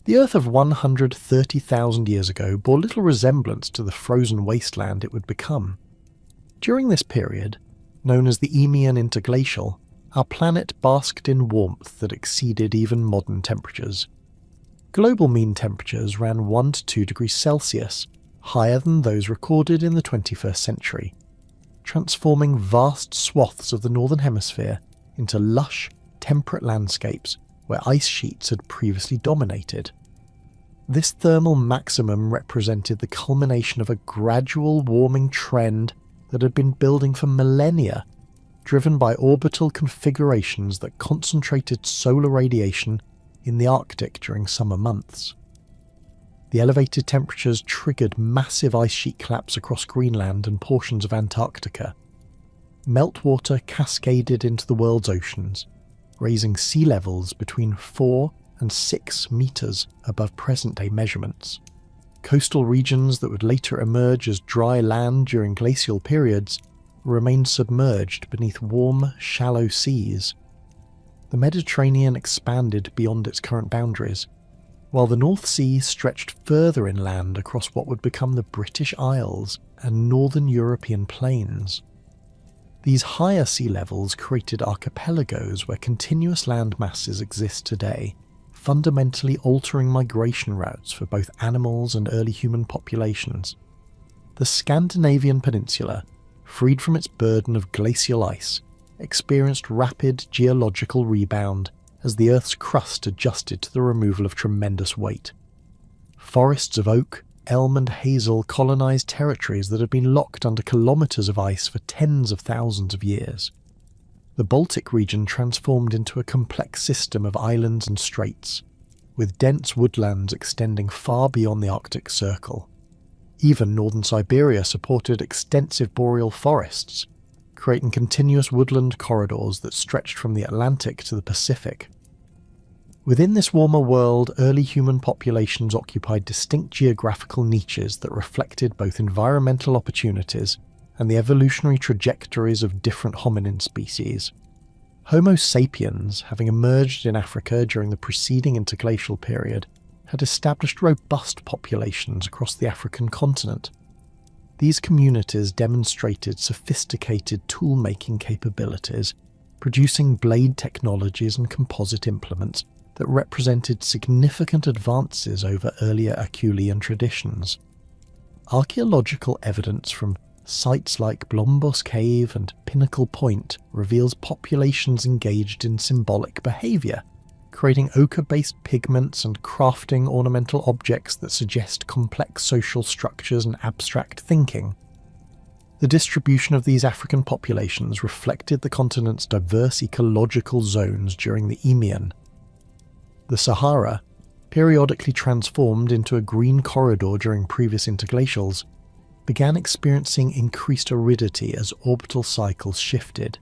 The Earth of 130,000 years ago bore little resemblance to the frozen wasteland it would become. During this period, known as the Eemian interglacial, our planet basked in warmth that exceeded even modern temperatures. Global mean temperatures ran 1 to 2 degrees Celsius, higher than those recorded in the 21st century, transforming vast swaths of the Northern Hemisphere into lush, temperate landscapes where ice sheets had previously dominated. This thermal maximum represented the culmination of a gradual warming trend that had been building for millennia, driven by orbital configurations that concentrated solar radiation in the Arctic during summer months. The elevated temperatures triggered massive ice sheet collapse across Greenland and portions of Antarctica. Meltwater cascaded into the world's oceans, raising sea levels between 4 and 6 meters above present-day measurements. Coastal regions that would later emerge as dry land during glacial periods remained submerged beneath warm, shallow seas. The Mediterranean expanded beyond its current boundaries, while the North Sea stretched further inland across what would become the British Isles and northern European plains. These higher sea levels created archipelagos where continuous land masses exist today, fundamentally altering migration routes for both animals and early human populations. The Scandinavian peninsula, freed from its burden of glacial ice, experienced rapid geological rebound as the Earth's crust adjusted to the removal of tremendous weight. Forests of oak, elm and hazel colonised territories that had been locked under kilometres of ice for tens of thousands of years. The Baltic region transformed into a complex system of islands and straits, with dense woodlands extending far beyond the Arctic Circle. Even northern Siberia supported extensive boreal forests, creating continuous woodland corridors that stretched from the Atlantic to the Pacific. Within this warmer world, early human populations occupied distinct geographical niches that reflected both environmental opportunities and the evolutionary trajectories of different hominin species. Homo sapiens, having emerged in Africa during the preceding interglacial period, had established robust populations across the African continent. These communities demonstrated sophisticated tool-making capabilities, producing blade technologies and composite implements that represented significant advances over earlier Acheulean traditions. Archaeological evidence from sites like Blombos Cave and Pinnacle Point reveals populations engaged in symbolic behaviour, creating ochre-based pigments and crafting ornamental objects that suggest complex social structures and abstract thinking. The distribution of these African populations reflected the continent's diverse ecological zones during the Eemian. The Sahara, periodically transformed into a green corridor during previous interglacials, began experiencing increased aridity as orbital cycles shifted.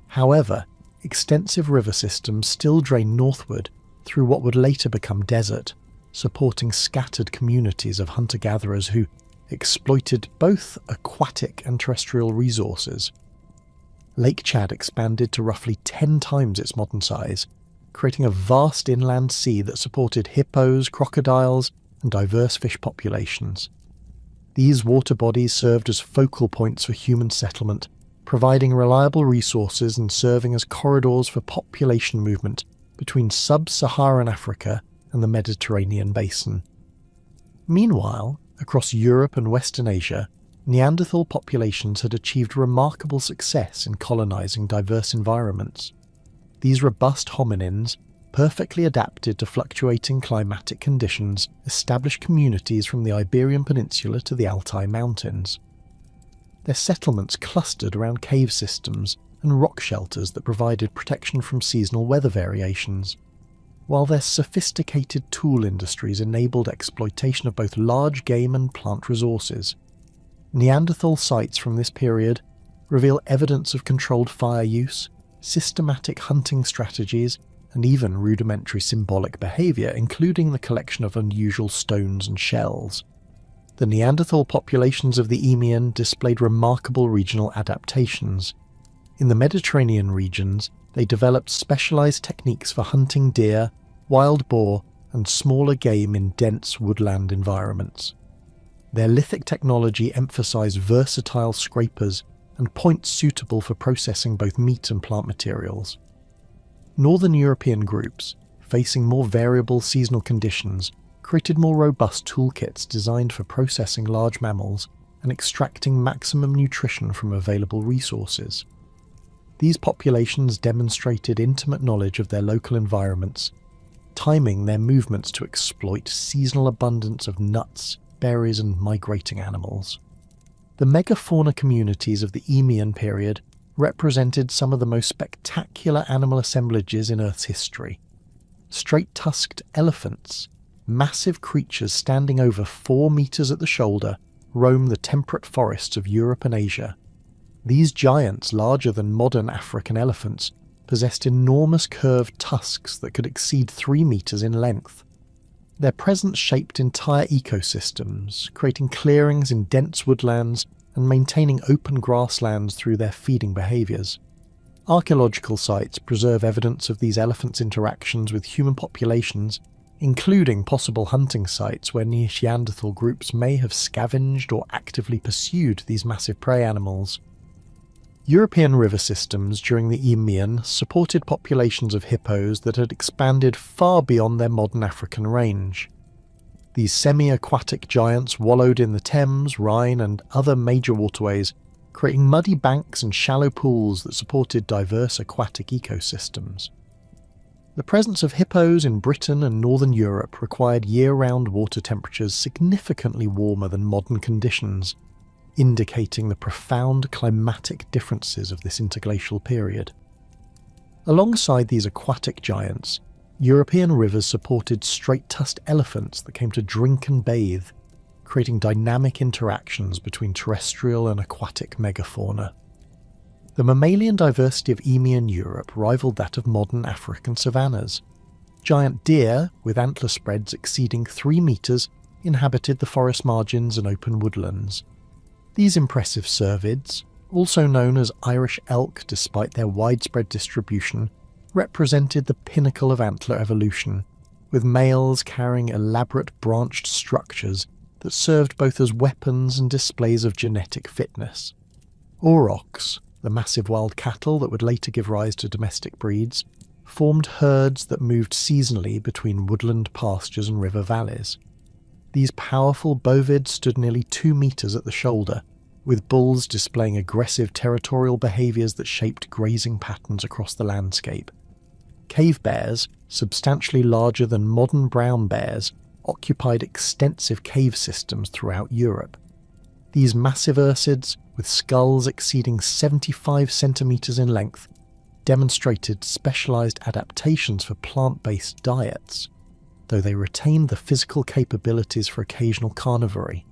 However, extensive river systems still drain northward through what would later become desert, supporting scattered communities of hunter-gatherers who exploited both aquatic and terrestrial resources. Lake Chad expanded to roughly 10 times its modern size, creating a vast inland sea that supported hippos, crocodiles, and diverse fish populations. These water bodies served as focal points for human settlement, providing reliable resources and serving as corridors for population movement between sub-Saharan Africa and the Mediterranean basin. Meanwhile, across Europe and Western Asia, Neanderthal populations had achieved remarkable success in colonizing diverse environments. These robust hominins, perfectly adapted to fluctuating climatic conditions, established communities from the Iberian Peninsula to the Altai Mountains. Their settlements clustered around cave systems and rock shelters that provided protection from seasonal weather variations, while their sophisticated tool industries enabled exploitation of both large game and plant resources. Neanderthal sites from this period reveal evidence of controlled fire use, systematic hunting strategies, and even rudimentary symbolic behaviour, including the collection of unusual stones and shells. The Neanderthal populations of the Eemian displayed remarkable regional adaptations. In the Mediterranean regions, they developed specialised techniques for hunting deer, wild boar, and smaller game in dense woodland environments. Their lithic technology emphasised versatile scrapers and points suitable for processing both meat and plant materials. Northern European groups, facing more variable seasonal conditions, created more robust toolkits designed for processing large mammals and extracting maximum nutrition from available resources. These populations demonstrated intimate knowledge of their local environments, timing their movements to exploit seasonal abundance of nuts, berries, and migrating animals. The megafauna communities of the Eemian period represented some of the most spectacular animal assemblages in Earth's history. Straight-tusked elephants, massive creatures standing over 4 meters at the shoulder, roam the temperate forests of Europe and Asia. These giants, larger than modern African elephants, possessed enormous curved tusks that could exceed 3 meters in length. Their presence shaped entire ecosystems, creating clearings in dense woodlands and maintaining open grasslands through their feeding behaviours. Archaeological sites preserve evidence of these elephants' interactions with human populations, including possible hunting sites where Neanderthal groups may have scavenged or actively pursued these massive prey animals. European river systems during the Eemian supported populations of hippos that had expanded far beyond their modern African range. These semi-aquatic giants wallowed in the Thames, Rhine, and other major waterways, creating muddy banks and shallow pools that supported diverse aquatic ecosystems. The presence of hippos in Britain and northern Europe required year-round water temperatures significantly warmer than modern conditions, indicating the profound climatic differences of this interglacial period. Alongside these aquatic giants, European rivers supported straight-tusked elephants that came to drink and bathe, creating dynamic interactions between terrestrial and aquatic megafauna. The mammalian diversity of Eemian Europe rivaled that of modern African savannas. Giant deer, with antler spreads exceeding 3 meters, inhabited the forest margins and open woodlands. These impressive cervids, also known as Irish elk despite their widespread distribution, represented the pinnacle of antler evolution, with males carrying elaborate branched structures that served both as weapons and displays of genetic fitness. Aurochs, the massive wild cattle that would later give rise to domestic breeds, formed herds that moved seasonally between woodland pastures and river valleys. These powerful bovids stood nearly 2 meters at the shoulder, with bulls displaying aggressive territorial behaviours that shaped grazing patterns across the landscape. Cave bears, substantially larger than modern brown bears, occupied extensive cave systems throughout Europe. These massive ursids, with skulls exceeding 75 centimeters in length, demonstrated specialized adaptations for plant-based diets, though they retained the physical capabilities for occasional carnivory.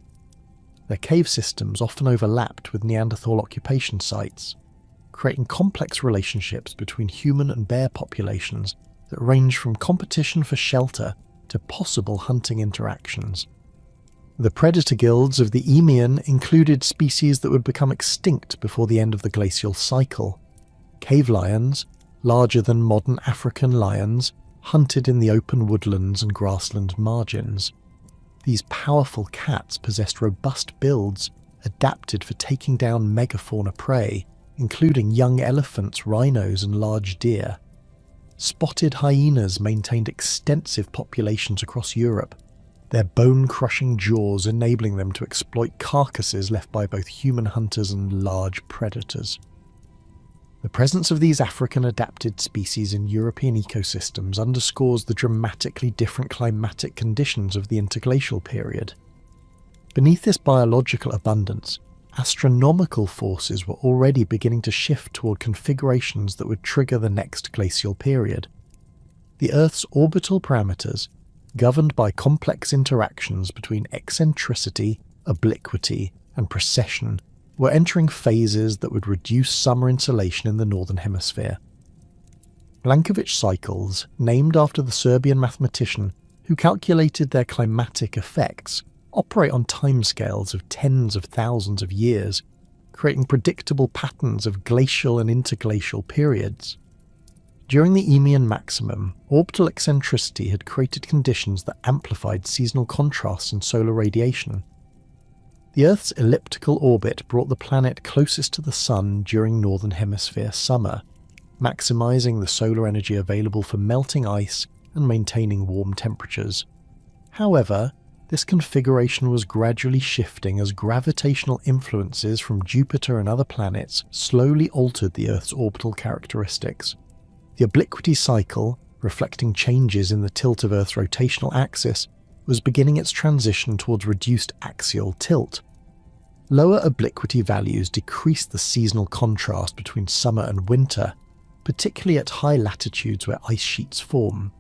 Their cave systems often overlapped with Neanderthal occupation sites, creating complex relationships between human and bear populations that range from competition for shelter to possible hunting interactions. The predator guilds of the Eemian included species that would become extinct before the end of the glacial cycle. Cave lions, larger than modern African lions, hunted in the open woodlands and grassland margins. These powerful cats possessed robust builds adapted for taking down megafauna prey, including young elephants, rhinos, and large deer. Spotted hyenas maintained extensive populations across Europe, their bone-crushing jaws enabling them to exploit carcasses left by both human hunters and large predators. The presence of these African-adapted species in European ecosystems underscores the dramatically different climatic conditions of the interglacial period. Beneath this biological abundance, astronomical forces were already beginning to shift toward configurations that would trigger the next glacial period. The Earth's orbital parameters, governed by complex interactions between eccentricity, obliquity, and precession, were entering phases that would reduce summer insolation in the Northern Hemisphere. Plankovich cycles, named after the Serbian mathematician who calculated their climatic effects, operate on timescales of tens of thousands of years, creating predictable patterns of glacial and interglacial periods. During the Eemian maximum, orbital eccentricity had created conditions that amplified seasonal contrasts in solar radiation. The Earth's elliptical orbit brought the planet closest to the Sun during Northern Hemisphere summer, maximising the solar energy available for melting ice and maintaining warm temperatures. However, this configuration was gradually shifting as gravitational influences from Jupiter and other planets slowly altered the Earth's orbital characteristics. The obliquity cycle, reflecting changes in the tilt of Earth's rotational axis, was beginning its transition towards reduced axial tilt. Lower obliquity values decreased the seasonal contrast between summer and winter, particularly at high latitudes where ice sheets form.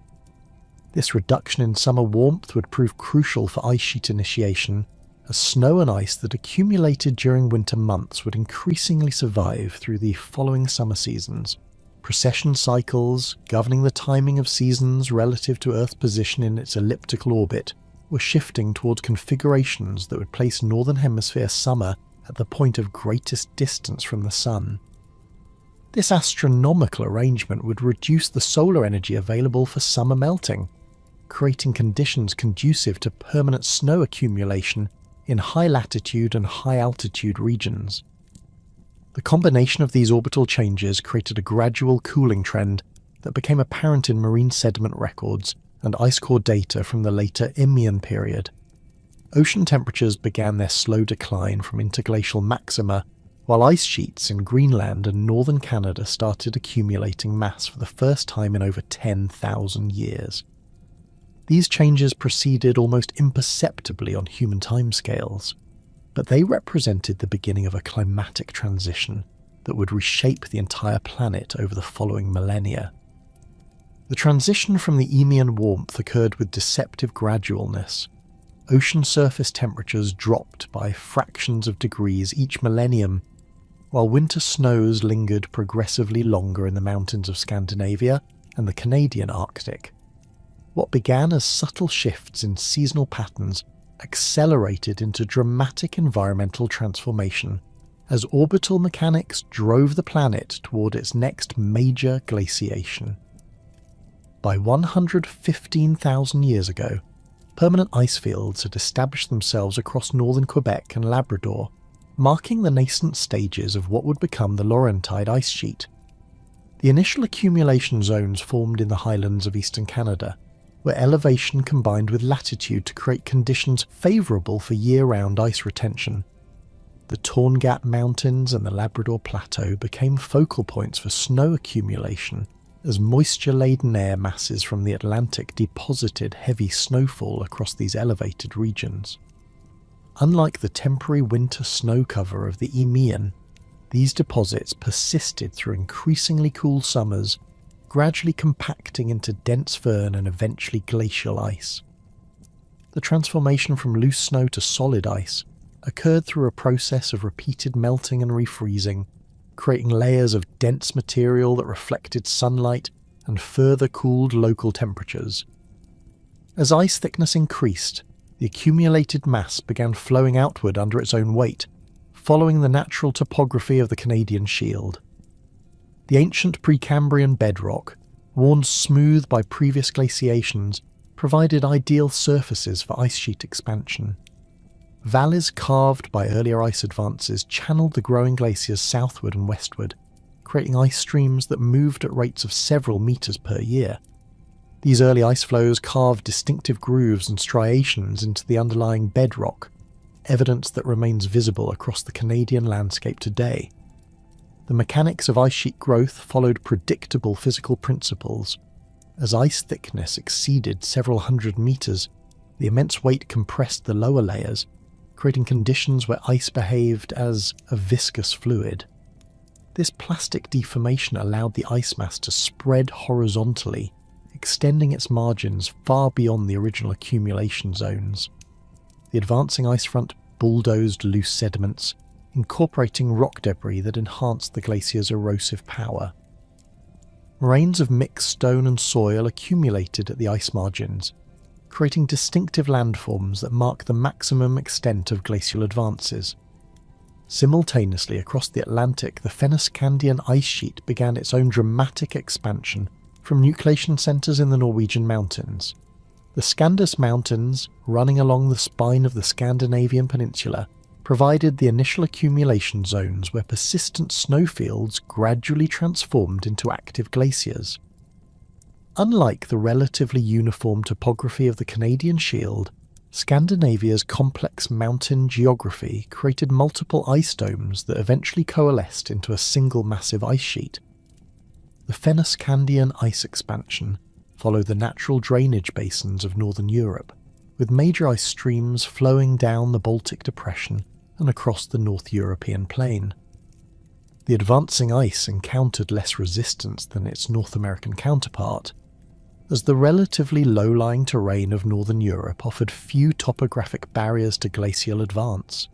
This reduction in summer warmth would prove crucial for ice sheet initiation, as snow and ice that accumulated during winter months would increasingly survive through the following summer seasons. Precession cycles, governing the timing of seasons relative to Earth's position in its elliptical orbit, were shifting towards configurations that would place Northern Hemisphere summer at the point of greatest distance from the Sun. This astronomical arrangement would reduce the solar energy available for summer melting, creating conditions conducive to permanent snow accumulation in high latitude and high altitude regions. The combination of these orbital changes created a gradual cooling trend that became apparent in marine sediment records and ice core data from the later Eemian period. Ocean temperatures began their slow decline from interglacial maxima, while ice sheets in Greenland and northern Canada started accumulating mass for the first time in over 10,000 years. These changes proceeded almost imperceptibly on human timescales, but they represented the beginning of a climatic transition that would reshape the entire planet over the following millennia. The transition from the Eemian warmth occurred with deceptive gradualness. Ocean surface temperatures dropped by fractions of degrees each millennium, while winter snows lingered progressively longer in the mountains of Scandinavia and the Canadian Arctic. What began as subtle shifts in seasonal patterns accelerated into dramatic environmental transformation as orbital mechanics drove the planet toward its next major glaciation. By 115,000 years ago, permanent ice fields had established themselves across northern Quebec and Labrador, marking the nascent stages of what would become the Laurentide ice sheet. The initial accumulation zones formed in the highlands of eastern Canada, where elevation combined with latitude to create conditions favourable for year-round ice retention. The Torn Gap Mountains and the Labrador Plateau became focal points for snow accumulation as moisture-laden air masses from the Atlantic deposited heavy snowfall across these elevated regions. Unlike the temporary winter snow cover of the Eemian, these deposits persisted through increasingly cool summers, gradually compacting into dense firn and eventually glacial ice. The transformation from loose snow to solid ice occurred through a process of repeated melting and refreezing, creating layers of dense material that reflected sunlight and further cooled local temperatures. As ice thickness increased, the accumulated mass began flowing outward under its own weight, following the natural topography of the Canadian Shield. The ancient Precambrian bedrock, worn smooth by previous glaciations, provided ideal surfaces for ice sheet expansion. Valleys carved by earlier ice advances channeled the growing glaciers southward and westward, creating ice streams that moved at rates of several meters per year. These early ice flows carved distinctive grooves and striations into the underlying bedrock, evidence that remains visible across the Canadian landscape today. The mechanics of ice sheet growth followed predictable physical principles. As ice thickness exceeded several hundred meters, the immense weight compressed the lower layers, creating conditions where ice behaved as a viscous fluid. This plastic deformation allowed the ice mass to spread horizontally, extending its margins far beyond the original accumulation zones. The advancing ice front bulldozed loose sediments, incorporating rock debris that enhanced the glacier's erosive power. Moraines of mixed stone and soil accumulated at the ice margins, creating distinctive landforms that mark the maximum extent of glacial advances. Simultaneously across the Atlantic, the Fennoscandian ice sheet began its own dramatic expansion from nucleation centres in the Norwegian mountains. The Scandus Mountains, running along the spine of the Scandinavian peninsula, provided the initial accumulation zones where persistent snowfields gradually transformed into active glaciers. Unlike the relatively uniform topography of the Canadian Shield, Scandinavia's complex mountain geography created multiple ice domes that eventually coalesced into a single massive ice sheet. The Fennoscandian ice expansion followed the natural drainage basins of northern Europe, with major ice streams flowing down the Baltic Depression and across the North European plain. The advancing ice encountered less resistance than its North American counterpart, as the relatively low-lying terrain of northern Europe offered few topographic barriers to glacial advance.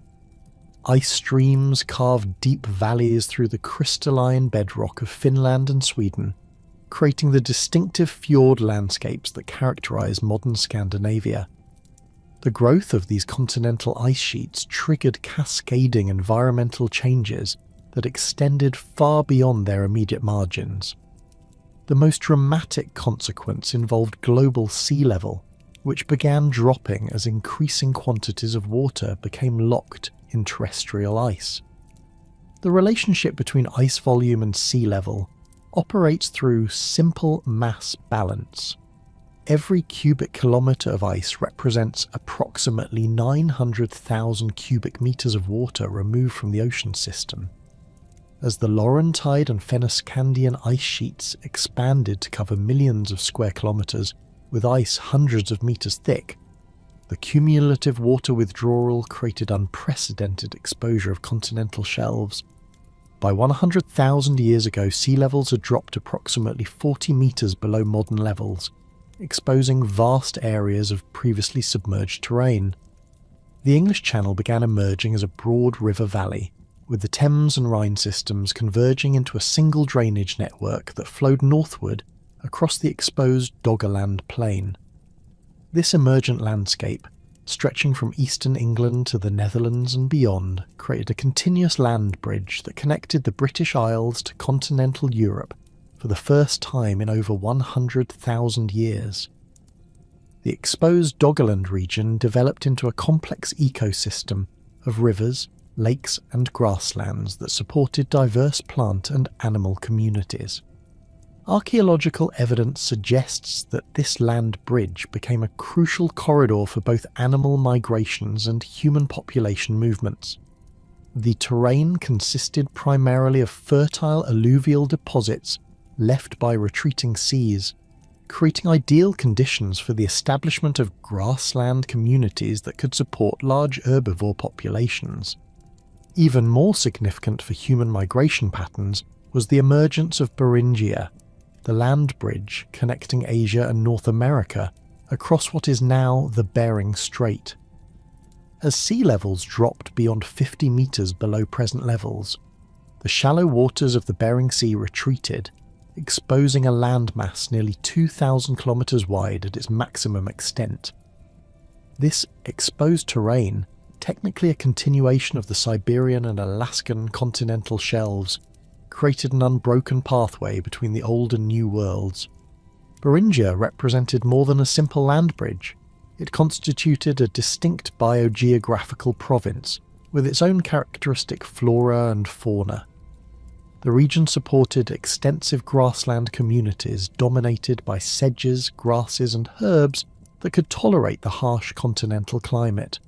Ice streams carved deep valleys through the crystalline bedrock of Finland and Sweden, creating the distinctive fjord landscapes that characterize modern Scandinavia. The growth of these continental ice sheets triggered cascading environmental changes that extended far beyond their immediate margins. The most dramatic consequence involved global sea level, which began dropping as increasing quantities of water became locked in terrestrial ice. The relationship between ice volume and sea level operates through simple mass balance. Every cubic kilometre of ice represents approximately 900,000 cubic metres of water removed from the ocean system. As the Laurentide and Fennoscandian ice sheets expanded to cover millions of square kilometres, with ice hundreds of metres thick, the cumulative water withdrawal created unprecedented exposure of continental shelves. By 100,000 years ago, sea levels had dropped approximately 40 metres below modern levels, exposing vast areas of previously submerged terrain. The English Channel began emerging as a broad river valley, with the Thames and Rhine systems converging into a single drainage network that flowed northward across the exposed Doggerland Plain. This emergent landscape, stretching from eastern England to the Netherlands and beyond, created a continuous land bridge that connected the British Isles to continental Europe for the first time in over 100,000 years. The exposed Doggerland region developed into a complex ecosystem of rivers, lakes and grasslands that supported diverse plant and animal communities. Archaeological evidence suggests that this land bridge became a crucial corridor for both animal migrations and human population movements. The terrain consisted primarily of fertile alluvial deposits left by retreating seas, creating ideal conditions for the establishment of grassland communities that could support large herbivore populations. Even more significant for human migration patterns was the emergence of Beringia, the land bridge connecting Asia and North America across what is now the Bering Strait. As sea levels dropped beyond 50 metres below present levels, the shallow waters of the Bering Sea retreated, exposing a landmass nearly 2,000 kilometres wide at its maximum extent. This exposed terrain, technically a continuation of the Siberian and Alaskan continental shelves, created an unbroken pathway between the old and new worlds. Beringia represented more than a simple land bridge. It constituted a distinct biogeographical province with its own characteristic flora and fauna. The region supported extensive grassland communities dominated by sedges, grasses and herbs that could tolerate the harsh continental climate.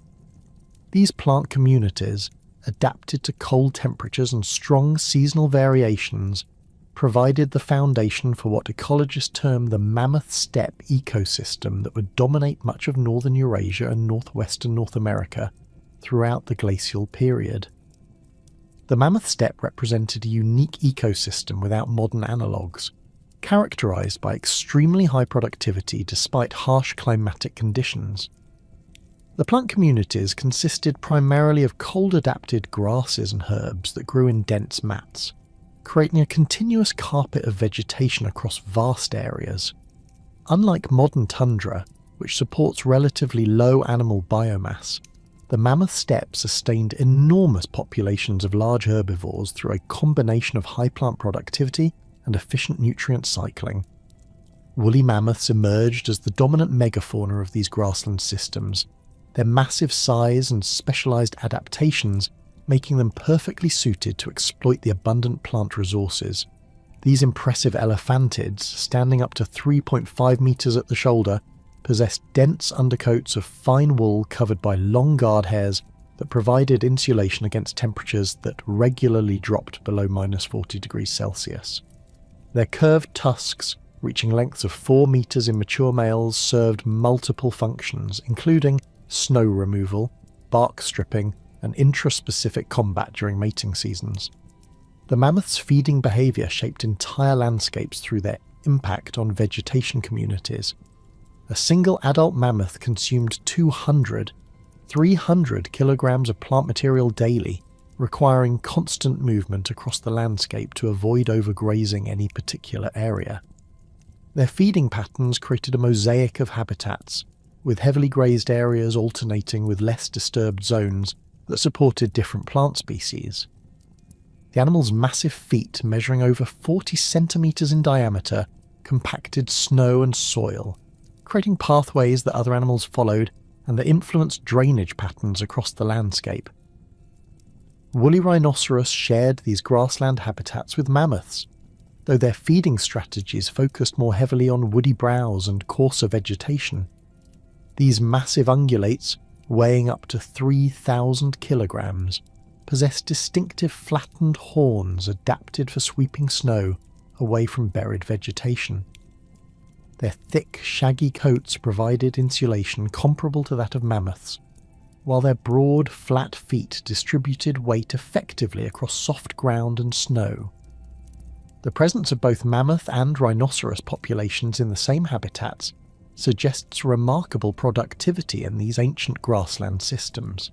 These plant communities, adapted to cold temperatures and strong seasonal variations, provided the foundation for what ecologists term the mammoth steppe ecosystem that would dominate much of northern Eurasia and northwestern North America throughout the glacial period. The mammoth steppe represented a unique ecosystem without modern analogues, characterized by extremely high productivity despite harsh climatic conditions. The plant communities consisted primarily of cold-adapted grasses and herbs that grew in dense mats, creating a continuous carpet of vegetation across vast areas. Unlike modern tundra, which supports relatively low animal biomass, The mammoth steppe sustained enormous populations of large herbivores through a combination of high plant productivity and efficient nutrient cycling. Woolly mammoths emerged as the dominant megafauna of these grassland systems, their massive size and specialized adaptations making them perfectly suited to exploit the abundant plant resources. These impressive elephantids, standing up to 3.5 meters at the shoulder, possessed dense undercoats of fine wool covered by long guard hairs that provided insulation against temperatures that regularly dropped below -40 degrees Celsius. Their curved tusks, reaching lengths of 4 meters in mature males, served multiple functions, including snow removal, bark stripping, and intraspecific combat during mating seasons. The mammoths' feeding behavior shaped entire landscapes through their impact on vegetation communities. A single adult mammoth consumed 300 kilograms of plant material daily, requiring constant movement across the landscape to avoid overgrazing any particular area. Their feeding patterns created a mosaic of habitats, with heavily grazed areas alternating with less disturbed zones that supported different plant species. The animal's massive feet, measuring over 40 centimeters in diameter, compacted snow and soil, creating pathways that other animals followed and that influenced drainage patterns across the landscape. Woolly rhinoceros shared these grassland habitats with mammoths, though their feeding strategies focused more heavily on woody browse and coarser vegetation. These massive ungulates, weighing up to 3,000 kilograms, possessed distinctive flattened horns adapted for sweeping snow away from buried vegetation. Their thick, shaggy coats provided insulation comparable to that of mammoths, while their broad, flat feet distributed weight effectively across soft ground and snow. The presence of both mammoth and rhinoceros populations in the same habitats suggests remarkable productivity in these ancient grassland systems.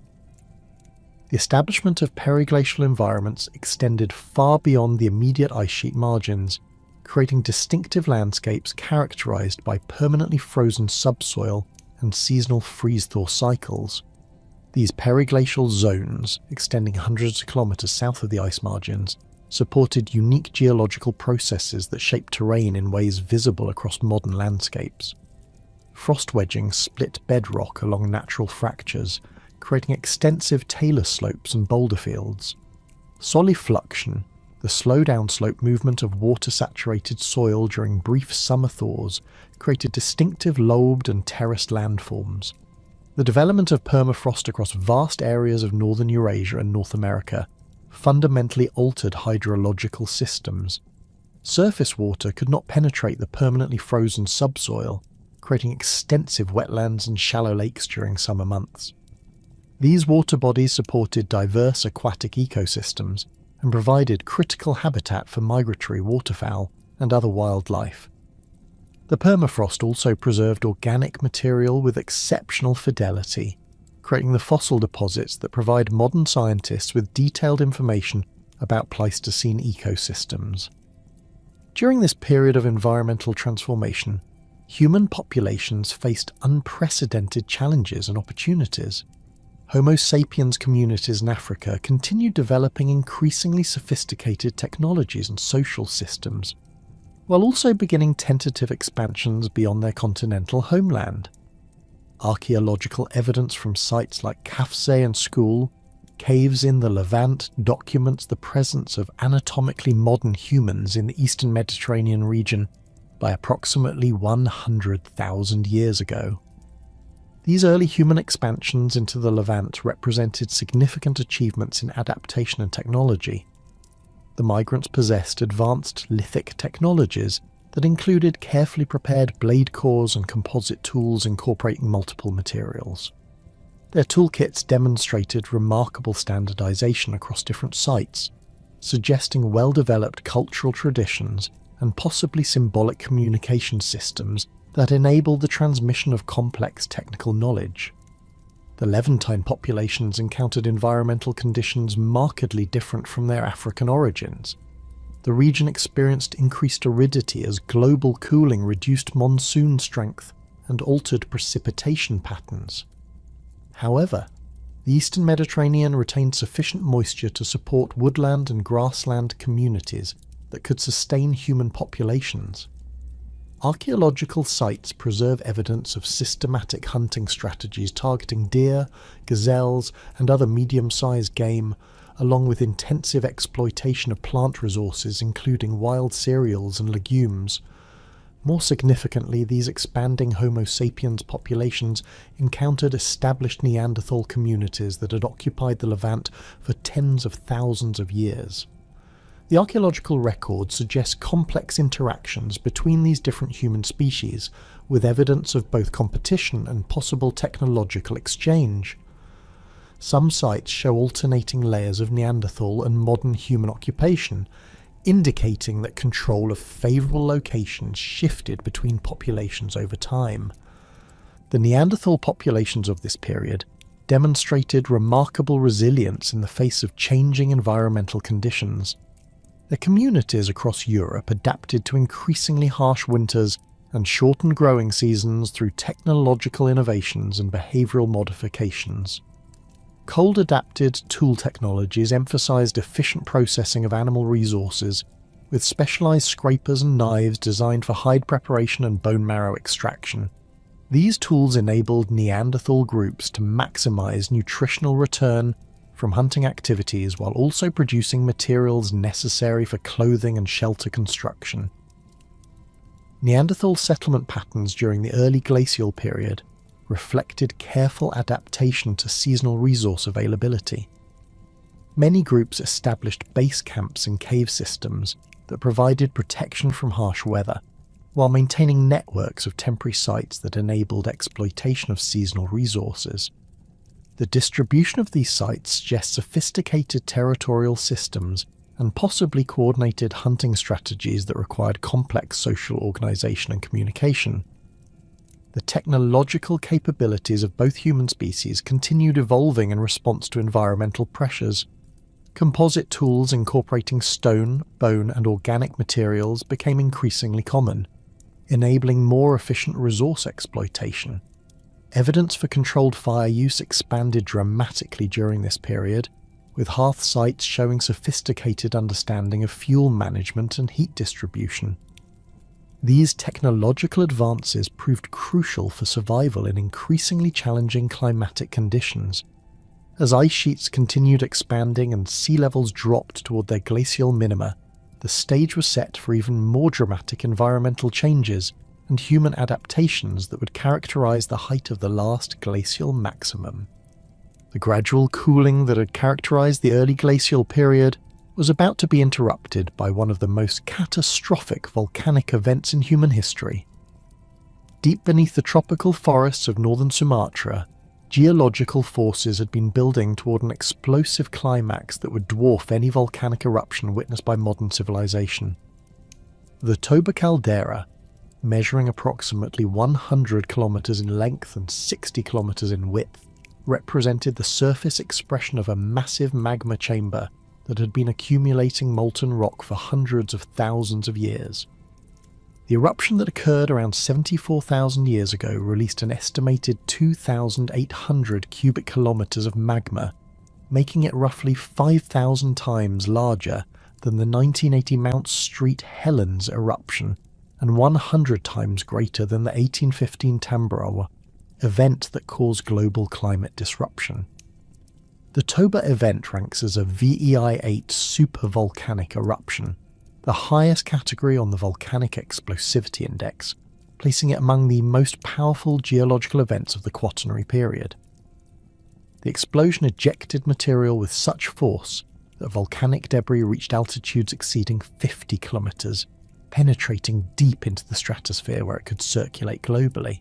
The establishment of periglacial environments extended far beyond the immediate ice sheet margins, creating distinctive landscapes characterized by permanently frozen subsoil and seasonal freeze-thaw cycles. These periglacial zones, extending hundreds of kilometers south of the ice margins, supported unique geological processes that shaped terrain in ways visible across modern landscapes. Frost wedging split bedrock along natural fractures, creating extensive tailor slopes and boulder fields. Solifluction, the slow-down slope movement of water-saturated soil during brief summer thaws, created distinctive lobed and terraced landforms. The development of permafrost across vast areas of northern Eurasia and North America fundamentally altered hydrological systems. Surface water could not penetrate the permanently frozen subsoil, creating extensive wetlands and shallow lakes during summer months. These water bodies supported diverse aquatic ecosystems and provided critical habitat for migratory waterfowl and other wildlife. The permafrost also preserved organic material with exceptional fidelity, creating the fossil deposits that provide modern scientists with detailed information about Pleistocene ecosystems. During this period of environmental transformation, human populations faced unprecedented challenges and opportunities. Homo sapiens communities in Africa continued developing increasingly sophisticated technologies and social systems, while also beginning tentative expansions beyond their continental homeland. Archaeological evidence from sites like Kafse and School, caves in the Levant, documents the presence of anatomically modern humans in the eastern Mediterranean region by approximately 100,000 years ago. These early human expansions into the Levant represented significant achievements in adaptation and technology. The migrants possessed advanced lithic technologies that included carefully prepared blade cores and composite tools incorporating multiple materials. Their toolkits demonstrated remarkable standardization across different sites, suggesting well-developed cultural traditions and possibly symbolic communication systems that enabled the transmission of complex technical knowledge. The Levantine populations encountered environmental conditions markedly different from their African origins. The region experienced increased aridity as global cooling reduced monsoon strength and altered precipitation patterns. However, the eastern Mediterranean retained sufficient moisture to support woodland and grassland communities that could sustain human populations. Archaeological sites preserve evidence of systematic hunting strategies targeting deer, gazelles, and other medium-sized game, along with intensive exploitation of plant resources including wild cereals and legumes. More significantly, these expanding Homo sapiens populations encountered established Neanderthal communities that had occupied the Levant for tens of thousands of years. The archaeological record suggests complex interactions between these different human species, with evidence of both competition and possible technological exchange. Some sites show alternating layers of Neanderthal and modern human occupation, indicating that control of favourable locations shifted between populations over time. The Neanderthal populations of this period demonstrated remarkable resilience in the face of changing environmental conditions. Their communities across Europe adapted to increasingly harsh winters and shortened growing seasons through technological innovations and behavioural modifications. Cold-adapted tool technologies emphasised efficient processing of animal resources, with specialised scrapers and knives designed for hide preparation and bone marrow extraction. These tools enabled Neanderthal groups to maximise nutritional return from hunting activities while also producing materials necessary for clothing and shelter construction. Neanderthal settlement patterns during the early glacial period reflected careful adaptation to seasonal resource availability. Many groups established base camps and cave systems that provided protection from harsh weather, while maintaining networks of temporary sites that enabled exploitation of seasonal resources. The distribution of these sites suggests sophisticated territorial systems and possibly coordinated hunting strategies that required complex social organisation and communication. The technological capabilities of both human species continued evolving in response to environmental pressures. Composite tools incorporating stone, bone, and organic materials became increasingly common, enabling more efficient resource exploitation. Evidence for controlled fire use expanded dramatically during this period, with hearth sites showing sophisticated understanding of fuel management and heat distribution. These technological advances proved crucial for survival in increasingly challenging climatic conditions. As ice sheets continued expanding and sea levels dropped toward their glacial minima, the stage was set for even more dramatic environmental changes and human adaptations that would characterize the height of the last glacial maximum. The gradual cooling that had characterized the early glacial period was about to be interrupted by one of the most catastrophic volcanic events in human history. Deep beneath the tropical forests of northern Sumatra, geological forces had been building toward an explosive climax that would dwarf any volcanic eruption witnessed by modern civilization. The Toba caldera, measuring approximately 100 kilometers in length and 60 kilometers in width, represented the surface expression of a massive magma chamber that had been accumulating molten rock for hundreds of thousands of years. The eruption that occurred around 74,000 years ago released an estimated 2,800 cubic kilometers of magma, making it roughly 5,000 times larger than the 1980 Mount Street Helens eruption and 100 times greater than the 1815 Tambora event that caused global climate disruption. The Toba event ranks as a VEI 8 supervolcanic eruption, the highest category on the Volcanic Explosivity Index, placing it among the most powerful geological events of the Quaternary period. The explosion ejected material with such force that volcanic debris reached altitudes exceeding 50 kilometers, penetrating deep into the stratosphere where it could circulate globally.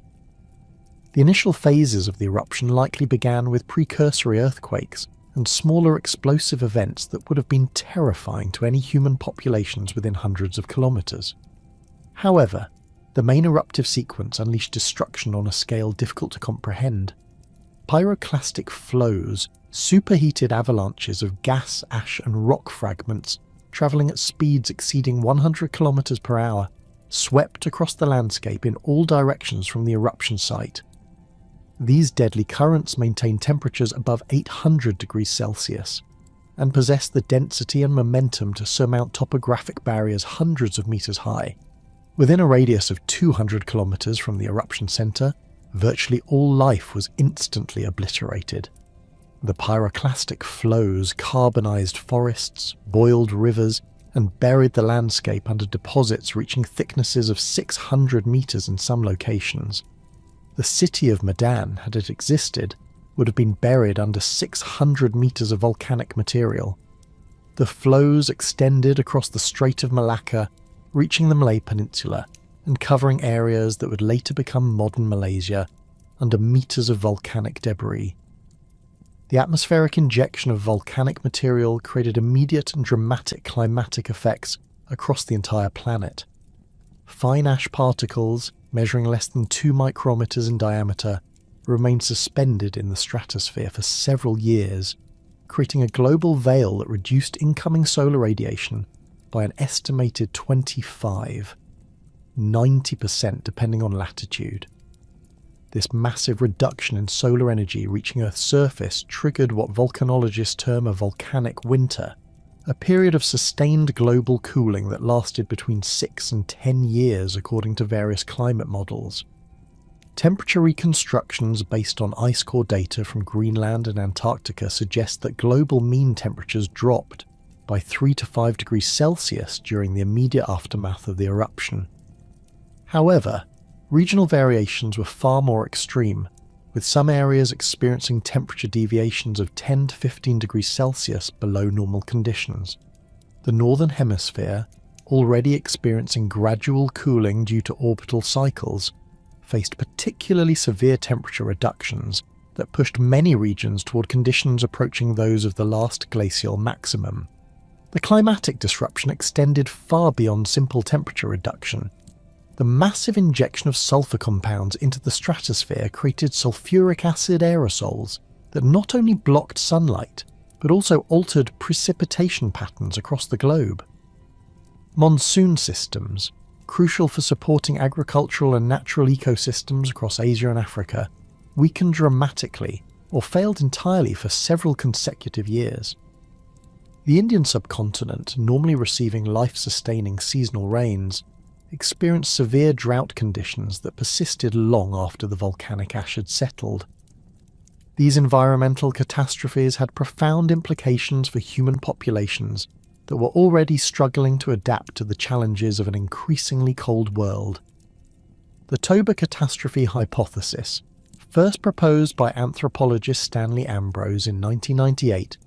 The initial phases of the eruption likely began with precursory earthquakes and smaller explosive events that would have been terrifying to any human populations within hundreds of kilometers. However, the main eruptive sequence unleashed destruction on a scale difficult to comprehend. Pyroclastic flows, superheated avalanches of gas, ash and rock fragments travelling at speeds exceeding 100 kilometers per hour, swept across the landscape in all directions from the eruption site. These deadly currents maintain temperatures above 800 degrees Celsius and possess the density and momentum to surmount topographic barriers hundreds of meters high. Within a radius of 200 kilometers from the eruption center, virtually all life was instantly obliterated. The pyroclastic flows carbonized forests, boiled rivers, and buried the landscape under deposits reaching thicknesses of 600 meters in some locations. The city of Medan, had it existed, would have been buried under 600 meters of volcanic material. The flows extended across the Strait of Malacca, reaching the Malay Peninsula and covering areas that would later become modern Malaysia under meters of volcanic debris. The atmospheric injection of volcanic material created immediate and dramatic climatic effects across the entire planet. Fine ash particles, measuring less than 2 micrometers in diameter, remained suspended in the stratosphere for several years, creating a global veil that reduced incoming solar radiation by an estimated 90% depending on latitude. This massive reduction in solar energy reaching Earth's surface triggered what volcanologists term a volcanic winter, a period of sustained global cooling that lasted between 6 and 10 years according to various climate models. Temperature reconstructions based on ice core data from Greenland and Antarctica suggest that global mean temperatures dropped by 3 to 5 degrees Celsius during the immediate aftermath of the eruption. However, regional variations were far more extreme, with some areas experiencing temperature deviations of 10 to 15 degrees Celsius below normal conditions. The Northern Hemisphere, already experiencing gradual cooling due to orbital cycles, faced particularly severe temperature reductions that pushed many regions toward conditions approaching those of the last glacial maximum. The climatic disruption extended far beyond simple temperature reduction. The massive injection of sulfur compounds into the stratosphere created sulfuric acid aerosols that not only blocked sunlight, but also altered precipitation patterns across the globe. Monsoon systems, crucial for supporting agricultural and natural ecosystems across Asia and Africa, weakened dramatically or failed entirely for several consecutive years. The Indian subcontinent, normally receiving life-sustaining seasonal rains, experienced severe drought conditions that persisted long after the volcanic ash had settled. These environmental catastrophes had profound implications for human populations that were already struggling to adapt to the challenges of an increasingly cold world. The Toba catastrophe hypothesis, first proposed by anthropologist Stanley Ambrose in 1998,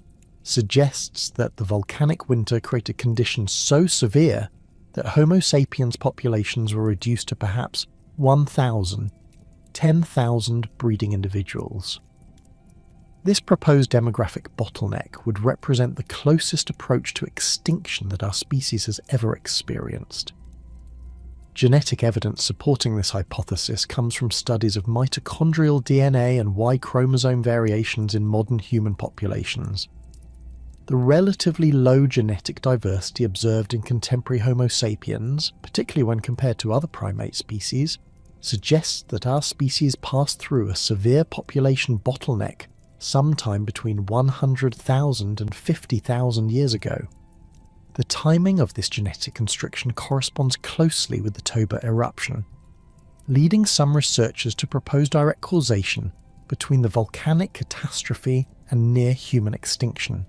suggests that the volcanic winter created conditions so severe that Homo sapiens populations were reduced to perhaps 1,000, 10,000 breeding individuals. This proposed demographic bottleneck would represent the closest approach to extinction that our species has ever experienced. Genetic evidence supporting this hypothesis comes from studies of mitochondrial DNA and Y chromosome variations in modern human populations. The relatively low genetic diversity observed in contemporary Homo sapiens, particularly when compared to other primate species, suggests that our species passed through a severe population bottleneck sometime between 100,000 and 50,000 years ago. The timing of this genetic constriction corresponds closely with the Toba eruption, leading some researchers to propose direct causation between the volcanic catastrophe and near-human extinction.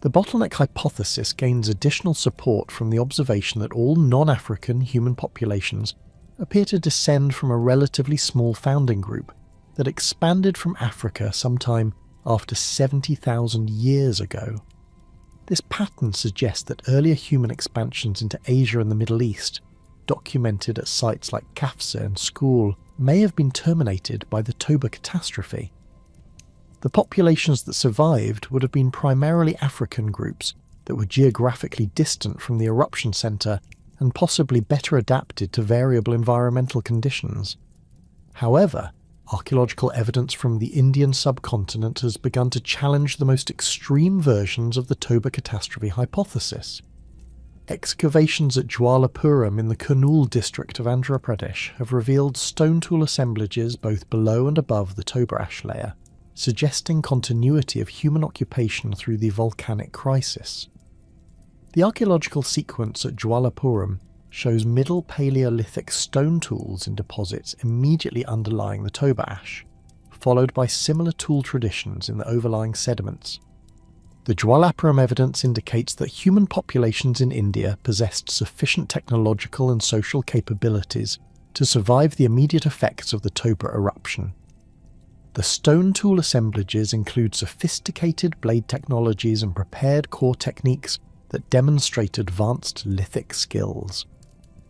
The bottleneck hypothesis gains additional support from the observation that all non-African human populations appear to descend from a relatively small founding group that expanded from Africa sometime after 70,000 years ago. This pattern suggests that earlier human expansions into Asia and the Middle East, documented at sites like Kafsa and School, may have been terminated by the Toba catastrophe. The populations that survived would have been primarily African groups that were geographically distant from the eruption centre and possibly better adapted to variable environmental conditions. However, archaeological evidence from the Indian subcontinent has begun to challenge the most extreme versions of the Toba catastrophe hypothesis. Excavations at Jwalapuram in the Kurnool district of Andhra Pradesh have revealed stone tool assemblages both below and above the toba ash layer, suggesting continuity of human occupation through the volcanic crisis. The archaeological sequence at Jwalapuram shows Middle Paleolithic stone tools in deposits immediately underlying the toba ash, followed by similar tool traditions in the overlying sediments. The Jwalapuram evidence indicates that human populations in India possessed sufficient technological and social capabilities to survive the immediate effects of the toba eruption. The stone tool assemblages include sophisticated blade technologies and prepared core techniques that demonstrate advanced lithic skills.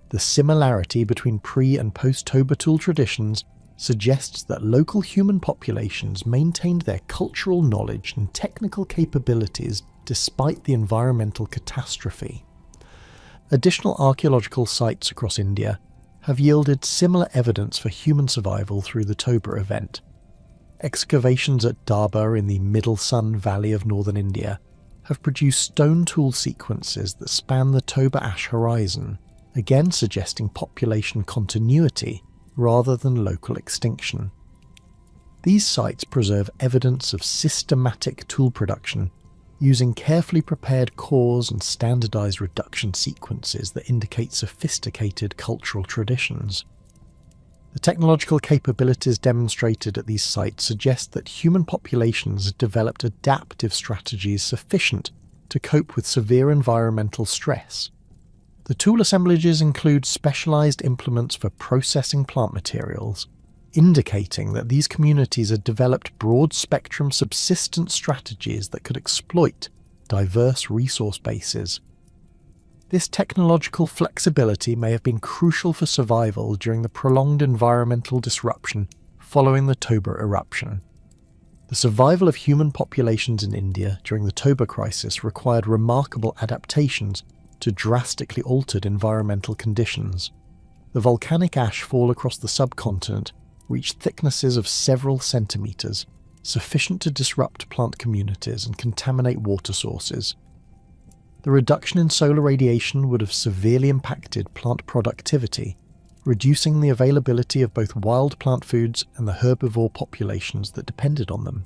The similarity between pre- and post-toba tool traditions suggests that local human populations maintained their cultural knowledge and technical capabilities despite the environmental catastrophe. Additional archaeological sites across India have yielded similar evidence for human survival through the toba event. Excavations at Darbar in the Middle Sun Valley of northern India have produced stone tool sequences that span the toba ash horizon, again suggesting population continuity rather than local extinction. These sites preserve evidence of systematic tool production, using carefully prepared cores and standardized reduction sequences that indicate sophisticated cultural traditions. The technological capabilities demonstrated at these sites suggest that human populations developed adaptive strategies sufficient to cope with severe environmental stress. The tool assemblages include specialized implements for processing plant materials, indicating that these communities had developed broad-spectrum subsistence strategies that could exploit diverse resource bases. This technological flexibility may have been crucial for survival during the prolonged environmental disruption following the toba eruption. The survival of human populations in India during the toba crisis required remarkable adaptations to drastically altered environmental conditions. The volcanic ash fall across the subcontinent reached thicknesses of several centimetres, sufficient to disrupt plant communities and contaminate water sources. The reduction in solar radiation would have severely impacted plant productivity, reducing the availability of both wild plant foods and the herbivore populations that depended on them.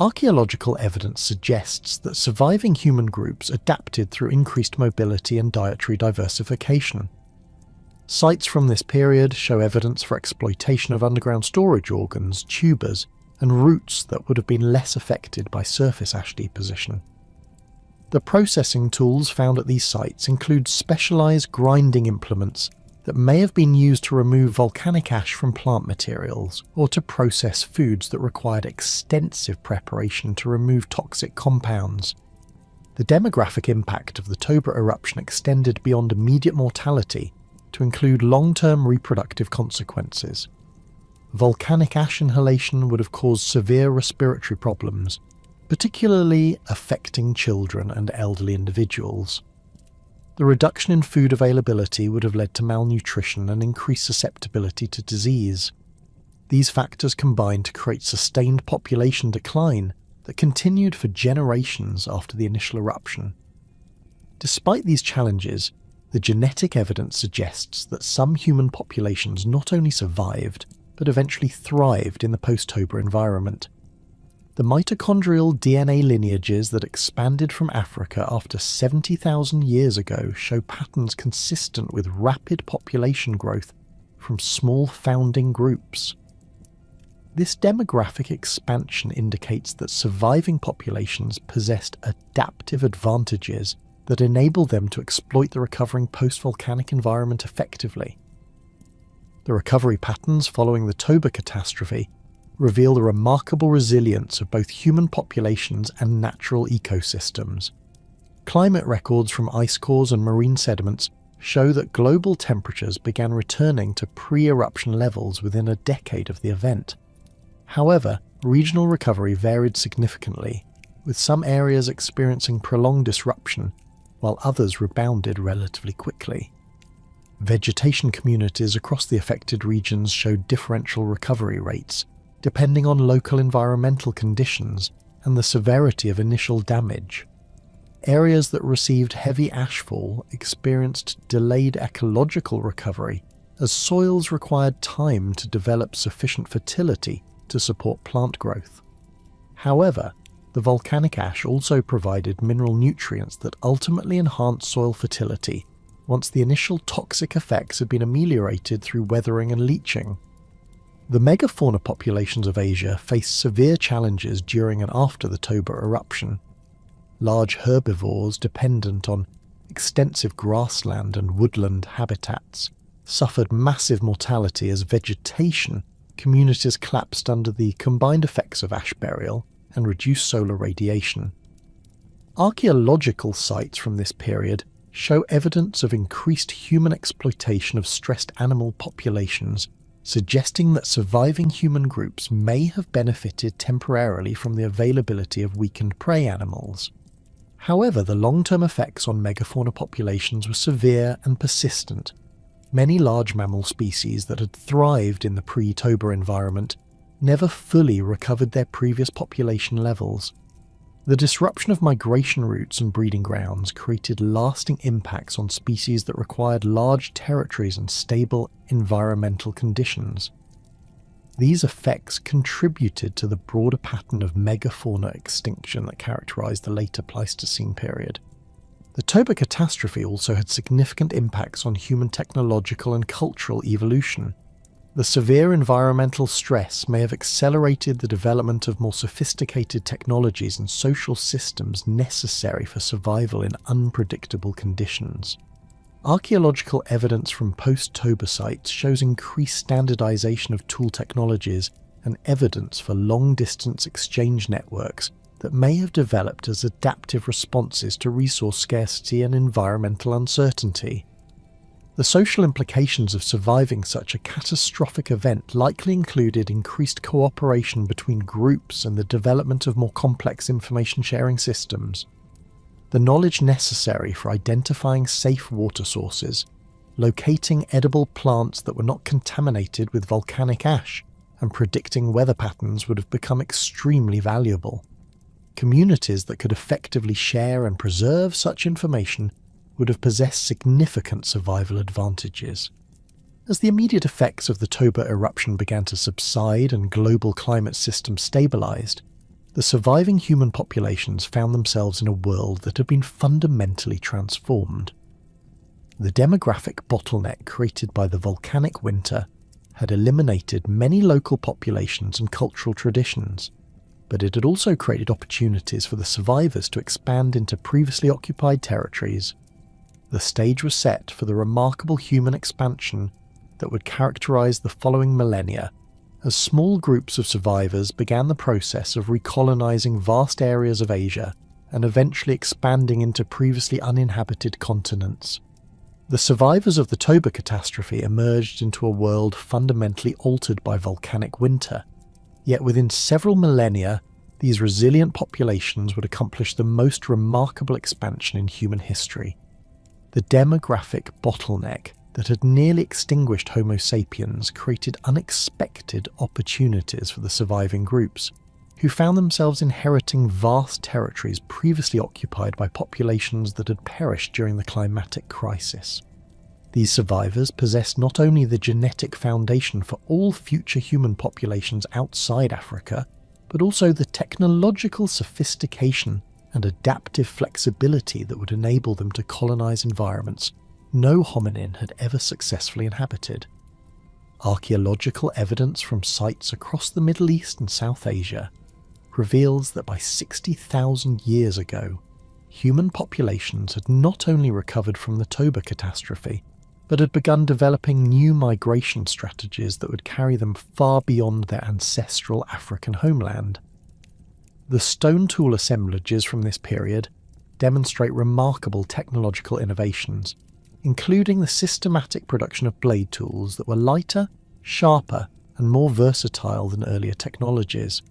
Archaeological evidence suggests that surviving human groups adapted through increased mobility and dietary diversification. Sites from this period show evidence for exploitation of underground storage organs, tubers, and roots that would have been less affected by surface ash deposition. The processing tools found at these sites include specialized grinding implements that may have been used to remove volcanic ash from plant materials or to process foods that required extensive preparation to remove toxic compounds. The demographic impact of the toba eruption extended beyond immediate mortality to include long-term reproductive consequences. Volcanic ash inhalation would have caused severe respiratory problems, particularly affecting children and elderly individuals. The reduction in food availability would have led to malnutrition and increased susceptibility to disease. These factors combined to create sustained population decline that continued for generations after the initial eruption. Despite these challenges, the genetic evidence suggests that some human populations not only survived, but eventually thrived in the post-toba environment. The mitochondrial DNA lineages that expanded from Africa after 70,000 years ago show patterns consistent with rapid population growth from small founding groups. This demographic expansion indicates that surviving populations possessed adaptive advantages that enable them to exploit the recovering post-volcanic environment effectively. The recovery patterns following the toba catastrophe reveal the remarkable resilience of both human populations and natural ecosystems. Climate records from ice cores and marine sediments show that global temperatures began returning to pre-eruption levels within a decade of the event. However, regional recovery varied significantly, with some areas experiencing prolonged disruption, while others rebounded relatively quickly. Vegetation communities across the affected regions showed differential recovery rates, depending on local environmental conditions and the severity of initial damage. areas that received heavy ashfall experienced delayed ecological recovery as soils required time to develop sufficient fertility to support plant growth. However, the volcanic ash also provided mineral nutrients that ultimately enhanced soil fertility once the initial toxic effects had been ameliorated through weathering and leaching. The megafauna populations of Asia faced severe challenges during and after the Toba eruption. Large herbivores dependent on extensive grassland and woodland habitats suffered massive mortality as vegetation communities collapsed under the combined effects of ash burial and reduced solar radiation. Archaeological sites from this period show evidence of increased human exploitation of stressed animal populations, suggesting that surviving human groups may have benefited temporarily from the availability of weakened prey animals. However, the long-term effects on megafauna populations were severe and persistent. Many large mammal species that had thrived in the pre-Toba environment never fully recovered their previous population levels. The disruption of migration routes and breeding grounds created lasting impacts on species that required large territories and stable environmental conditions. These effects contributed to the broader pattern of megafauna extinction that characterized the later Pleistocene period. The Toba catastrophe also had significant impacts on human technological and cultural evolution. The severe environmental stress may have accelerated the development of more sophisticated technologies and social systems necessary for survival in unpredictable conditions. Archaeological evidence from post-Toba sites shows increased standardization of tool technologies and evidence for long-distance exchange networks that may have developed as adaptive responses to resource scarcity and environmental uncertainty. The social implications of surviving such a catastrophic event likely included increased cooperation between groups and the development of more complex information-sharing systems. The knowledge necessary for identifying safe water sources, locating edible plants that were not contaminated with volcanic ash, and predicting weather patterns would have become extremely valuable. Communities that could effectively share and preserve such information would have possessed significant survival advantages. As the immediate effects of the Toba eruption began to subside and global climate systems stabilized, the surviving human populations found themselves in a world that had been fundamentally transformed. The demographic bottleneck created by the volcanic winter had eliminated many local populations and cultural traditions, but it had also created opportunities for the survivors to expand into previously occupied territories. The stage was set for the remarkable human expansion that would characterize the following millennia, as small groups of survivors began the process of recolonizing vast areas of Asia and eventually expanding into previously uninhabited continents. The survivors of the Toba catastrophe emerged into a world fundamentally altered by volcanic winter, yet within several millennia, these resilient populations would accomplish the most remarkable expansion in human history. The demographic bottleneck that had nearly extinguished Homo sapiens created unexpected opportunities for the surviving groups, who found themselves inheriting vast territories previously occupied by populations that had perished during the climatic crisis. These survivors possessed not only the genetic foundation for all future human populations outside Africa, but also the technological sophistication and adaptive flexibility that would enable them to colonize environments no hominin had ever successfully inhabited. Archaeological evidence from sites across the Middle East and South Asia reveals that by 60,000 years ago, human populations had not only recovered from the Toba catastrophe, but had begun developing new migration strategies that would carry them far beyond their ancestral African homeland. The stone tool assemblages from this period demonstrate remarkable technological innovations, including the systematic production of blade tools that were lighter, sharper, and more versatile than earlier technologies.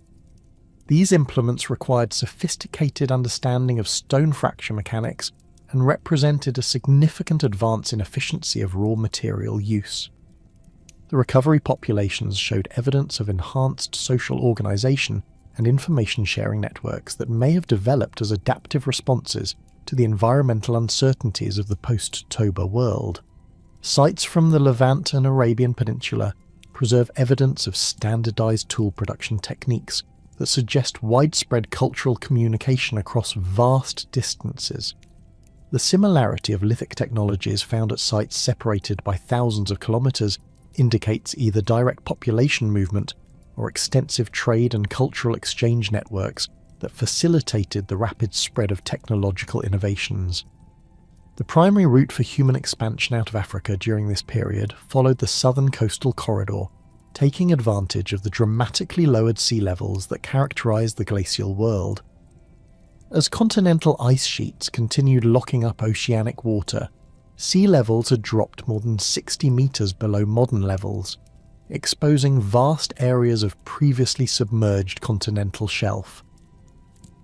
These implements required sophisticated understanding of stone fracture mechanics and represented a significant advance in efficiency of raw material use. The recovery populations showed evidence of enhanced social organization and information sharing networks that may have developed as adaptive responses to the environmental uncertainties of the post-Toba world. Sites from the Levant and Arabian Peninsula preserve evidence of standardized tool production techniques that suggest widespread cultural communication across vast distances. The similarity of lithic technologies found at sites separated by thousands of kilometers indicates either direct population movement or extensive trade and cultural exchange networks that facilitated the rapid spread of technological innovations. The primary route for human expansion out of Africa during this period followed the southern coastal corridor, taking advantage of the dramatically lowered sea levels that characterized the glacial world. As continental ice sheets continued locking up oceanic water, sea levels had dropped more than 60 meters below modern levels, exposing vast areas of previously submerged continental shelf.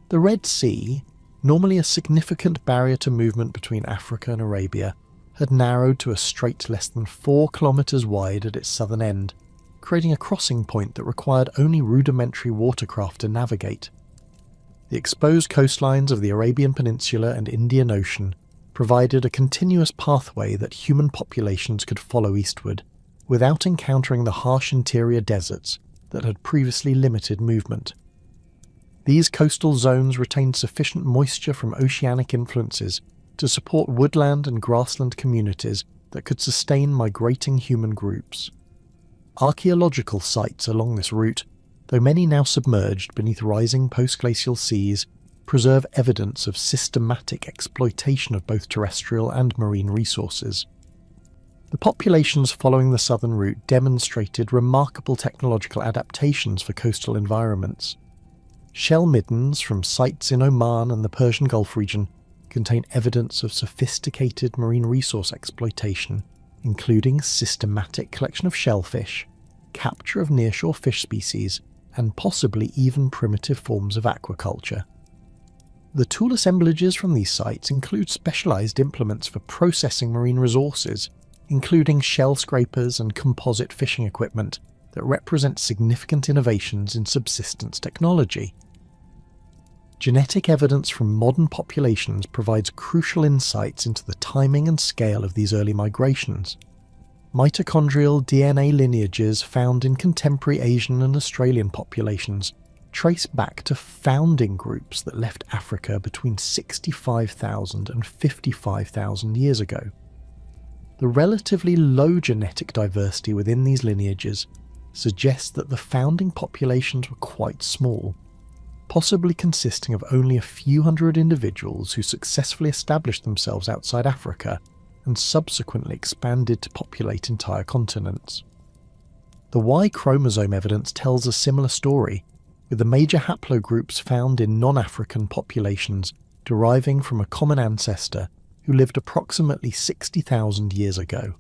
The Red Sea, normally a significant barrier to movement between Africa and Arabia, had narrowed to a strait less than 4 kilometers wide at its southern end, creating a crossing point that required only rudimentary watercraft to navigate. The exposed coastlines of the Arabian Peninsula and Indian Ocean provided a continuous pathway that human populations could follow eastward, without encountering the harsh interior deserts that had previously limited movement. These coastal zones retained sufficient moisture from oceanic influences to support woodland and grassland communities that could sustain migrating human groups. Archaeological sites along this route, though many now submerged beneath rising post-glacial seas, preserve evidence of systematic exploitation of both terrestrial and marine resources. The populations following the southern route demonstrated remarkable technological adaptations for coastal environments. Shell middens from sites in Oman and the Persian Gulf region contain evidence of sophisticated marine resource exploitation, including systematic collection of shellfish, capture of nearshore fish species, and possibly even primitive forms of aquaculture. The tool assemblages from these sites include specialized implements for processing marine resources, including shell scrapers and composite fishing equipment that represent significant innovations in subsistence technology. Genetic evidence from modern populations provides crucial insights into the timing and scale of these early migrations. Mitochondrial DNA lineages found in contemporary Asian and Australian populations trace back to founding groups that left Africa between 65,000 and 55,000 years ago. The relatively low genetic diversity within these lineages suggests that the founding populations were quite small, possibly consisting of only a few hundred individuals who successfully established themselves outside Africa and subsequently expanded to populate entire continents. The Y chromosome evidence tells a similar story, with the major haplogroups found in non-African populations deriving from a common ancestor who lived approximately 60,000 years ago.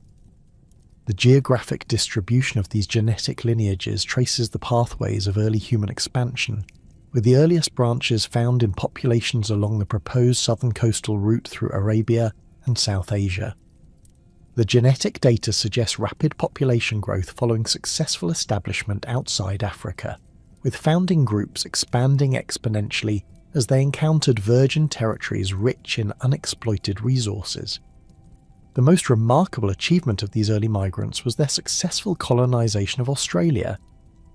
The geographic distribution of these genetic lineages traces the pathways of early human expansion, with the earliest branches found in populations along the proposed southern coastal route through Arabia and South Asia. The genetic data suggests rapid population growth following successful establishment outside Africa, with founding groups expanding exponentially as they encountered virgin territories rich in unexploited resources. The most remarkable achievement of these early migrants was their successful colonization of Australia,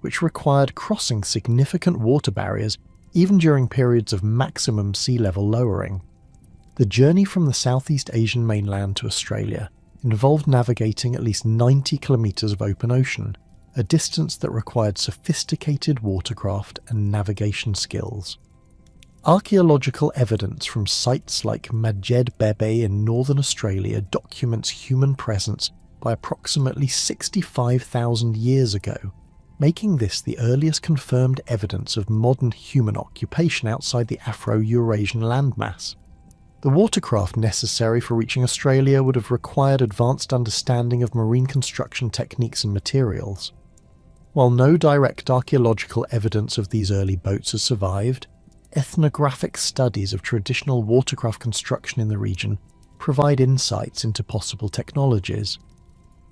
which required crossing significant water barriers even during periods of maximum sea level lowering. The journey from the Southeast Asian mainland to Australia involved navigating at least 90 kilometres of open ocean, a distance that required sophisticated watercraft and navigation skills. Archaeological evidence from sites like Majed Bebe in northern Australia documents human presence by approximately 65,000 years ago, making this the earliest confirmed evidence of modern human occupation outside the Afro-Eurasian landmass. The watercraft necessary for reaching Australia would have required advanced understanding of marine construction techniques and materials. While no direct archaeological evidence of these early boats has survived, ethnographic studies of traditional watercraft construction in the region provide insights into possible technologies.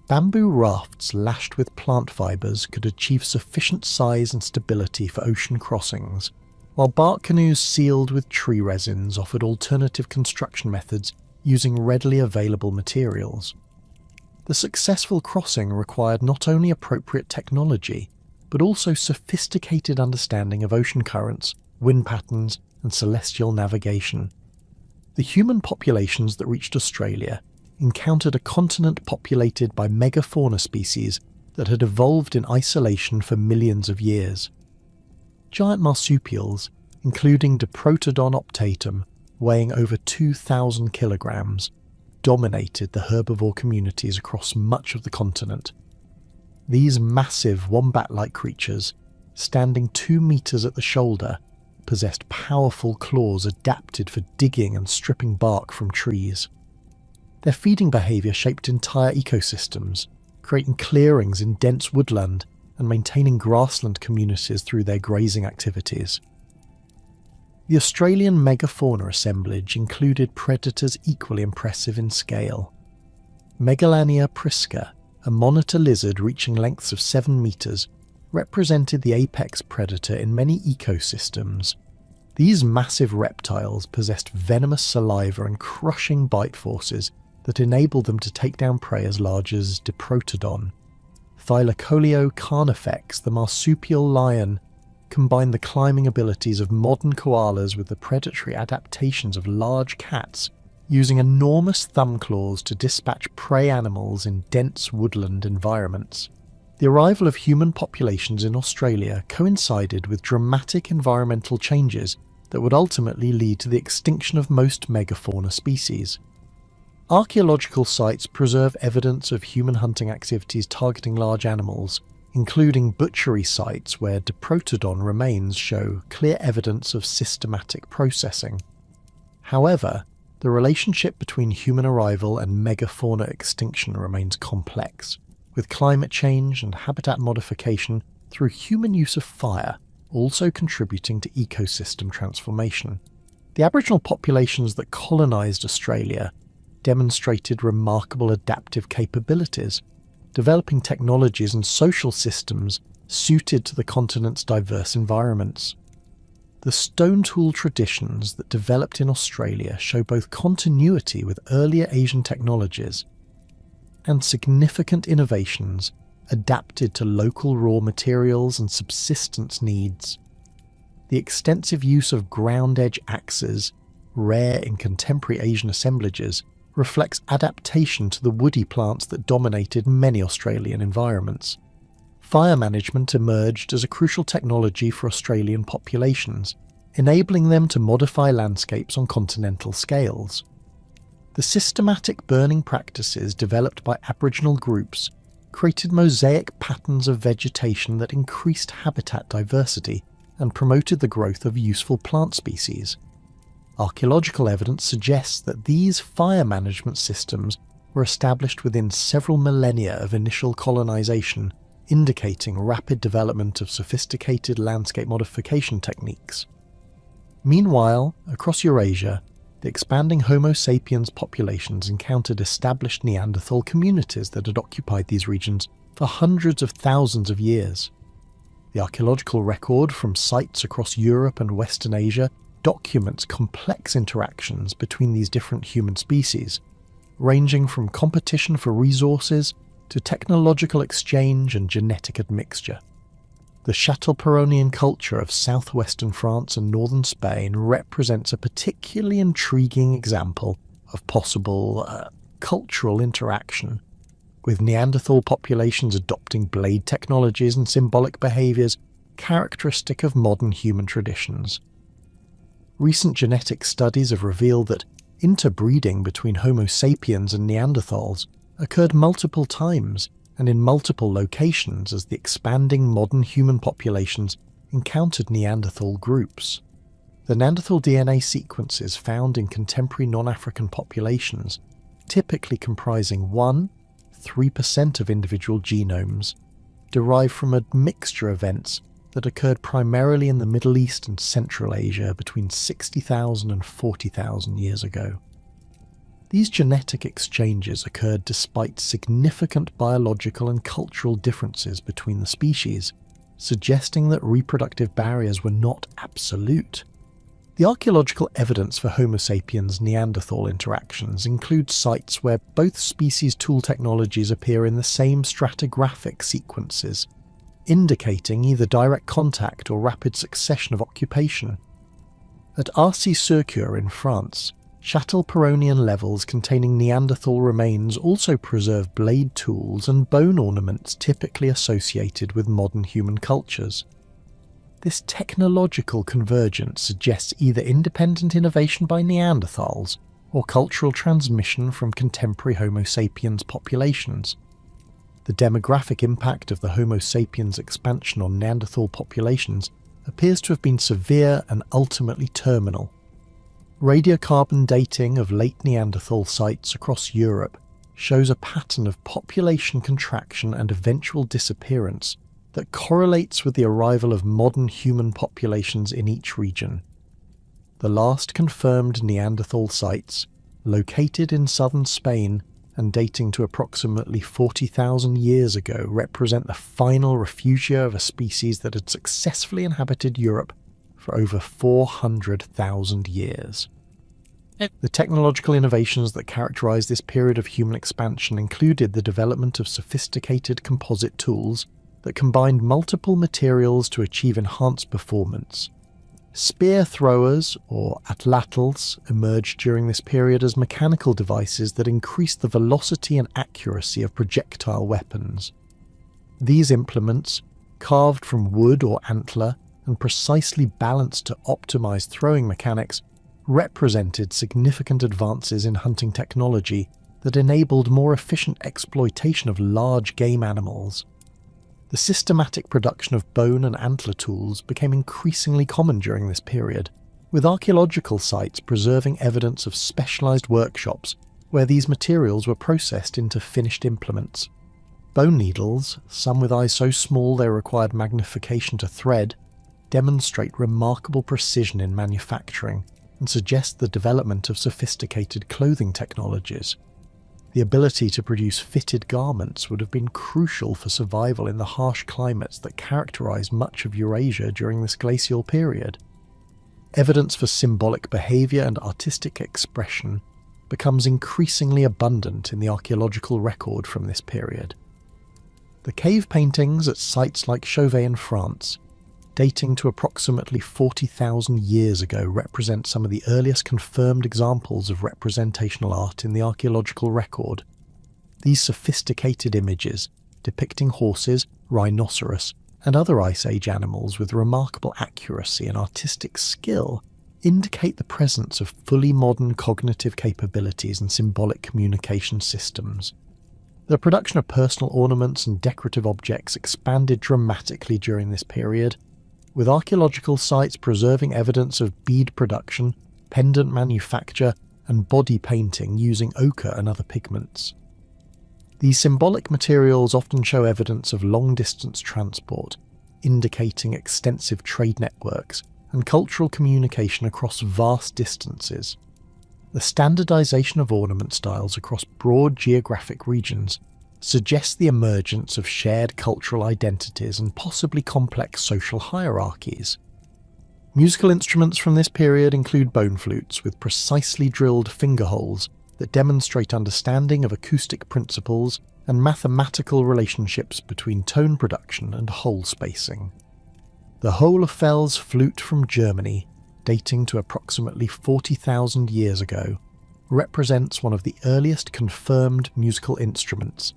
Bamboo rafts lashed with plant fibres could achieve sufficient size and stability for ocean crossings, while bark canoes sealed with tree resins offered alternative construction methods using readily available materials. The successful crossing required not only appropriate technology, but also sophisticated understanding of ocean currents, wind patterns, and celestial navigation. The human populations that reached Australia encountered a continent populated by megafauna species that had evolved in isolation for millions of years. Giant marsupials, including Diprotodon optatum, weighing over 2,000 kilograms, dominated the herbivore communities across much of the continent. These massive wombat-like creatures, standing 2 meters at the shoulder, possessed powerful claws adapted for digging and stripping bark from trees. Their feeding behaviour shaped entire ecosystems, creating clearings in dense woodland and maintaining grassland communities through their grazing activities. The Australian megafauna assemblage included predators equally impressive in scale. Megalania prisca, a monitor lizard reaching lengths of 7 meters, represented the apex predator in many ecosystems. These massive reptiles possessed venomous saliva and crushing bite forces that enabled them to take down prey as large as Diprotodon. Thylacoleo carnifex, the marsupial lion, combined the climbing abilities of modern koalas with the predatory adaptations of large cats, using enormous thumb claws to dispatch prey animals in dense woodland environments. The arrival of human populations in Australia coincided with dramatic environmental changes that would ultimately lead to the extinction of most megafauna species. Archaeological sites preserve evidence of human hunting activities targeting large animals, including butchery sites where Diprotodon remains show clear evidence of systematic processing. However, the relationship between human arrival and megafauna extinction remains complex, with climate change and habitat modification through human use of fire also contributing to ecosystem transformation. The Aboriginal populations that colonised Australia demonstrated remarkable adaptive capabilities, developing technologies and social systems suited to the continent's diverse environments. The stone tool traditions that developed in Australia show both continuity with earlier Asian technologies and significant innovations adapted to local raw materials and subsistence needs. The extensive use of ground-edge axes, rare in contemporary Asian assemblages, reflects adaptation to the woody plants that dominated many Australian environments. Fire management emerged as a crucial technology for Australian populations, enabling them to modify landscapes on continental scales. The systematic burning practices developed by Aboriginal groups created mosaic patterns of vegetation that increased habitat diversity and promoted the growth of useful plant species. Archaeological evidence suggests that these fire management systems were established within several millennia of initial colonisation, indicating rapid development of sophisticated landscape modification techniques. Meanwhile, across Eurasia, the expanding Homo sapiens populations encountered established Neanderthal communities that had occupied these regions for hundreds of thousands of years. The archaeological record from sites across Europe and Western Asia documents complex interactions between these different human species, ranging from competition for resources to technological exchange and genetic admixture. The Châtelperronian culture of southwestern France and northern Spain represents a particularly intriguing example of possible cultural interaction, with Neanderthal populations adopting blade technologies and symbolic behaviours characteristic of modern human traditions. Recent genetic studies have revealed that interbreeding between Homo sapiens and Neanderthals occurred multiple times and in multiple locations as the expanding modern human populations encountered Neanderthal groups. The Neanderthal DNA sequences found in contemporary non-African populations, typically comprising 1–3% of individual genomes, derive from a mixture of events that occurred primarily in the Middle East and Central Asia between 60,000 and 40,000 years ago. These genetic exchanges occurred despite significant biological and cultural differences between the species, suggesting that reproductive barriers were not absolute. The archaeological evidence for Homo sapiens-Neanderthal interactions includes sites where both species' tool technologies appear in the same stratigraphic sequences, indicating either direct contact or rapid succession of occupation. At Arcy-sur-Cure in France, Châtel-Perronian levels containing Neanderthal remains also preserve blade tools and bone ornaments typically associated with modern human cultures. This technological convergence suggests either independent innovation by Neanderthals or cultural transmission from contemporary Homo sapiens populations. The demographic impact of the Homo sapiens expansion on Neanderthal populations appears to have been severe and ultimately terminal. Radiocarbon dating of late Neanderthal sites across Europe shows a pattern of population contraction and eventual disappearance that correlates with the arrival of modern human populations in each region. The last confirmed Neanderthal sites, located in southern Spain and dating to approximately 40,000 years ago, represent the final refugia of a species that had successfully inhabited Europe for over 400,000 years. The technological innovations that characterized this period of human expansion included the development of sophisticated composite tools that combined multiple materials to achieve enhanced performance. Spear throwers, or atlatls, emerged during this period as mechanical devices that increased the velocity and accuracy of projectile weapons. These implements, carved from wood or antler and precisely balanced to optimize throwing mechanics, represented significant advances in hunting technology that enabled more efficient exploitation of large game animals. The systematic production of bone and antler tools became increasingly common during this period, with archaeological sites preserving evidence of specialized workshops where these materials were processed into finished implements. Bone needles, some with eyes so small they required magnification to thread, demonstrate remarkable precision in manufacturing and suggest the development of sophisticated clothing technologies. The ability to produce fitted garments would have been crucial for survival in the harsh climates that characterized much of Eurasia during this glacial period. Evidence for symbolic behavior and artistic expression becomes increasingly abundant in the archaeological record from this period. The cave paintings at sites like Chauvet in France, dating to approximately 40,000 years ago, represent some of the earliest confirmed examples of representational art in the archaeological record. These sophisticated images, depicting horses, rhinoceros, and other Ice Age animals with remarkable accuracy and artistic skill, indicate the presence of fully modern cognitive capabilities and symbolic communication systems. The production of personal ornaments and decorative objects expanded dramatically during this period, with archaeological sites preserving evidence of bead production, pendant manufacture, and body painting using ochre and other pigments. These symbolic materials often show evidence of long-distance transport, indicating extensive trade networks and cultural communication across vast distances. The standardization of ornament styles across broad geographic regions suggests the emergence of shared cultural identities and possibly complex social hierarchies. Musical instruments from this period include bone flutes with precisely drilled finger holes that demonstrate understanding of acoustic principles and mathematical relationships between tone production and hole spacing. The Hohlefels flute from Germany, dating to approximately 40,000 years ago, represents one of the earliest confirmed musical instruments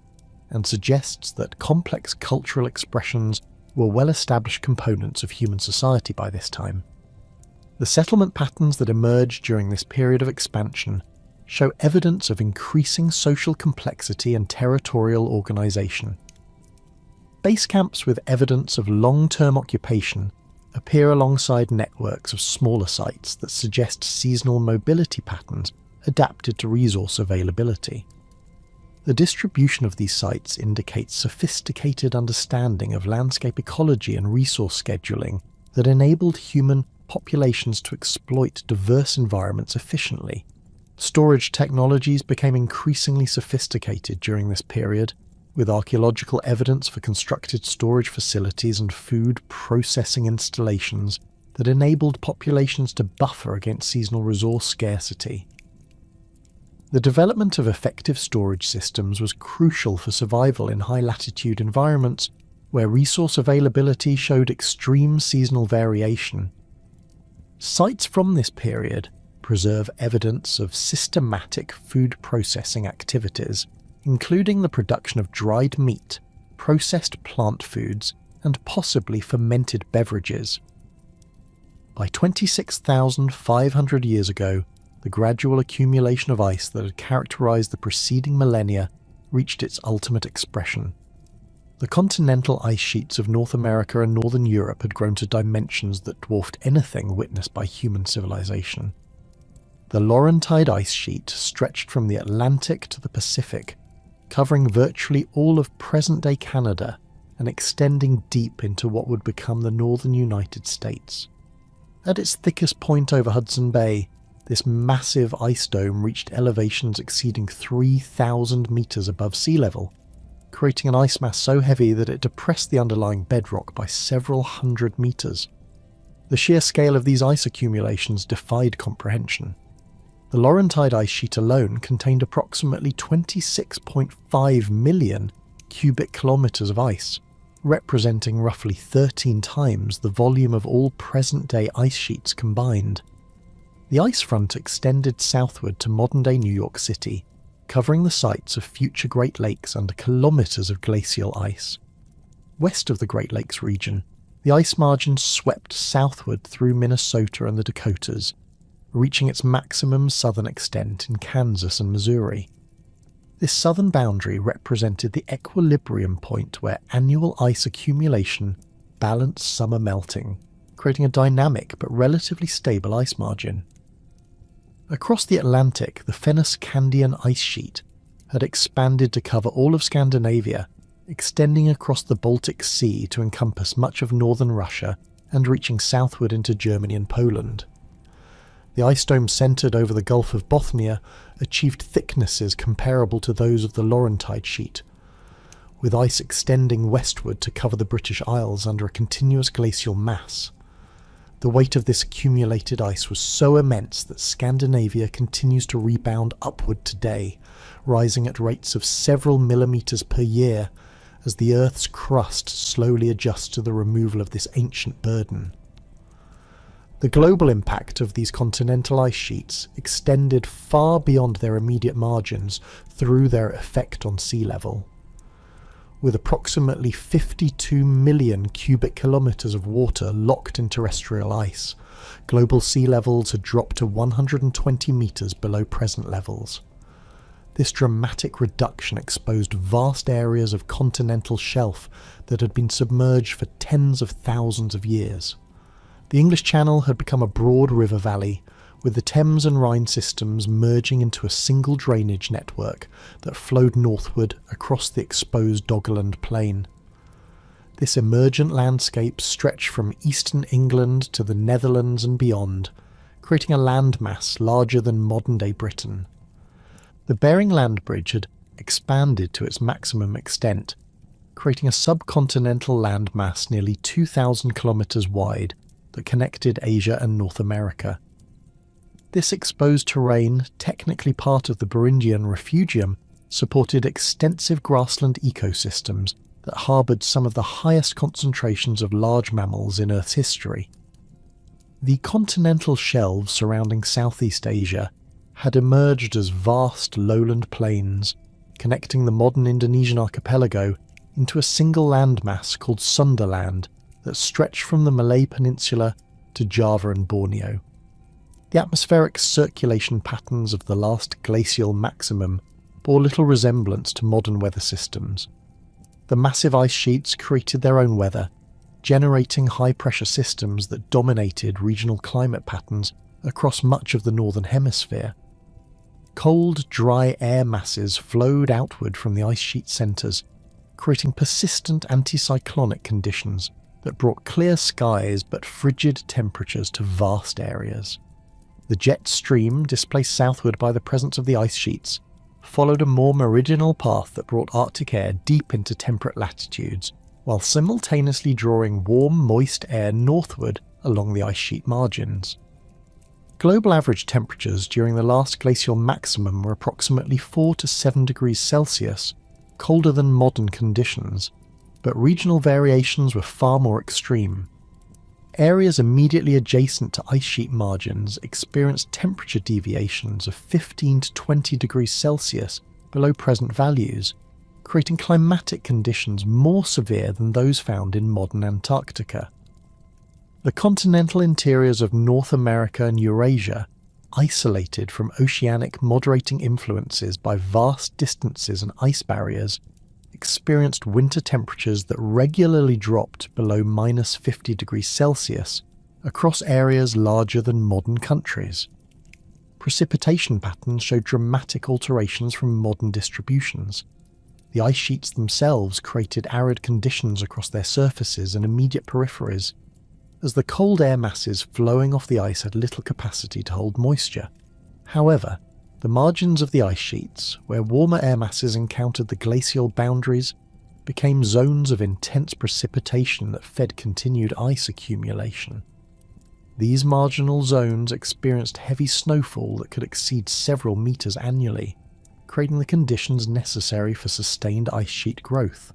and suggests that complex cultural expressions were well-established components of human society by this time. The settlement patterns that emerged during this period of expansion show evidence of increasing social complexity and territorial organization. Base camps with evidence of long-term occupation appear alongside networks of smaller sites that suggest seasonal mobility patterns adapted to resource availability. The distribution of these sites indicates sophisticated understanding of landscape ecology and resource scheduling that enabled human populations to exploit diverse environments efficiently. Storage technologies became increasingly sophisticated during this period, with archaeological evidence for constructed storage facilities and food processing installations that enabled populations to buffer against seasonal resource scarcity. The development of effective storage systems was crucial for survival in high-latitude environments where resource availability showed extreme seasonal variation. Sites from this period preserve evidence of systematic food processing activities, including the production of dried meat, processed plant foods, and possibly fermented beverages. By 26,500 years ago, the gradual accumulation of ice that had characterized the preceding millennia reached its ultimate expression. The continental ice sheets of North America and Northern Europe had grown to dimensions that dwarfed anything witnessed by human civilization. The Laurentide ice sheet stretched from the Atlantic to the Pacific, covering virtually all of present-day Canada and extending deep into what would become the northern United States. At its thickest point over Hudson Bay, this massive ice dome reached elevations exceeding 3,000 meters above sea level, creating an ice mass so heavy that it depressed the underlying bedrock by several hundred meters. The sheer scale of these ice accumulations defied comprehension. The Laurentide ice sheet alone contained approximately 26.5 million cubic kilometers of ice, representing roughly 13 times the volume of all present-day ice sheets combined. The ice front extended southward to modern-day New York City, covering the sites of future Great Lakes under kilometers of glacial ice. West of the Great Lakes region, the ice margin swept southward through Minnesota and the Dakotas, reaching its maximum southern extent in Kansas and Missouri. This southern boundary represented the equilibrium point where annual ice accumulation balanced summer melting, creating a dynamic but relatively stable ice margin. Across the Atlantic, the Fennoscandian ice sheet had expanded to cover all of Scandinavia, extending across the Baltic Sea to encompass much of northern Russia and reaching southward into Germany and Poland. The ice dome centred over the Gulf of Bothnia achieved thicknesses comparable to those of the Laurentide sheet, with ice extending westward to cover the British Isles under a continuous glacial mass. The weight of this accumulated ice was so immense that Scandinavia continues to rebound upward today, rising at rates of several millimetres per year as the Earth's crust slowly adjusts to the removal of this ancient burden. The global impact of these continental ice sheets extended far beyond their immediate margins through their effect on sea level. With approximately 52 million cubic kilometres of water locked in terrestrial ice, global sea levels had dropped to 120 metres below present levels. This dramatic reduction exposed vast areas of continental shelf that had been submerged for tens of thousands of years. The English Channel had become a broad river valley, with the Thames and Rhine systems merging into a single drainage network that flowed northward across the exposed Doggerland Plain. This emergent landscape stretched from eastern England to the Netherlands and beyond, creating a landmass larger than modern-day Britain. The Bering Land Bridge had expanded to its maximum extent, creating a subcontinental landmass nearly 2,000 kilometres wide that connected Asia and North America. This exposed terrain, technically part of the Burundian refugium, supported extensive grassland ecosystems that harboured some of the highest concentrations of large mammals in Earth's history. The continental shelves surrounding Southeast Asia had emerged as vast lowland plains, connecting the modern Indonesian archipelago into a single landmass called Sundaland that stretched from the Malay Peninsula to Java and Borneo. The atmospheric circulation patterns of the last glacial maximum bore little resemblance to modern weather systems. The massive ice sheets created their own weather, generating high-pressure systems that dominated regional climate patterns across much of the Northern Hemisphere. Cold, dry air masses flowed outward from the ice sheet centres, creating persistent anticyclonic conditions that brought clear skies but frigid temperatures to vast areas. The jet stream, displaced southward by the presence of the ice sheets, followed a more meridional path that brought Arctic air deep into temperate latitudes, while simultaneously drawing warm, moist air northward along the ice sheet margins. Global average temperatures during the last glacial maximum were approximately 4 to 7 degrees Celsius, colder than modern conditions, but regional variations were far more extreme. Areas immediately adjacent to ice sheet margins experienced temperature deviations of 15 to 20 degrees Celsius below present values, creating climatic conditions more severe than those found in modern Antarctica. The continental interiors of North America and Eurasia, isolated from oceanic moderating influences by vast distances and ice barriers, experienced winter temperatures that regularly dropped below minus 50 degrees Celsius across areas larger than modern countries. Precipitation patterns showed dramatic alterations from modern distributions. The ice sheets themselves created arid conditions across their surfaces and immediate peripheries, as the cold air masses flowing off the ice had little capacity to hold moisture. However, the margins of the ice sheets, where warmer air masses encountered the glacial boundaries, became zones of intense precipitation that fed continued ice accumulation. These marginal zones experienced heavy snowfall that could exceed several meters annually, creating the conditions necessary for sustained ice sheet growth.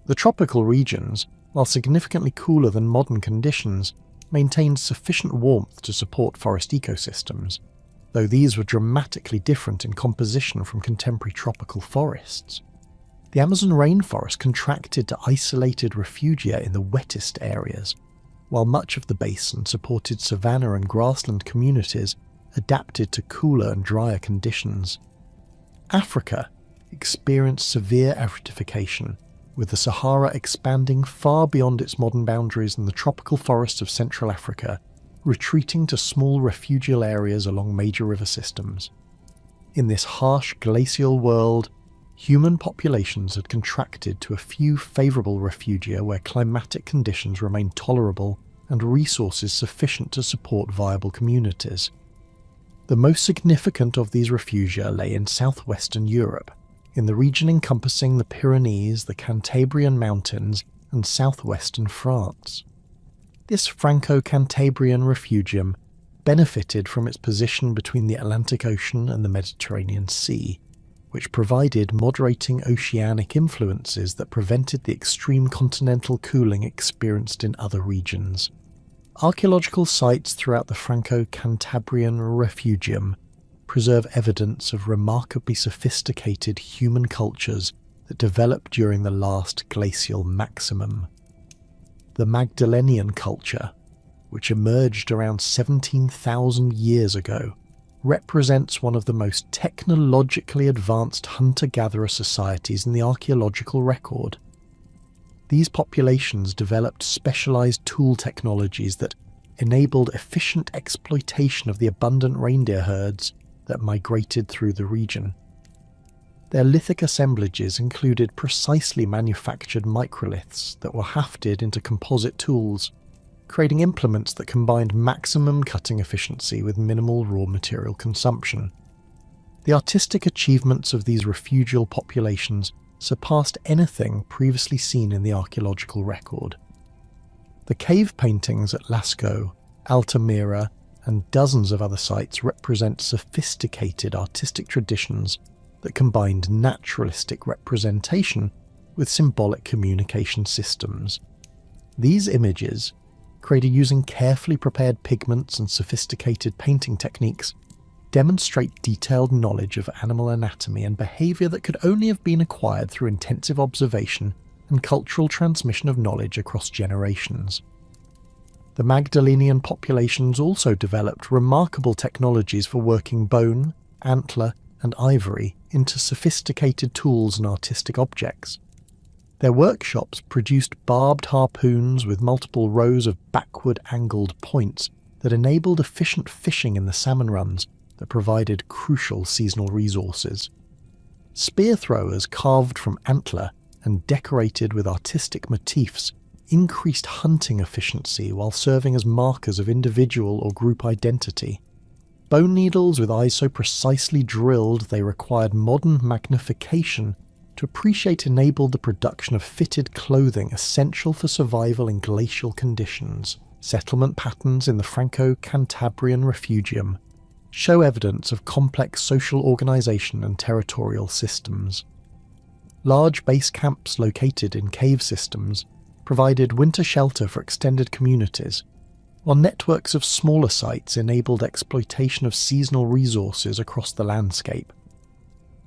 The tropical regions, while significantly cooler than modern conditions, maintained sufficient warmth to support forest ecosystems, though these were dramatically different in composition from contemporary tropical forests. The Amazon rainforest contracted to isolated refugia in the wettest areas, while much of the basin supported savanna and grassland communities adapted to cooler and drier conditions. Africa experienced severe aridification, with the Sahara expanding far beyond its modern boundaries and the tropical forests of Central Africa retreating to small refugial areas along major river systems. In this harsh glacial world, human populations had contracted to a few favourable refugia where climatic conditions remained tolerable and resources sufficient to support viable communities. The most significant of these refugia lay in southwestern Europe, in the region encompassing the Pyrenees, the Cantabrian Mountains, and southwestern France. This Franco-Cantabrian refugium benefited from its position between the Atlantic Ocean and the Mediterranean Sea, which provided moderating oceanic influences that prevented the extreme continental cooling experienced in other regions. Archaeological sites throughout the Franco-Cantabrian refugium preserve evidence of remarkably sophisticated human cultures that developed during the last glacial maximum. The Magdalenian culture, which emerged around 17,000 years ago, represents one of the most technologically advanced hunter-gatherer societies in the archaeological record. These populations developed specialized tool technologies that enabled efficient exploitation of the abundant reindeer herds that migrated through the region. Their lithic assemblages included precisely manufactured microliths that were hafted into composite tools, creating implements that combined maximum cutting efficiency with minimal raw material consumption. The artistic achievements of these refugial populations surpassed anything previously seen in the archaeological record. The cave paintings at Lascaux, Altamira, and dozens of other sites represent sophisticated artistic traditions that combined naturalistic representation with symbolic communication systems. These images, created using carefully prepared pigments and sophisticated painting techniques, demonstrate detailed knowledge of animal anatomy and behaviour that could only have been acquired through intensive observation and cultural transmission of knowledge across generations. The Magdalenian populations also developed remarkable technologies for working bone, antler, and ivory into sophisticated tools and artistic objects. Their workshops produced barbed harpoons with multiple rows of backward-angled points that enabled efficient fishing in the salmon runs that provided crucial seasonal resources. Spear throwers carved from antler and decorated with artistic motifs increased hunting efficiency while serving as markers of individual or group identity. bone needles with eyes so precisely drilled they required modern magnification to appreciate enabled the production of fitted clothing essential for survival in glacial conditions. Settlement patterns in the Franco-Cantabrian refugium show evidence of complex social organisation and territorial systems. Large base camps located in cave systems provided winter shelter for extended communities, while networks of smaller sites enabled exploitation of seasonal resources across the landscape.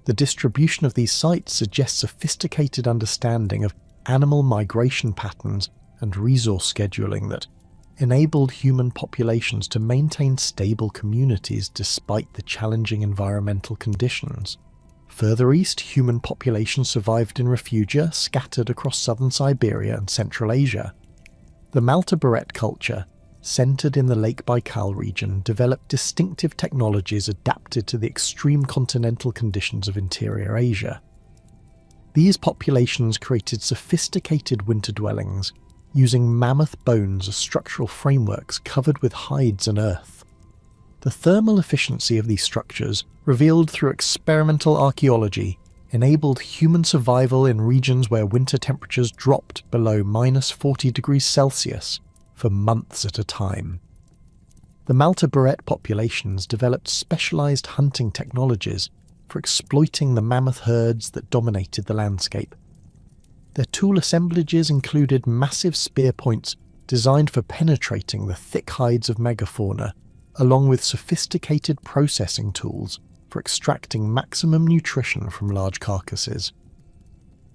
The distribution of these sites suggests sophisticated understanding of animal migration patterns and resource scheduling that enabled human populations to maintain stable communities despite the challenging environmental conditions. Further east, human populations survived in refugia scattered across southern Siberia and Central Asia. The Malta-Barrett culture, centered in the Lake Baikal region, developed distinctive technologies adapted to the extreme continental conditions of interior Asia. These populations created sophisticated winter dwellings, using mammoth bones as structural frameworks covered with hides and earth. The thermal efficiency of these structures, revealed through experimental archaeology, enabled human survival in regions where winter temperatures dropped below -40 degrees Celsius for months at a time. The Malta-Barrett populations developed specialized hunting technologies for exploiting the mammoth herds that dominated the landscape. Their tool assemblages included massive spear points designed for penetrating the thick hides of megafauna, along with sophisticated processing tools for extracting maximum nutrition from large carcasses.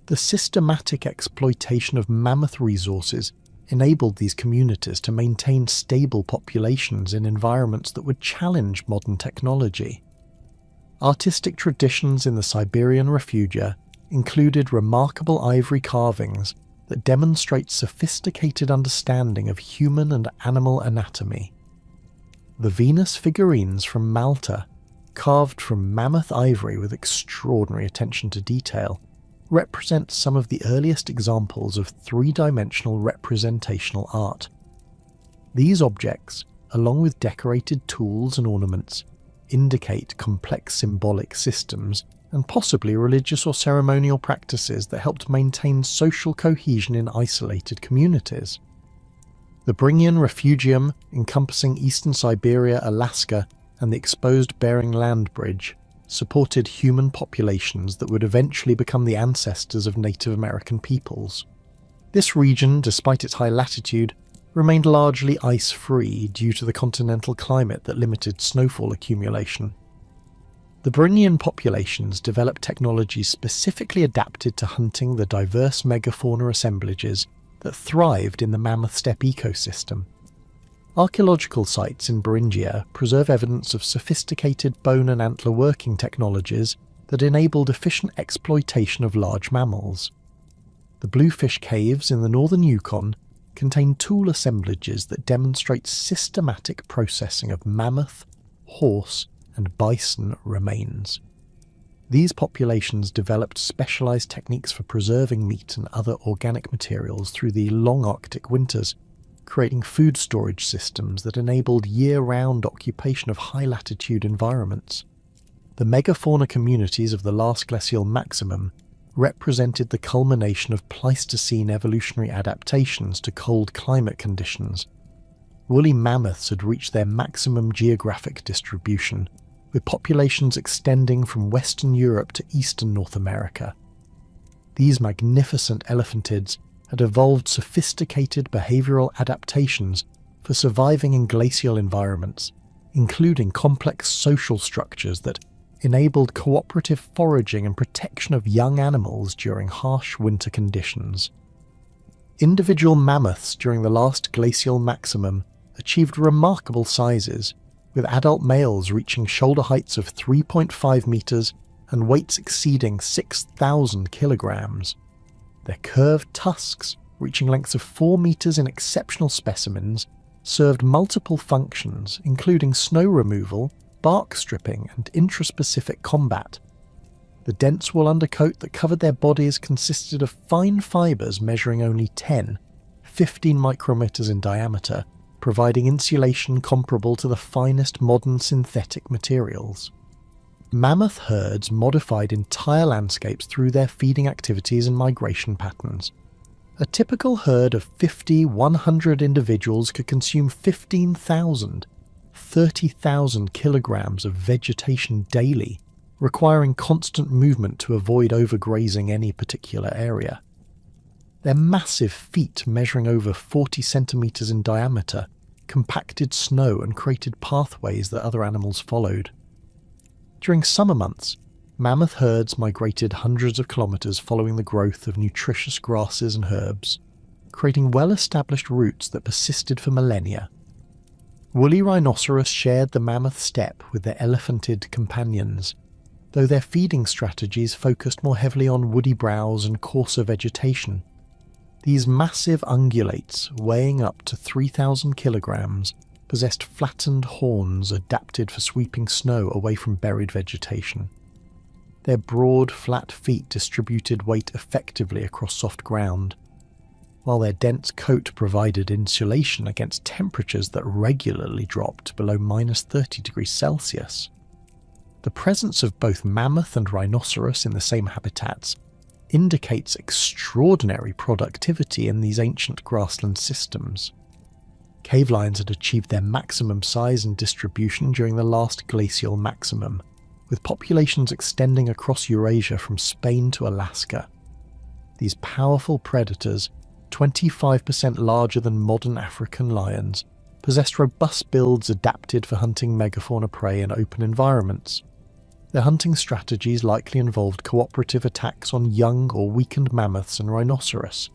The systematic exploitation of mammoth resources enabled these communities to maintain stable populations in environments that would challenge modern technology. Artistic traditions in the Siberian refugia included remarkable ivory carvings that demonstrate sophisticated understanding of human and animal anatomy. The Venus figurines from Malta, carved from mammoth ivory with extraordinary attention to detail, represent some of the earliest examples of three-dimensional representational art. These objects, along with decorated tools and ornaments, indicate complex symbolic systems and possibly religious or ceremonial practices that helped maintain social cohesion in isolated communities. The Bringian refugium, encompassing eastern Siberia, Alaska, and the exposed Bering Land Bridge, supported human populations that would eventually become the ancestors of Native American peoples. This region, despite its high latitude, remained largely ice-free due to the continental climate that limited snowfall accumulation. The Bringian populations developed technologies specifically adapted to hunting the diverse megafauna assemblages that thrived in the mammoth steppe ecosystem. Archaeological sites in Beringia preserve evidence of sophisticated bone and antler working technologies that enabled efficient exploitation of large mammals. The Bluefish Caves in the northern Yukon contain tool assemblages that demonstrate systematic processing of mammoth, horse, and bison remains. These populations developed specialized techniques for preserving meat and other organic materials through the long Arctic winters, creating food storage systems that enabled year-round occupation of high-latitude environments. The megafauna communities of the last glacial maximum represented the culmination of Pleistocene evolutionary adaptations to cold climate conditions. Woolly mammoths had reached their maximum geographic distribution, with populations extending from Western Europe to Eastern North America. These magnificent elephantids had evolved sophisticated behavioral adaptations for surviving in glacial environments, including complex social structures that enabled cooperative foraging and protection of young animals during harsh winter conditions. Individual mammoths during the last glacial maximum achieved remarkable sizes, with adult males reaching shoulder heights of 3.5 meters and weights exceeding 6,000 kilograms. Their curved tusks, reaching lengths of 4 meters in exceptional specimens, served multiple functions, including snow removal, bark stripping, and intraspecific combat. The dense wool undercoat that covered their bodies consisted of fine fibers measuring only 10, 15 micrometers in diameter, providing insulation comparable to the finest modern synthetic materials. Mammoth herds modified entire landscapes through their feeding activities and migration patterns. A typical herd of 50-100 individuals could consume 15,000-30,000 kilograms of vegetation daily, requiring constant movement to avoid overgrazing any particular area. Their massive feet, measuring over 40 centimeters in diameter, compacted snow and created pathways that other animals followed. During summer months, mammoth herds migrated hundreds of kilometers following the growth of nutritious grasses and herbs, creating well-established routes that persisted for millennia. Woolly rhinoceros shared the mammoth steppe with their elephantid companions, though their feeding strategies focused more heavily on woody browse and coarser vegetation. These massive ungulates, weighing up to 3,000 kilograms, possessed flattened horns adapted for sweeping snow away from buried vegetation. Their broad, flat feet distributed weight effectively across soft ground, while their dense coat provided insulation against temperatures that regularly dropped below -30 degrees Celsius. The presence of both mammoth and rhinoceros in the same habitats indicates extraordinary productivity in these ancient grassland systems. Cave lions had achieved their maximum size and distribution during the last glacial maximum, with populations extending across Eurasia from Spain to Alaska. These powerful predators, 25% larger than modern African lions, possessed robust builds adapted for hunting megafauna prey in open environments. Their hunting strategies likely involved cooperative attacks on young or weakened mammoths and rhinoceros,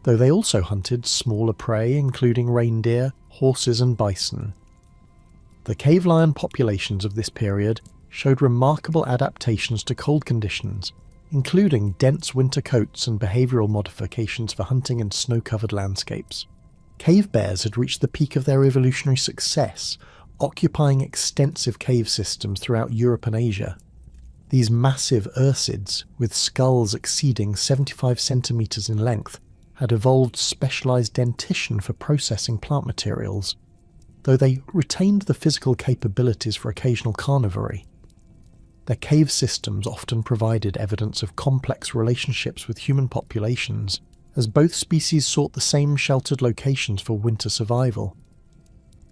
though they also hunted smaller prey including reindeer, horses and bison. The cave lion populations of this period showed remarkable adaptations to cold conditions, including dense winter coats and behavioural modifications for hunting in snow-covered landscapes. Cave bears had reached the peak of their evolutionary success, occupying extensive cave systems throughout Europe and Asia. These massive ursids, with skulls exceeding 75 centimeters in length, had evolved specialized dentition for processing plant materials, though they retained the physical capabilities for occasional carnivory. Their cave systems often provided evidence of complex relationships with human populations, as both species sought the same sheltered locations for winter survival.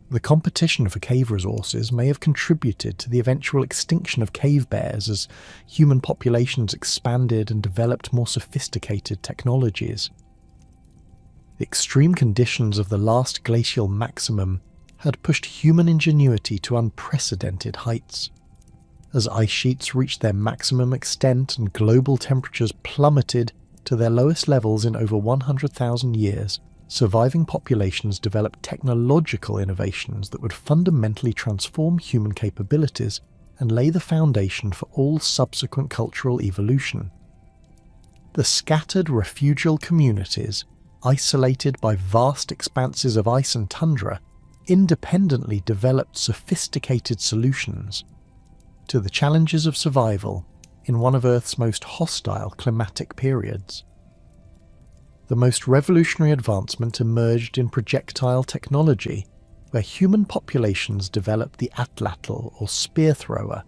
The competition for cave resources may have contributed to the eventual extinction of cave bears as human populations expanded and developed more sophisticated technologies. The extreme conditions of the last glacial maximum had pushed human ingenuity to unprecedented heights. As ice sheets reached their maximum extent and global temperatures plummeted to their lowest levels in over 100,000 years, surviving populations developed technological innovations that would fundamentally transform human capabilities and lay the foundation for all subsequent cultural evolution. The scattered refugial communities, isolated by vast expanses of ice and tundra, independently developed sophisticated solutions to the challenges of survival in one of Earth's most hostile climatic periods. The most revolutionary advancement emerged in projectile technology, where human populations developed the atlatl or spear thrower,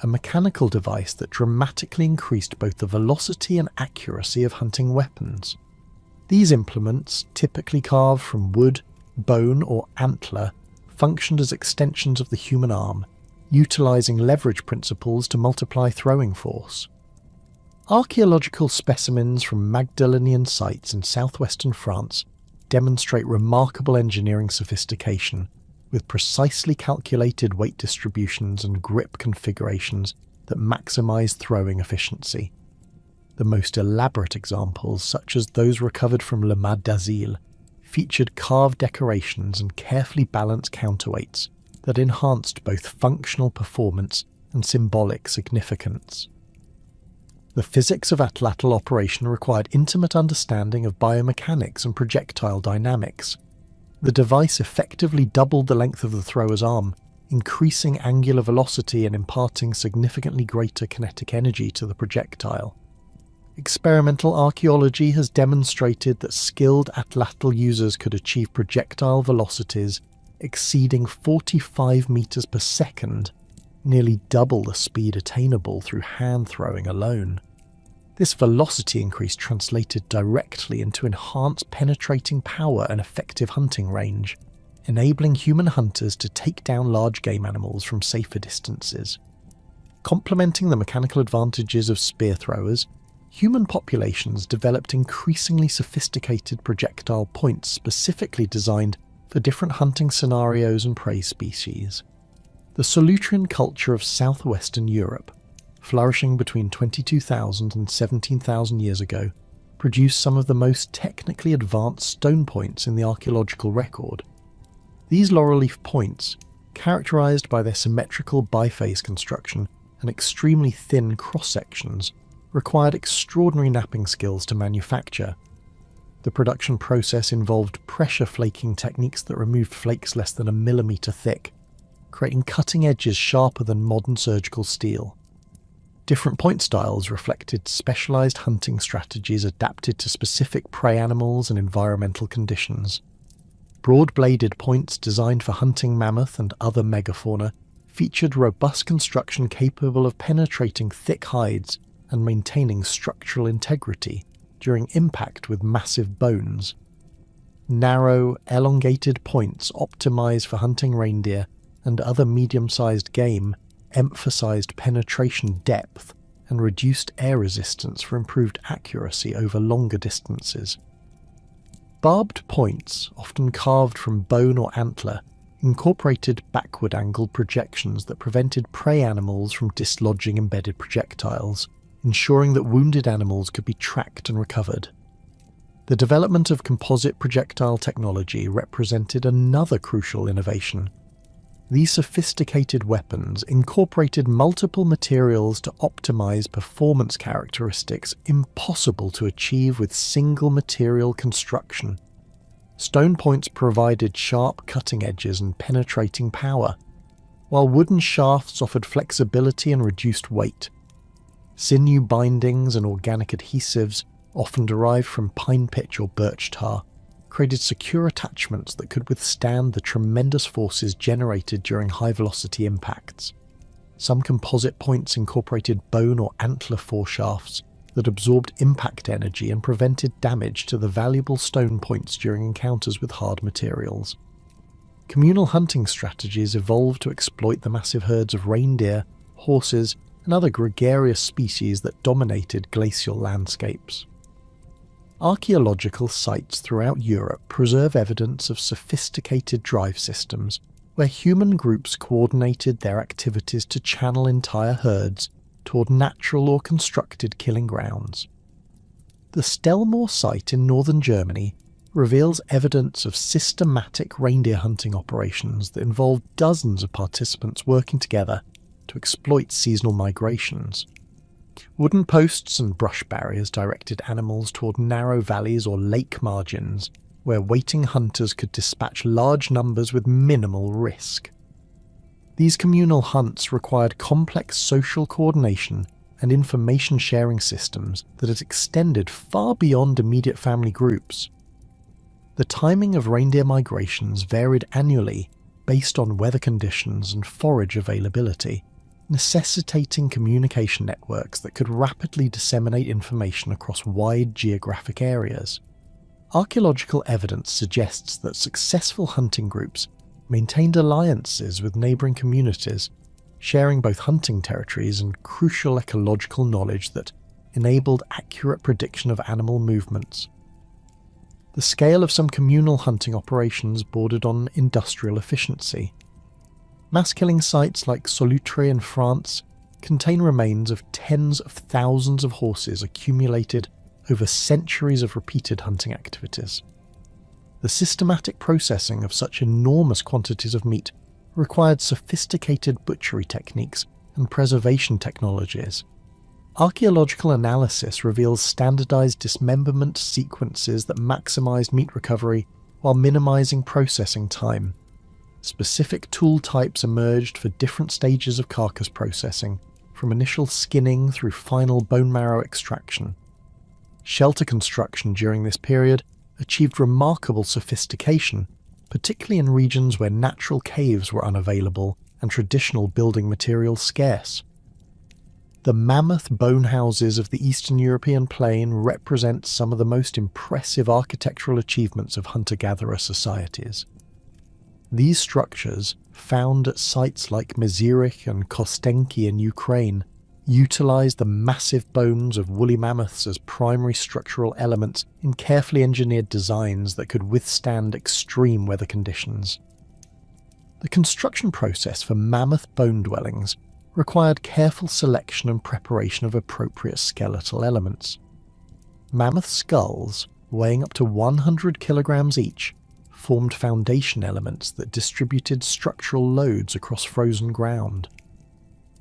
a mechanical device that dramatically increased both the velocity and accuracy of hunting weapons. These implements, typically carved from wood, bone or antler, functioned as extensions of the human arm, utilizing leverage principles to multiply throwing force. Archaeological specimens from Magdalenian sites in southwestern France demonstrate remarkable engineering sophistication, with precisely calculated weight distributions and grip configurations that maximize throwing efficiency. The most elaborate examples, such as those recovered from Le Mas d'Azil, featured carved decorations and carefully balanced counterweights that enhanced both functional performance and symbolic significance. The physics of atlatl operation required intimate understanding of biomechanics and projectile dynamics. The device effectively doubled the length of the thrower's arm, increasing angular velocity and imparting significantly greater kinetic energy to the projectile. Experimental archaeology has demonstrated that skilled atlatl users could achieve projectile velocities exceeding 45 meters per second, nearly double the speed attainable through hand throwing alone. This velocity increase translated directly into enhanced penetrating power and effective hunting range, enabling human hunters to take down large game animals from safer distances. Complementing the mechanical advantages of spear throwers, human populations developed increasingly sophisticated projectile points specifically designed for different hunting scenarios and prey species. The Solutrean culture of southwestern Europe, flourishing between 22,000 and 17,000 years ago, produced some of the most technically advanced stone points in the archaeological record. These laurel leaf points, characterized by their symmetrical biface construction and extremely thin cross-sections, required extraordinary knapping skills to manufacture. The production process involved pressure flaking techniques that removed flakes less than a millimeter thick, creating cutting edges sharper than modern surgical steel. Different point styles reflected specialized hunting strategies adapted to specific prey animals and environmental conditions. Broad-bladed points designed for hunting mammoth and other megafauna featured robust construction capable of penetrating thick hides and maintaining structural integrity during impact with massive bones. Narrow, elongated points optimized for hunting reindeer and other medium-sized game emphasized penetration depth and reduced air resistance for improved accuracy over longer distances. Barbed points, often carved from bone or antler, incorporated backward-angled projections that prevented prey animals from dislodging embedded projectiles, ensuring that wounded animals could be tracked and recovered. The development of composite projectile technology represented another crucial innovation. These sophisticated weapons incorporated multiple materials to optimize performance characteristics impossible to achieve with single material construction. Stone points provided sharp cutting edges and penetrating power, while wooden shafts offered flexibility and reduced weight. Sinew bindings and organic adhesives, often derived from pine pitch or birch tar, created secure attachments that could withstand the tremendous forces generated during high-velocity impacts. Some composite points incorporated bone or antler foreshafts that absorbed impact energy and prevented damage to the valuable stone points during encounters with hard materials. Communal hunting strategies evolved to exploit the massive herds of reindeer, horses, and other gregarious species that dominated glacial landscapes. Archaeological sites throughout Europe preserve evidence of sophisticated drive systems where human groups coordinated their activities to channel entire herds toward natural or constructed killing grounds. The Stellmore site in northern Germany reveals evidence of systematic reindeer hunting operations that involved dozens of participants working together to exploit seasonal migrations. Wooden posts and brush barriers directed animals toward narrow valleys or lake margins, where waiting hunters could dispatch large numbers with minimal risk. These communal hunts required complex social coordination and information sharing systems that had extended far beyond immediate family groups. The timing of reindeer migrations varied annually based on weather conditions and forage availability, necessitating communication networks that could rapidly disseminate information across wide geographic areas. Archaeological evidence suggests that successful hunting groups maintained alliances with neighbouring communities, sharing both hunting territories and crucial ecological knowledge that enabled accurate prediction of animal movements. The scale of some communal hunting operations bordered on industrial efficiency. Mass-killing sites like Solutre in France contain remains of tens of thousands of horses accumulated over centuries of repeated hunting activities. The systematic processing of such enormous quantities of meat required sophisticated butchery techniques and preservation technologies. Archaeological analysis reveals standardized dismemberment sequences that maximize meat recovery while minimizing processing time. Specific tool types emerged for different stages of carcass processing, from initial skinning through final bone marrow extraction. Shelter construction during this period achieved remarkable sophistication, particularly in regions where natural caves were unavailable and traditional building materials scarce. The mammoth bone houses of the Eastern European plain represent some of the most impressive architectural achievements of hunter-gatherer societies. These structures, found at sites like Mezyrich and Kostenki in Ukraine, utilize the massive bones of woolly mammoths as primary structural elements in carefully engineered designs that could withstand extreme weather conditions. The construction process for mammoth bone dwellings required careful selection and preparation of appropriate skeletal elements. Mammoth skulls, weighing up to 100 kilograms each, formed foundation elements that distributed structural loads across frozen ground.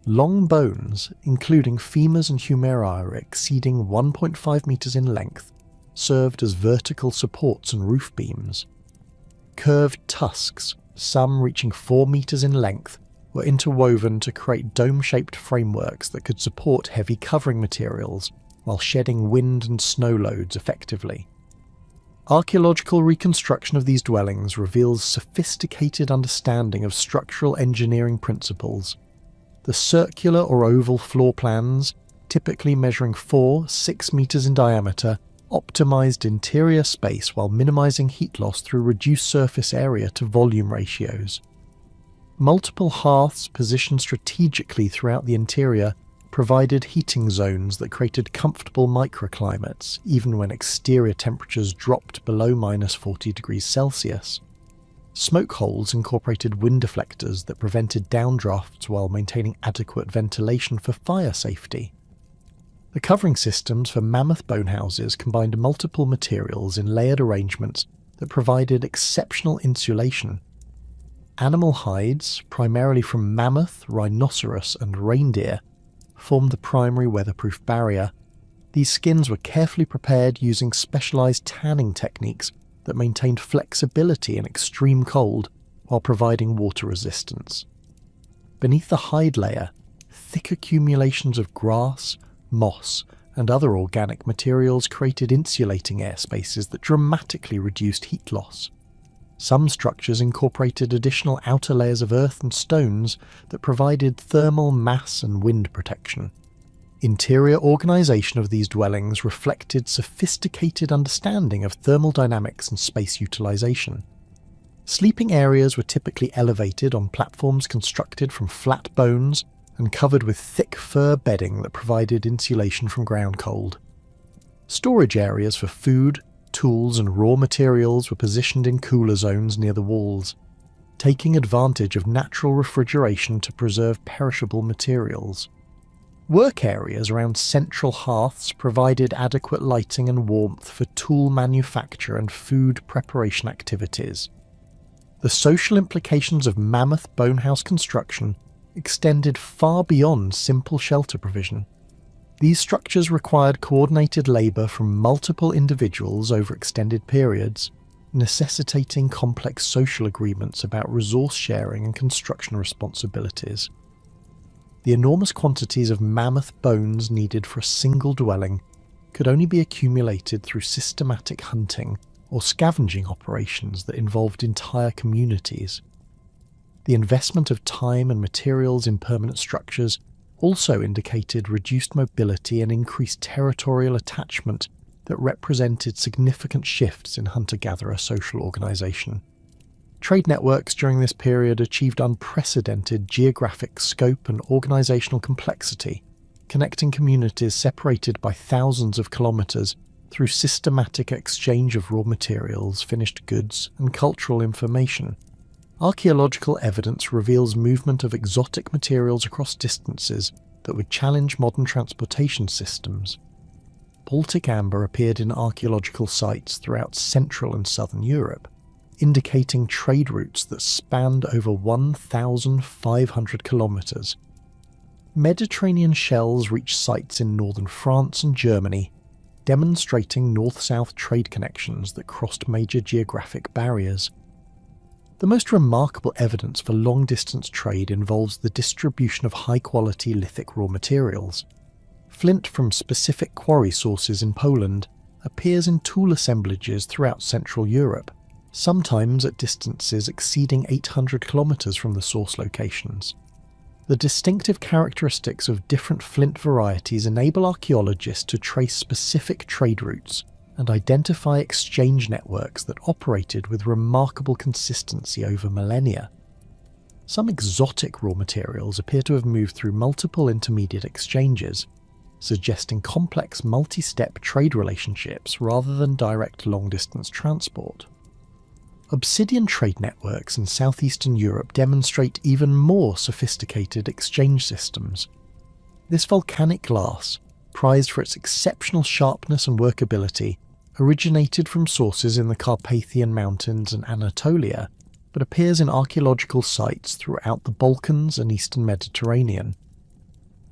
Long bones, including femurs and humeri exceeding 1.5 meters in length, served as vertical supports and roof beams. Curved tusks, some reaching 4 meters in length, were interwoven to create dome-shaped frameworks that could support heavy covering materials while shedding wind and snow loads effectively. Archaeological reconstruction of these dwellings reveals sophisticated understanding of structural engineering principles. The circular or oval floor plans, typically measuring 4-6 meters in diameter, optimized interior space while minimizing heat loss through reduced surface area to volume ratios. Multiple hearths positioned strategically throughout the interior provided heating zones that created comfortable microclimates even when exterior temperatures dropped below -40 degrees Celsius. Smoke holes incorporated wind deflectors that prevented downdrafts while maintaining adequate ventilation for fire safety. The covering systems for mammoth bone houses combined multiple materials in layered arrangements that provided exceptional insulation. Animal hides, primarily from mammoth, rhinoceros and reindeer, formed the primary weatherproof barrier. These skins were carefully prepared using specialized tanning techniques that maintained flexibility in extreme cold while providing water resistance. Beneath the hide layer, thick accumulations of grass, moss, and other organic materials created insulating air spaces that dramatically reduced heat loss. Some structures incorporated additional outer layers of earth and stones that provided thermal mass and wind protection. Interior organization of these dwellings reflected sophisticated understanding of thermal dynamics and space utilization. Sleeping areas were typically elevated on platforms constructed from flat bones and covered with thick fur bedding that provided insulation from ground cold. Storage areas for food, tools and raw materials were positioned in cooler zones near the walls, taking advantage of natural refrigeration to preserve perishable materials. Work areas around central hearths provided adequate lighting and warmth for tool manufacture and food preparation activities. The social implications of mammoth bonehouse construction extended far beyond simple shelter provision. These structures required coordinated labour from multiple individuals over extended periods, necessitating complex social agreements about resource sharing and construction responsibilities. The enormous quantities of mammoth bones needed for a single dwelling could only be accumulated through systematic hunting or scavenging operations that involved entire communities. The investment of time and materials in permanent structures also indicated reduced mobility and increased territorial attachment that represented significant shifts in hunter-gatherer social organisation. Trade networks during this period achieved unprecedented geographic scope and organisational complexity, connecting communities separated by thousands of kilometres through systematic exchange of raw materials, finished goods, and cultural information. Archaeological evidence reveals movement of exotic materials across distances that would challenge modern transportation systems. Baltic amber appeared in archaeological sites throughout Central and Southern Europe, indicating trade routes that spanned over 1,500 kilometres. Mediterranean shells reached sites in northern France and Germany, demonstrating north-south trade connections that crossed major geographic barriers. The most remarkable evidence for long-distance trade involves the distribution of high-quality lithic raw materials. Flint from specific quarry sources in Poland appears in tool assemblages throughout Central Europe, sometimes at distances exceeding 800 kilometers from the source locations. The distinctive characteristics of different flint varieties enable archaeologists to trace specific trade routes and identify exchange networks that operated with remarkable consistency over millennia. Some exotic raw materials appear to have moved through multiple intermediate exchanges, suggesting complex multi-step trade relationships rather than direct long-distance transport. Obsidian trade networks in southeastern Europe demonstrate even more sophisticated exchange systems. This volcanic glass, prized for its exceptional sharpness and workability, originated from sources in the Carpathian Mountains and Anatolia, but appears in archaeological sites throughout the Balkans and eastern Mediterranean.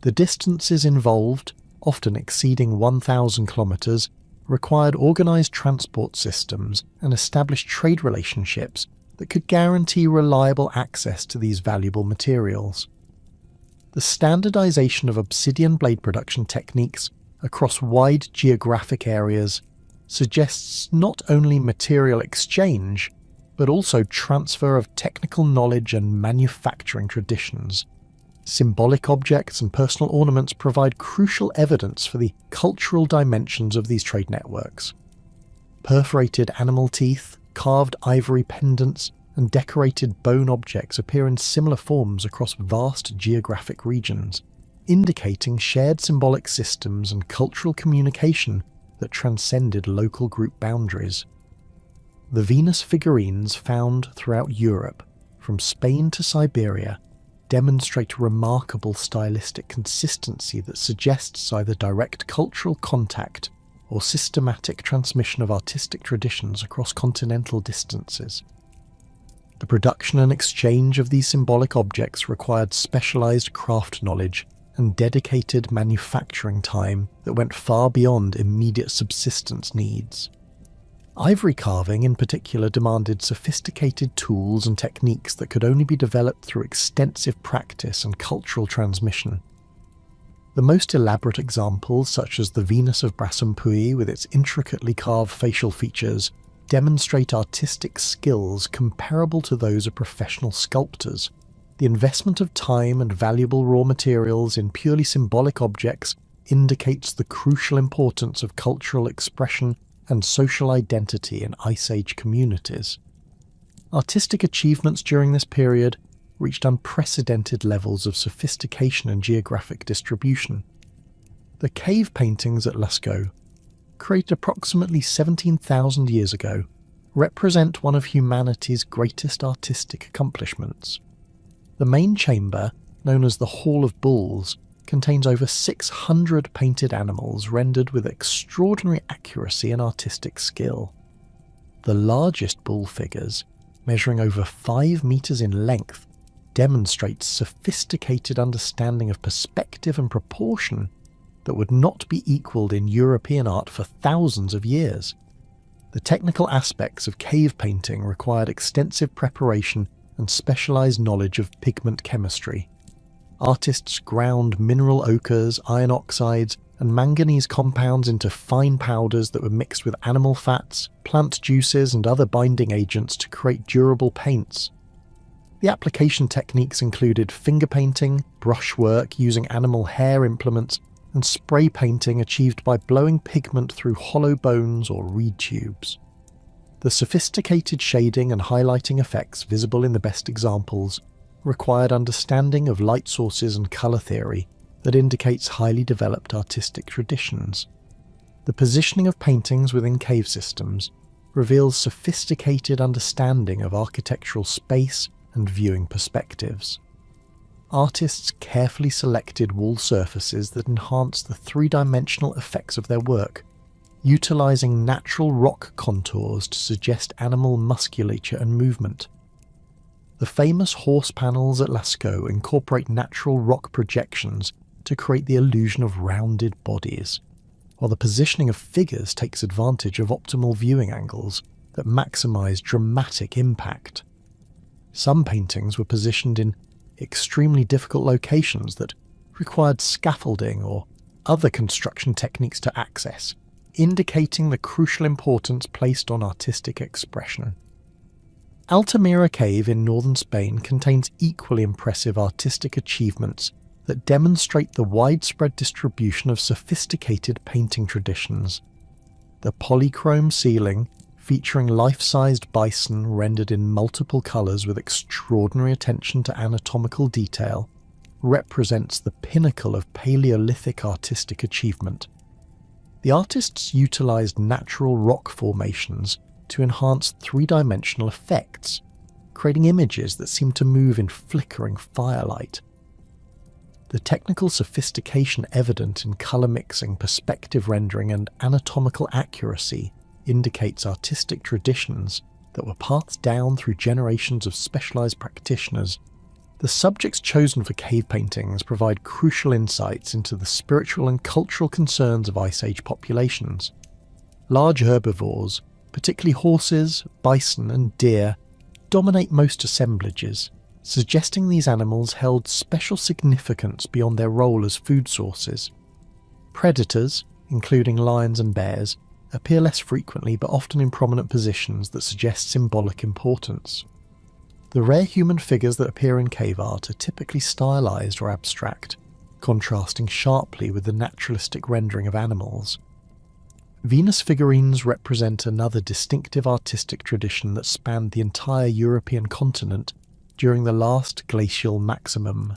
The distances involved, often exceeding 1,000 kilometers, required organized transport systems and established trade relationships that could guarantee reliable access to these valuable materials. The standardization of obsidian blade production techniques across wide geographic areas suggests not only material exchange, but also transfer of technical knowledge and manufacturing traditions. Symbolic objects and personal ornaments provide crucial evidence for the cultural dimensions of these trade networks. Perforated animal teeth, carved ivory pendants, and decorated bone objects appear in similar forms across vast geographic regions, indicating shared symbolic systems and cultural communication that transcended local group boundaries. The Venus figurines found throughout Europe, from Spain to Siberia, demonstrate remarkable stylistic consistency that suggests either direct cultural contact or systematic transmission of artistic traditions across continental distances. The production and exchange of these symbolic objects required specialized craft knowledge and dedicated manufacturing time that went far beyond immediate subsistence needs. Ivory carving in particular demanded sophisticated tools and techniques that could only be developed through extensive practice and cultural transmission. The most elaborate examples, such as the Venus of Brassempouy with its intricately carved facial features, demonstrate artistic skills comparable to those of professional sculptors. The investment of time and valuable raw materials in purely symbolic objects indicates the crucial importance of cultural expression and social identity in Ice Age communities. Artistic achievements during this period reached unprecedented levels of sophistication and geographic distribution. The cave paintings at Lascaux, created approximately 17,000 years ago, represent one of humanity's greatest artistic accomplishments. The main chamber, known as the Hall of Bulls, contains over 600 painted animals rendered with extraordinary accuracy and artistic skill. The largest bull figures, measuring over 5 meters in length, demonstrate sophisticated understanding of perspective and proportion that would not be equalled in European art for thousands of years. The technical aspects of cave painting required extensive preparation and specialized knowledge of pigment chemistry. Artists ground mineral ochres, iron oxides, and manganese compounds into fine powders that were mixed with animal fats, plant juices, and other binding agents to create durable paints. The application techniques included finger painting, brushwork using animal hair implements, and spray painting achieved by blowing pigment through hollow bones or reed tubes. The sophisticated shading and highlighting effects visible in the best examples required understanding of light sources and colour theory that indicates highly developed artistic traditions. The positioning of paintings within cave systems reveals sophisticated understanding of architectural space and viewing perspectives. Artists carefully selected wall surfaces that enhance the three-dimensional effects of their work, utilising natural rock contours to suggest animal musculature and movement. The famous horse panels at Lascaux incorporate natural rock projections to create the illusion of rounded bodies, while the positioning of figures takes advantage of optimal viewing angles that maximise dramatic impact. Some paintings were positioned in extremely difficult locations that required scaffolding or other construction techniques to access, indicating the crucial importance placed on artistic expression. Altamira Cave in northern Spain contains equally impressive artistic achievements that demonstrate the widespread distribution of sophisticated painting traditions. The polychrome ceiling, featuring life-sized bison rendered in multiple colours with extraordinary attention to anatomical detail, represents the pinnacle of Paleolithic artistic achievement. The artists utilised natural rock formations to enhance three-dimensional effects, creating images that seem to move in flickering firelight. The technical sophistication evident in colour mixing, perspective rendering and anatomical accuracy indicates artistic traditions that were passed down through generations of specialised practitioners. The subjects chosen for cave paintings provide crucial insights into the spiritual and cultural concerns of Ice Age populations. Large herbivores, particularly horses, bison and deer, dominate most assemblages, suggesting these animals held special significance beyond their role as food sources. Predators, including lions and bears, appear less frequently but often in prominent positions that suggest symbolic importance. The rare human figures that appear in cave art are typically stylized or abstract, contrasting sharply with the naturalistic rendering of animals. Venus figurines represent another distinctive artistic tradition that spanned the entire European continent during the last glacial maximum.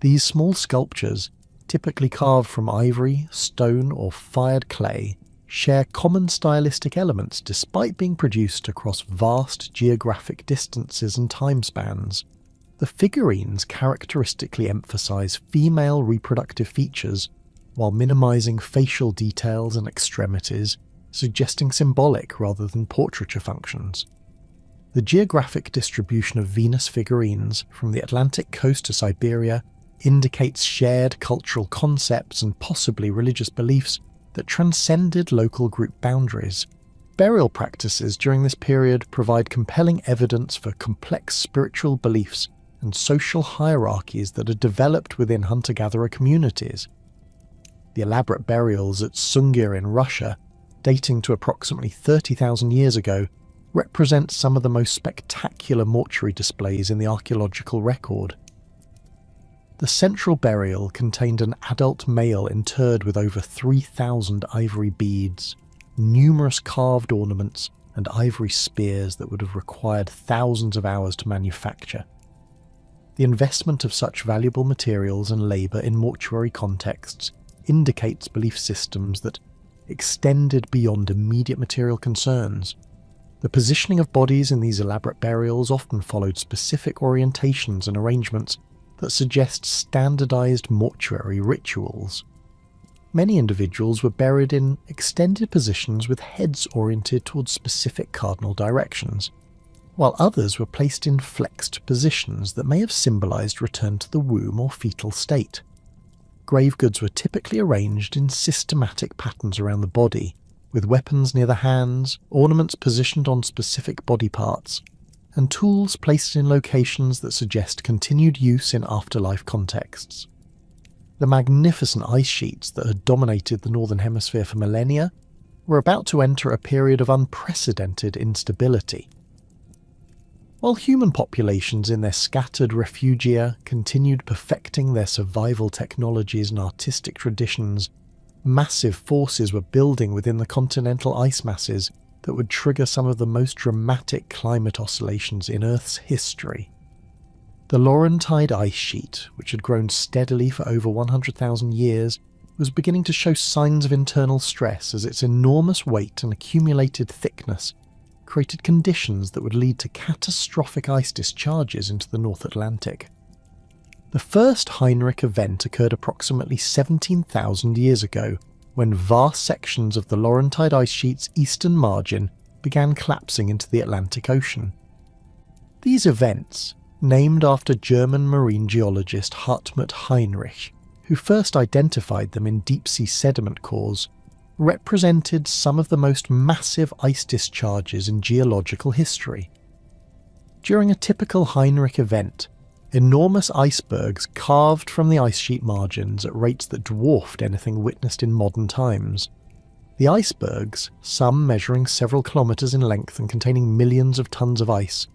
These small sculptures, typically carved from ivory, stone or fired clay, share common stylistic elements despite being produced across vast geographic distances and time spans. The figurines characteristically emphasize female reproductive features while minimizing facial details and extremities, suggesting symbolic rather than portraiture functions. The geographic distribution of Venus figurines from the Atlantic coast to Siberia indicates shared cultural concepts and possibly religious beliefs that transcended local group boundaries. Burial practices during this period provide compelling evidence for complex spiritual beliefs and social hierarchies that are developed within hunter-gatherer communities. The elaborate burials at Sungir in Russia, dating to approximately 30,000 years ago, represent some of the most spectacular mortuary displays in the archaeological record. The central burial contained an adult male interred with over 3,000 ivory beads, numerous carved ornaments, and ivory spears that would have required thousands of hours to manufacture. The investment of such valuable materials and labour in mortuary contexts indicates belief systems that extended beyond immediate material concerns. The positioning of bodies in these elaborate burials often followed specific orientations and arrangements that suggest standardized mortuary rituals. Many individuals were buried in extended positions with heads oriented towards specific cardinal directions, while others were placed in flexed positions that may have symbolized return to the womb or fetal state. Grave goods were typically arranged in systematic patterns around the body, with weapons near the hands, ornaments positioned on specific body parts, and tools placed in locations that suggest continued use in afterlife contexts. The magnificent ice sheets that had dominated the Northern Hemisphere for millennia were about to enter a period of unprecedented instability. While human populations in their scattered refugia continued perfecting their survival technologies and artistic traditions, massive forces were building within the continental ice masses that would trigger some of the most dramatic climate oscillations in Earth's history. The Laurentide ice sheet, which had grown steadily for over 100,000 years, was beginning to show signs of internal stress as its enormous weight and accumulated thickness created conditions that would lead to catastrophic ice discharges into the North Atlantic. The first Heinrich event occurred approximately 17,000 years ago, when vast sections of the Laurentide ice sheet's eastern margin began collapsing into the Atlantic Ocean. These events, named after German marine geologist Hartmut Heinrich, who first identified them in deep-sea sediment cores, represented some of the most massive ice discharges in geological history. During a typical Heinrich event, enormous icebergs carved from the ice sheet margins at rates that dwarfed anything witnessed in modern times. The icebergs, some measuring several kilometres in length and containing millions of tons of ice,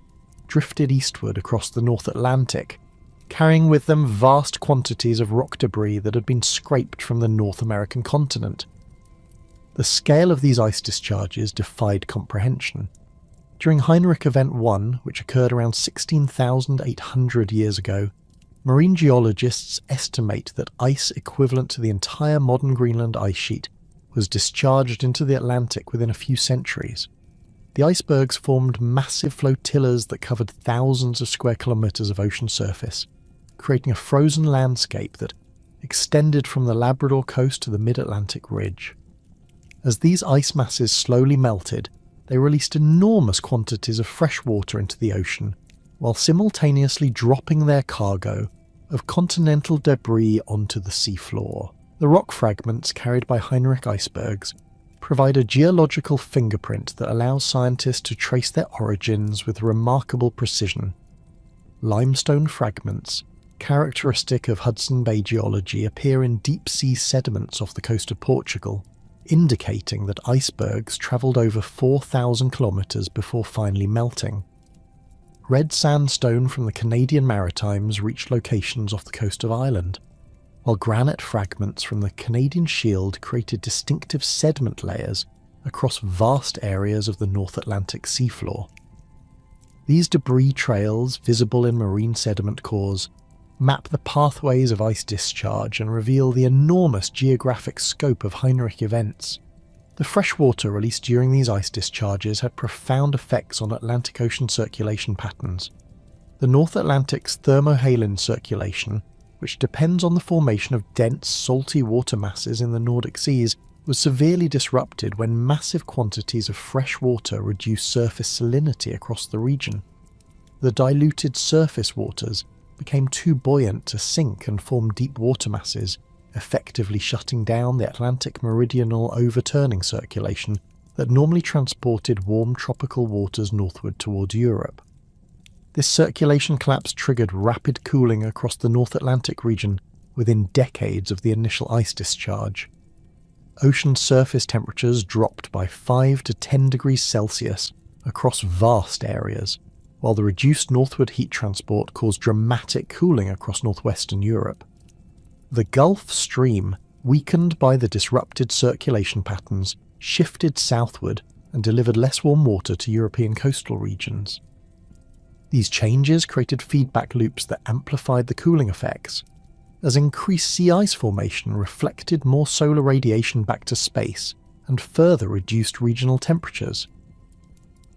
drifted eastward across the North Atlantic, carrying with them vast quantities of rock debris that had been scraped from the North American continent. The scale of these ice discharges defied comprehension. During Heinrich Event 1, which occurred around 16,800 years ago, marine geologists estimate that ice equivalent to the entire modern Greenland ice sheet was discharged into the Atlantic within a few centuries. The icebergs formed massive flotillas that covered thousands of square kilometres of ocean surface, creating a frozen landscape that extended from the Labrador coast to the mid-Atlantic ridge. As these ice masses slowly melted, they released enormous quantities of fresh water into the ocean, while simultaneously dropping their cargo of continental debris onto the seafloor. The rock fragments carried by Heinrich icebergs provide a geological fingerprint that allows scientists to trace their origins with remarkable precision. Limestone fragments, characteristic of Hudson Bay geology, appear in deep-sea sediments off the coast of Portugal, indicating that icebergs travelled over 4,000 kilometres before finally melting. Red sandstone from the Canadian Maritimes reached locations off the coast of Ireland, while granite fragments from the Canadian Shield created distinctive sediment layers across vast areas of the North Atlantic seafloor. These debris trails, visible in marine sediment cores, map the pathways of ice discharge and reveal the enormous geographic scope of Heinrich events. The freshwater released during these ice discharges had profound effects on Atlantic Ocean circulation patterns. The North Atlantic's thermohaline circulation, which depends on the formation of dense, salty water masses in the Nordic seas, was severely disrupted when massive quantities of fresh water reduced surface salinity across the region. The diluted surface waters became too buoyant to sink and form deep water masses, effectively shutting down the Atlantic meridional overturning circulation that normally transported warm tropical waters northward towards Europe. This circulation collapse triggered rapid cooling across the North Atlantic region within decades of the initial ice discharge. Ocean surface temperatures dropped by 5 to 10 degrees Celsius across vast areas, while the reduced northward heat transport caused dramatic cooling across northwestern Europe. The Gulf Stream, weakened by the disrupted circulation patterns, shifted southward and delivered less warm water to European coastal regions. These changes created feedback loops that amplified the cooling effects, as increased sea ice formation reflected more solar radiation back to space and further reduced regional temperatures.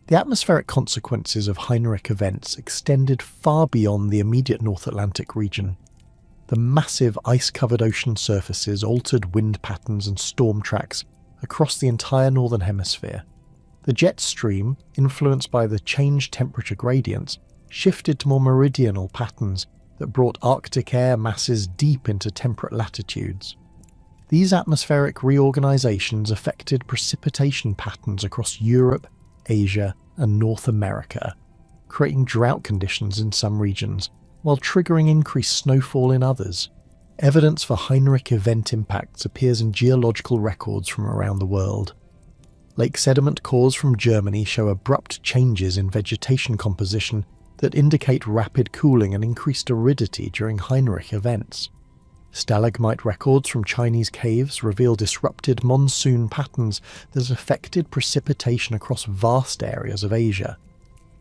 The atmospheric consequences of Heinrich events extended far beyond the immediate North Atlantic region. The massive ice-covered ocean surfaces altered wind patterns and storm tracks across the entire Northern Hemisphere. The jet stream, influenced by the changed temperature gradients, shifted to more meridional patterns that brought Arctic air masses deep into temperate latitudes. These atmospheric reorganizations affected precipitation patterns across Europe, Asia, and North America, creating drought conditions in some regions, while triggering increased snowfall in others. Evidence for Heinrich event impacts appears in geological records from around the world. Lake sediment cores from Germany show abrupt changes in vegetation composition that indicate rapid cooling and increased aridity during Heinrich events. Stalagmite records from Chinese caves reveal disrupted monsoon patterns that affected precipitation across vast areas of Asia.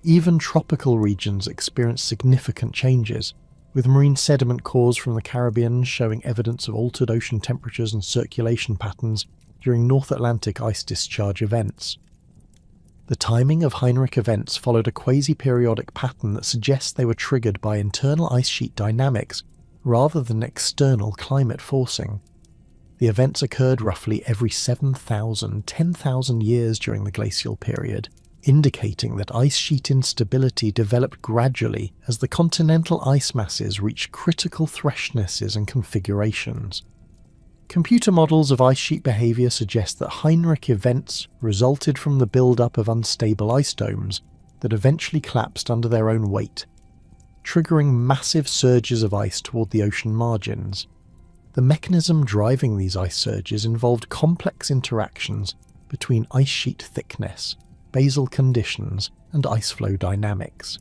Even tropical regions experienced significant changes, with marine sediment cores from the Caribbean showing evidence of altered ocean temperatures and circulation patterns during North Atlantic ice discharge events. The timing of Heinrich events followed a quasi-periodic pattern that suggests they were triggered by internal ice sheet dynamics rather than external climate forcing. The events occurred roughly every 7,000, 10,000 years during the glacial period, indicating that ice sheet instability developed gradually as the continental ice masses reached critical freshnesses and configurations. Computer models of ice sheet behaviour suggest that Heinrich events resulted from the build-up of unstable ice domes that eventually collapsed under their own weight, triggering massive surges of ice toward the ocean margins. The mechanism driving these ice surges involved complex interactions between ice sheet thickness, basal conditions, and ice flow dynamics.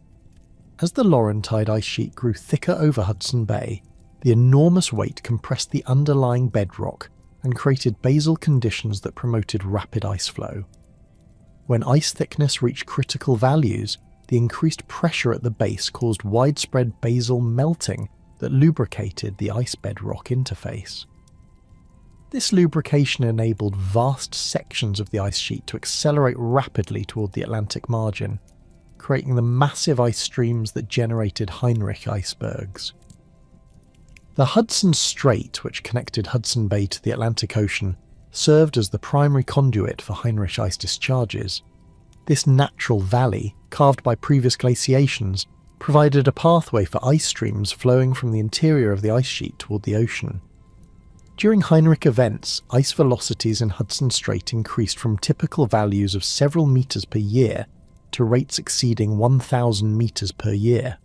As the Laurentide ice sheet grew thicker over Hudson Bay, the enormous weight compressed the underlying bedrock and created basal conditions that promoted rapid ice flow. When ice thickness reached critical values, the increased pressure at the base caused widespread basal melting that lubricated the ice bedrock interface. This lubrication enabled vast sections of the ice sheet to accelerate rapidly toward the Atlantic margin, creating the massive ice streams that generated Heinrich icebergs. The Hudson Strait, which connected Hudson Bay to the Atlantic Ocean, served as the primary conduit for Heinrich ice discharges. This natural valley, carved by previous glaciations, provided a pathway for ice streams flowing from the interior of the ice sheet toward the ocean. During Heinrich events, ice velocities in Hudson Strait increased from typical values of several meters per year to rates exceeding 1,000 meters per year.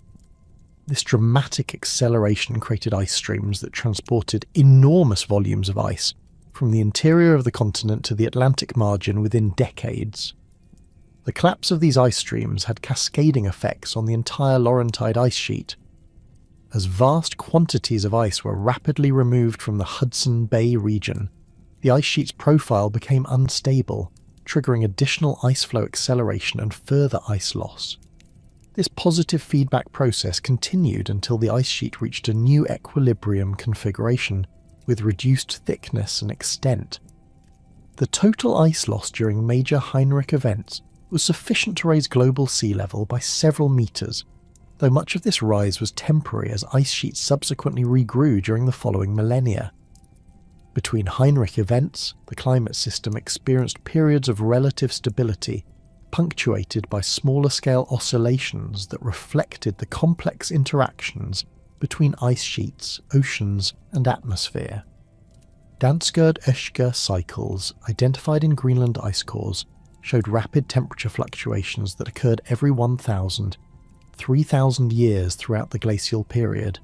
This dramatic acceleration created ice streams that transported enormous volumes of ice from the interior of the continent to the Atlantic margin within decades. The collapse of these ice streams had cascading effects on the entire Laurentide ice sheet. As vast quantities of ice were rapidly removed from the Hudson Bay region, the ice sheet's profile became unstable, triggering additional ice flow acceleration and further ice loss. This positive feedback process continued until the ice sheet reached a new equilibrium configuration, with reduced thickness and extent. The total ice loss during major Heinrich events was sufficient to raise global sea level by several meters, though much of this rise was temporary as ice sheets subsequently regrew during the following millennia. Between Heinrich events, the climate system experienced periods of relative stability, punctuated by smaller-scale oscillations that reflected the complex interactions between ice sheets, oceans, and atmosphere. Danskerd-Oeschger cycles, identified in Greenland ice cores, showed rapid temperature fluctuations that occurred every 1,000, 3,000 years throughout the glacial period.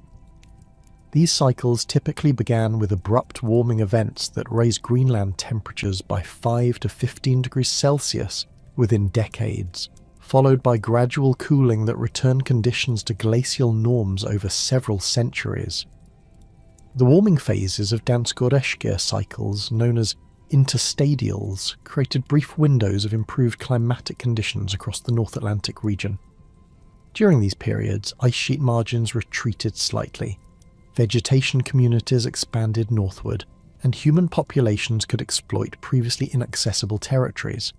These cycles typically began with abrupt warming events that raised Greenland temperatures by 5 to 15 degrees Celsius within decades, followed by gradual cooling that returned conditions to glacial norms over several centuries. The warming phases of Danskerd-Oeschger cycles, known as interstadials, created brief windows of improved climatic conditions across the North Atlantic region. During these periods, ice sheet margins retreated slightly, vegetation communities expanded northward, and human populations could exploit previously inaccessible territories.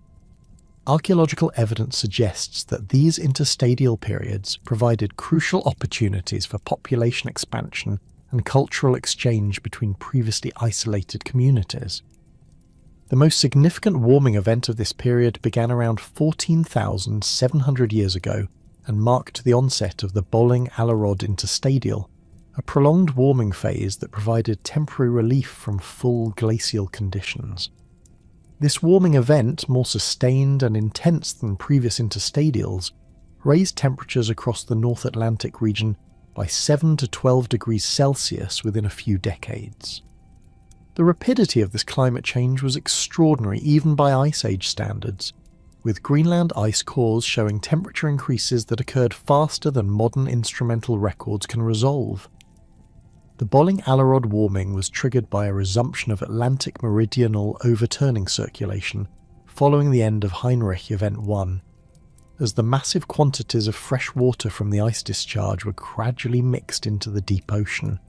Archaeological evidence suggests that these interstadial periods provided crucial opportunities for population expansion and cultural exchange between previously isolated communities. The most significant warming event of this period began around 14,700 years ago and marked the onset of the Bolling-Allerod interstadial, a prolonged warming phase that provided temporary relief from full glacial conditions. This warming event, more sustained and intense than previous interstadials, raised temperatures across the North Atlantic region by 7 to 12 degrees Celsius within a few decades. The rapidity of this climate change was extraordinary even by Ice Age standards, with Greenland ice cores showing temperature increases that occurred faster than modern instrumental records can resolve. The Bolling-Allerod warming was triggered by a resumption of Atlantic meridional overturning circulation following the end of Heinrich Event 1, as the massive quantities of fresh water from the ice discharge were gradually mixed into the deep ocean.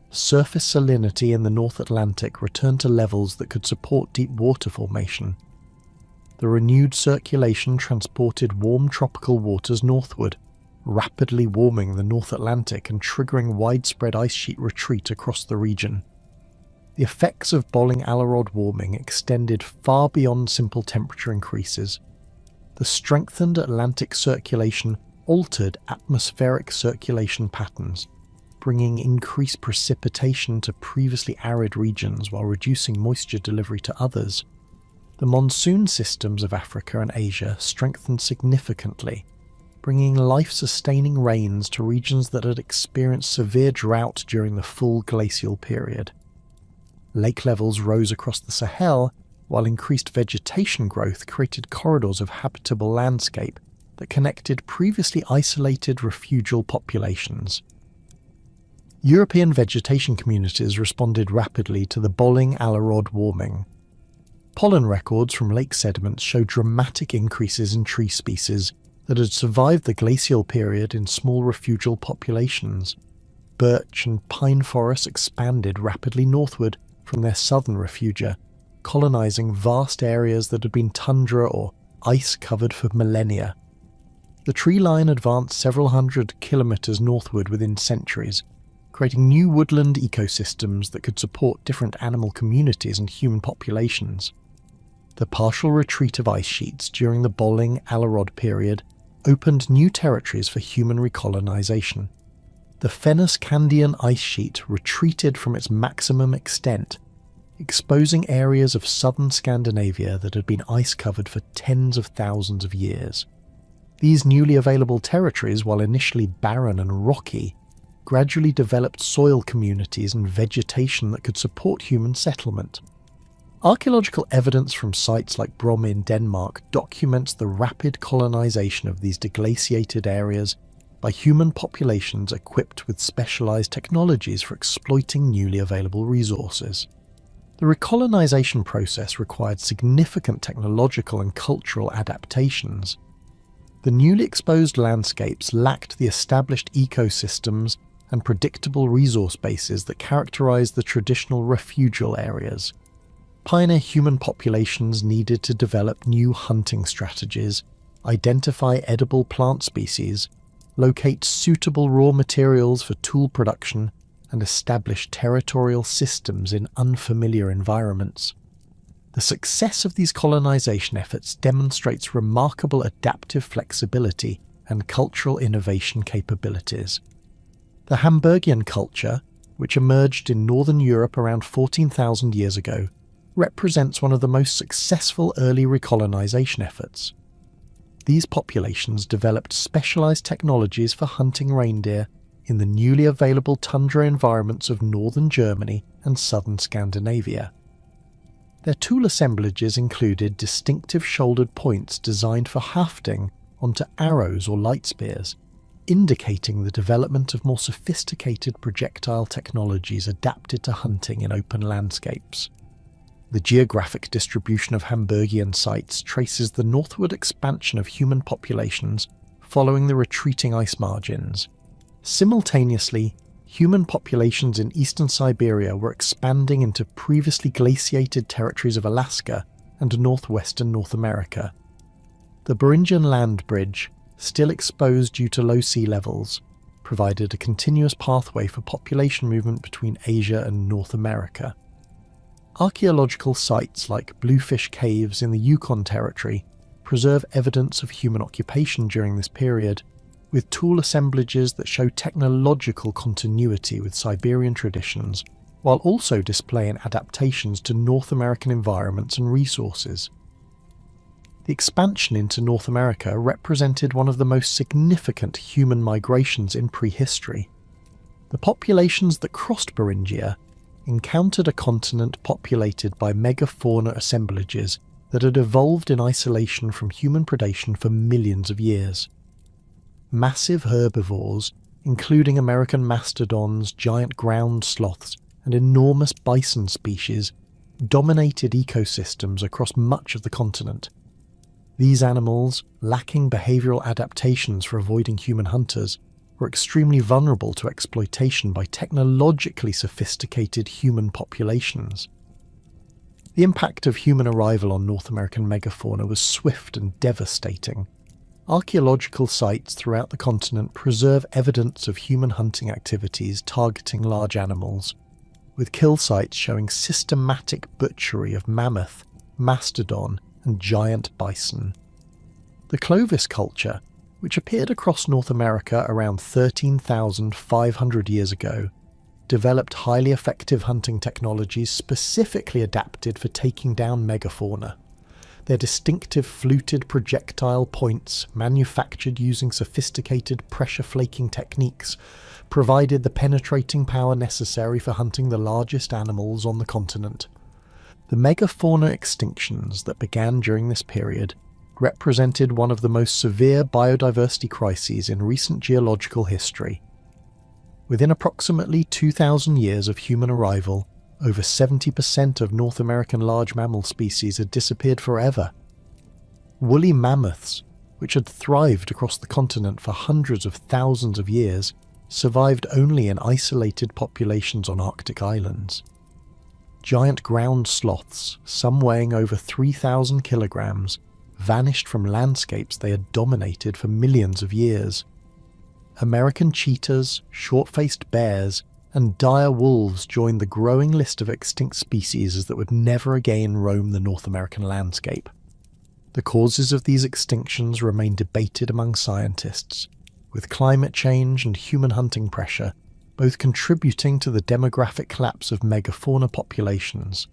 Surface salinity in the North Atlantic returned to levels that could support deep water formation. The renewed circulation transported warm tropical waters northward, rapidly warming the North Atlantic and triggering widespread ice sheet retreat across the region. The effects of Bolling-Allerod warming extended far beyond simple temperature increases. The strengthened Atlantic circulation altered atmospheric circulation patterns, bringing increased precipitation to previously arid regions while reducing moisture delivery to others. The monsoon systems of Africa and Asia strengthened significantly, bringing life-sustaining rains to regions that had experienced severe drought during the full glacial period. lake levels rose across the Sahel, while increased vegetation growth created corridors of habitable landscape that connected previously isolated refugial populations. European vegetation communities responded rapidly to the Bolling-Alerod warming. Pollen records from lake sediments show dramatic increases in tree species that had survived the glacial period in small refugial populations. Birch and pine forests expanded rapidly northward from their southern refugia, colonizing vast areas that had been tundra or ice-covered for millennia. The tree line advanced several hundred kilometers northward within centuries, creating new woodland ecosystems that could support different animal communities and human populations. The partial retreat of ice sheets during the Bolling-Alerod period opened new territories for human recolonization. The Fennoscandian ice sheet retreated from its maximum extent, exposing areas of southern Scandinavia that had been ice-covered for tens of thousands of years. These newly available territories, while initially barren and rocky, gradually developed soil communities and vegetation that could support human settlement. Archaeological evidence from sites like Brom in Denmark documents the rapid colonization of these deglaciated areas by human populations equipped with specialized technologies for exploiting newly available resources. The recolonization process required significant technological and cultural adaptations. The newly exposed landscapes lacked the established ecosystems and predictable resource bases that characterized the traditional refugial areas. Pioneer human populations needed to develop new hunting strategies, identify edible plant species, locate suitable raw materials for tool production, and establish territorial systems in unfamiliar environments. The success of these colonization efforts demonstrates remarkable adaptive flexibility and cultural innovation capabilities. The Hamburgian culture, which emerged in northern Europe around 14,000 years ago, represents one of the most successful early recolonization efforts. These populations developed specialized technologies for hunting reindeer in the newly available tundra environments of northern Germany and southern Scandinavia. Their tool assemblages included distinctive shouldered points designed for hafting onto arrows or light spears, indicating the development of more sophisticated projectile technologies adapted to hunting in open landscapes. The geographic distribution of Hamburgian sites traces the northward expansion of human populations following the retreating ice margins. Simultaneously, human populations in eastern Siberia were expanding into previously glaciated territories of Alaska and northwestern North America. The Beringian land bridge, still exposed due to low sea levels, provided a continuous pathway for population movement between Asia and North America. Archaeological sites like Bluefish Caves in the Yukon Territory preserve evidence of human occupation during this period, with tool assemblages that show technological continuity with Siberian traditions, while also displaying adaptations to North American environments and resources. The expansion into North America represented one of the most significant human migrations in prehistory. The populations that crossed Beringia encountered a continent populated by megafauna assemblages that had evolved in isolation from human predation for millions of years. Massive herbivores, including American mastodons, giant ground sloths, and enormous bison species, dominated ecosystems across much of the continent. These animals, lacking behavioral adaptations for avoiding human hunters, were extremely vulnerable to exploitation by technologically sophisticated human populations. The impact of human arrival on North American megafauna was swift and devastating. Archaeological sites throughout the continent preserve evidence of human hunting activities targeting large animals, with kill sites showing systematic butchery of mammoth, mastodon, and giant bison. The Clovis culture, which appeared across North America around 13,500 years ago, developed highly effective hunting technologies specifically adapted for taking down megafauna. Their distinctive fluted projectile points, manufactured using sophisticated pressure-flaking techniques, provided the penetrating power necessary for hunting the largest animals on the continent. The megafauna extinctions that began during this period represented one of the most severe biodiversity crises in recent geological history. Within approximately 2,000 years of human arrival, over 70% of North American large mammal species had disappeared forever. Woolly mammoths, which had thrived across the continent for hundreds of thousands of years, survived only in isolated populations on Arctic islands. Giant ground sloths, some weighing over 3,000 kilograms, vanished from landscapes they had dominated for millions of years. American cheetahs, short-faced bears, and dire wolves joined the growing list of extinct species that would never again roam the North American landscape. The causes of these extinctions remain debated among scientists, with climate change and human hunting pressure both contributing to the demographic collapse of megafauna populations.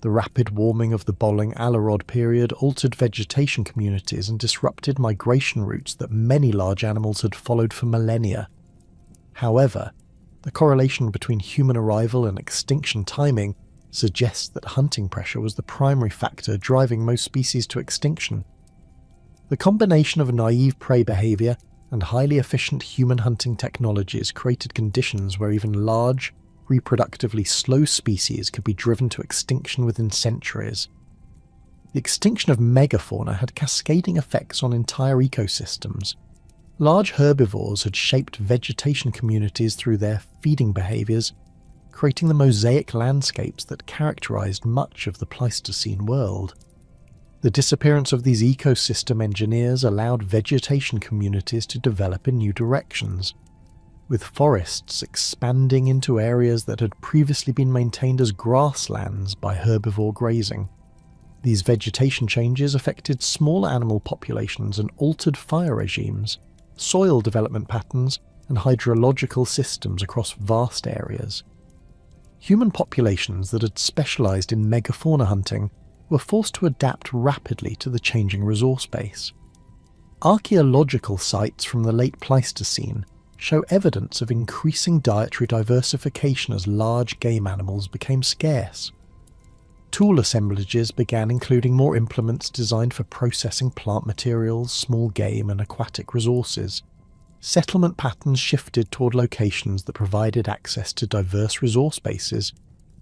The rapid warming of the Bolling-Alarod period altered vegetation communities and disrupted migration routes that many large animals had followed for millennia. However, the correlation between human arrival and extinction timing suggests that hunting pressure was the primary factor driving most species to extinction. The combination of naive prey behavior and highly efficient human hunting technologies created conditions where even large, reproductively slow species could be driven to extinction within centuries. The extinction of megafauna had cascading effects on entire ecosystems. Large herbivores had shaped vegetation communities through their feeding behaviors, creating the mosaic landscapes that characterized much of the Pleistocene world. The disappearance of these ecosystem engineers allowed vegetation communities to develop in new directions, with forests expanding into areas that had previously been maintained as grasslands by herbivore grazing. These vegetation changes affected small animal populations and altered fire regimes, soil development patterns, and hydrological systems across vast areas. Human populations that had specialized in megafauna hunting were forced to adapt rapidly to the changing resource base. Archaeological sites from the late Pleistocene show evidence of increasing dietary diversification as large game animals became scarce. Tool assemblages began including more implements designed for processing plant materials, small game, and aquatic resources. Settlement patterns shifted toward locations that provided access to diverse resource bases,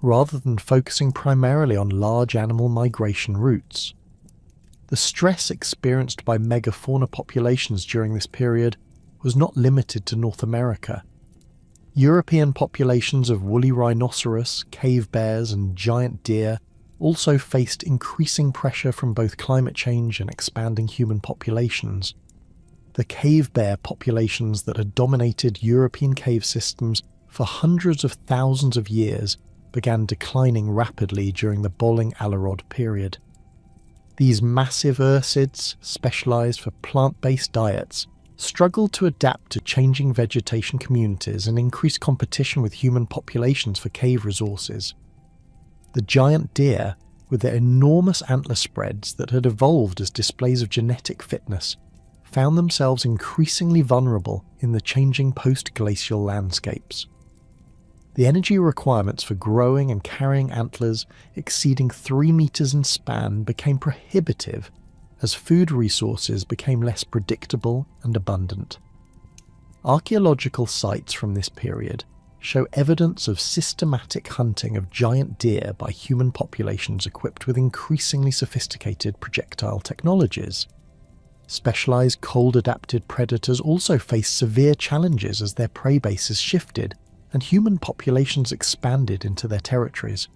rather than focusing primarily on large animal migration routes. The stress experienced by megafauna populations during this period was not limited to North America. European populations of woolly rhinoceros, cave bears, and giant deer also faced increasing pressure from both climate change and expanding human populations. The cave bear populations that had dominated European cave systems for hundreds of thousands of years began declining rapidly during the Bolling-Alarod period. These massive ursids, specialized for plant-based diets, struggled to adapt to changing vegetation communities and increase competition with human populations for cave resources. The giant deer, with their enormous antler spreads that had evolved as displays of genetic fitness, found themselves increasingly vulnerable in the changing post-glacial landscapes. The energy requirements for growing and carrying antlers exceeding 3 meters in span became prohibitive as food resources became less predictable and abundant. Archaeological sites from this period show evidence of systematic hunting of giant deer by human populations equipped with increasingly sophisticated projectile technologies. Specialized cold-adapted predators also faced severe challenges as their prey bases shifted and human populations expanded into their territories.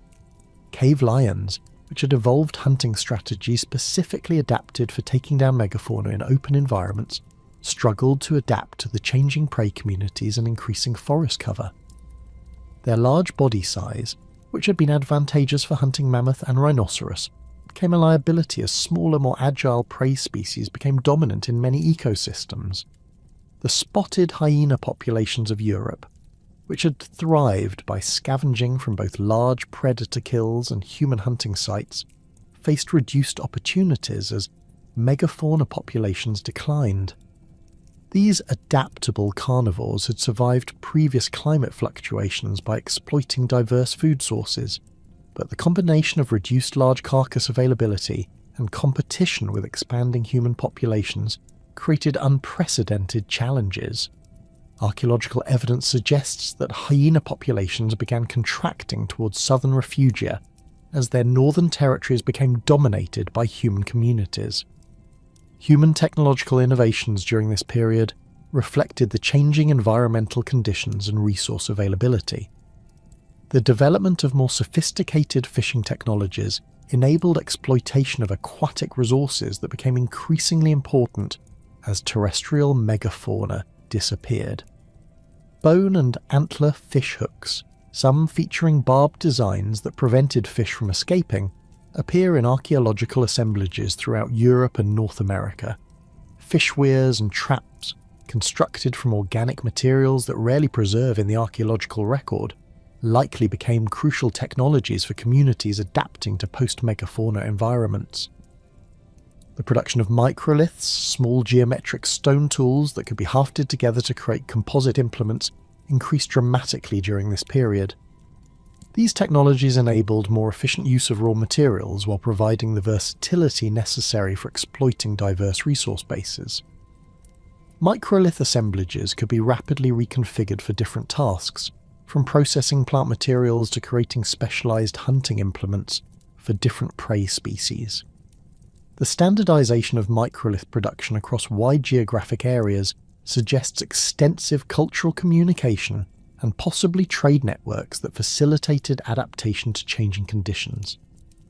Cave lions, which had evolved hunting strategies specifically adapted for taking down megafauna in open environments, struggled to adapt to the changing prey communities and increasing forest cover. Their large body size, which had been advantageous for hunting mammoth and rhinoceros, became a liability as smaller, more agile prey species became dominant in many ecosystems. The spotted hyena populations of Europe, which had thrived by scavenging from both large predator kills and human hunting sites, faced reduced opportunities as megafauna populations declined. These adaptable carnivores had survived previous climate fluctuations by exploiting diverse food sources, but the combination of reduced large carcass availability and competition with expanding human populations created unprecedented challenges. Archaeological evidence suggests that hyena populations began contracting towards southern refugia as their northern territories became dominated by human communities. Human technological innovations during this period reflected the changing environmental conditions and resource availability. The development of more sophisticated fishing technologies enabled exploitation of aquatic resources that became increasingly important as terrestrial megafauna disappeared. Bone and antler fish hooks, some featuring barbed designs that prevented fish from escaping, appear in archaeological assemblages throughout Europe and North America. Fish weirs and traps, constructed from organic materials that rarely preserve in the archaeological record, likely became crucial technologies for communities adapting to post-megafauna environments. The production of microliths, small geometric stone tools that could be hafted together to create composite implements, increased dramatically during this period. These technologies enabled more efficient use of raw materials while providing the versatility necessary for exploiting diverse resource bases. Microlith assemblages could be rapidly reconfigured for different tasks, from processing plant materials to creating specialized hunting implements for different prey species. The standardization of microlith production across wide geographic areas suggests extensive cultural communication and possibly trade networks that facilitated adaptation to changing conditions.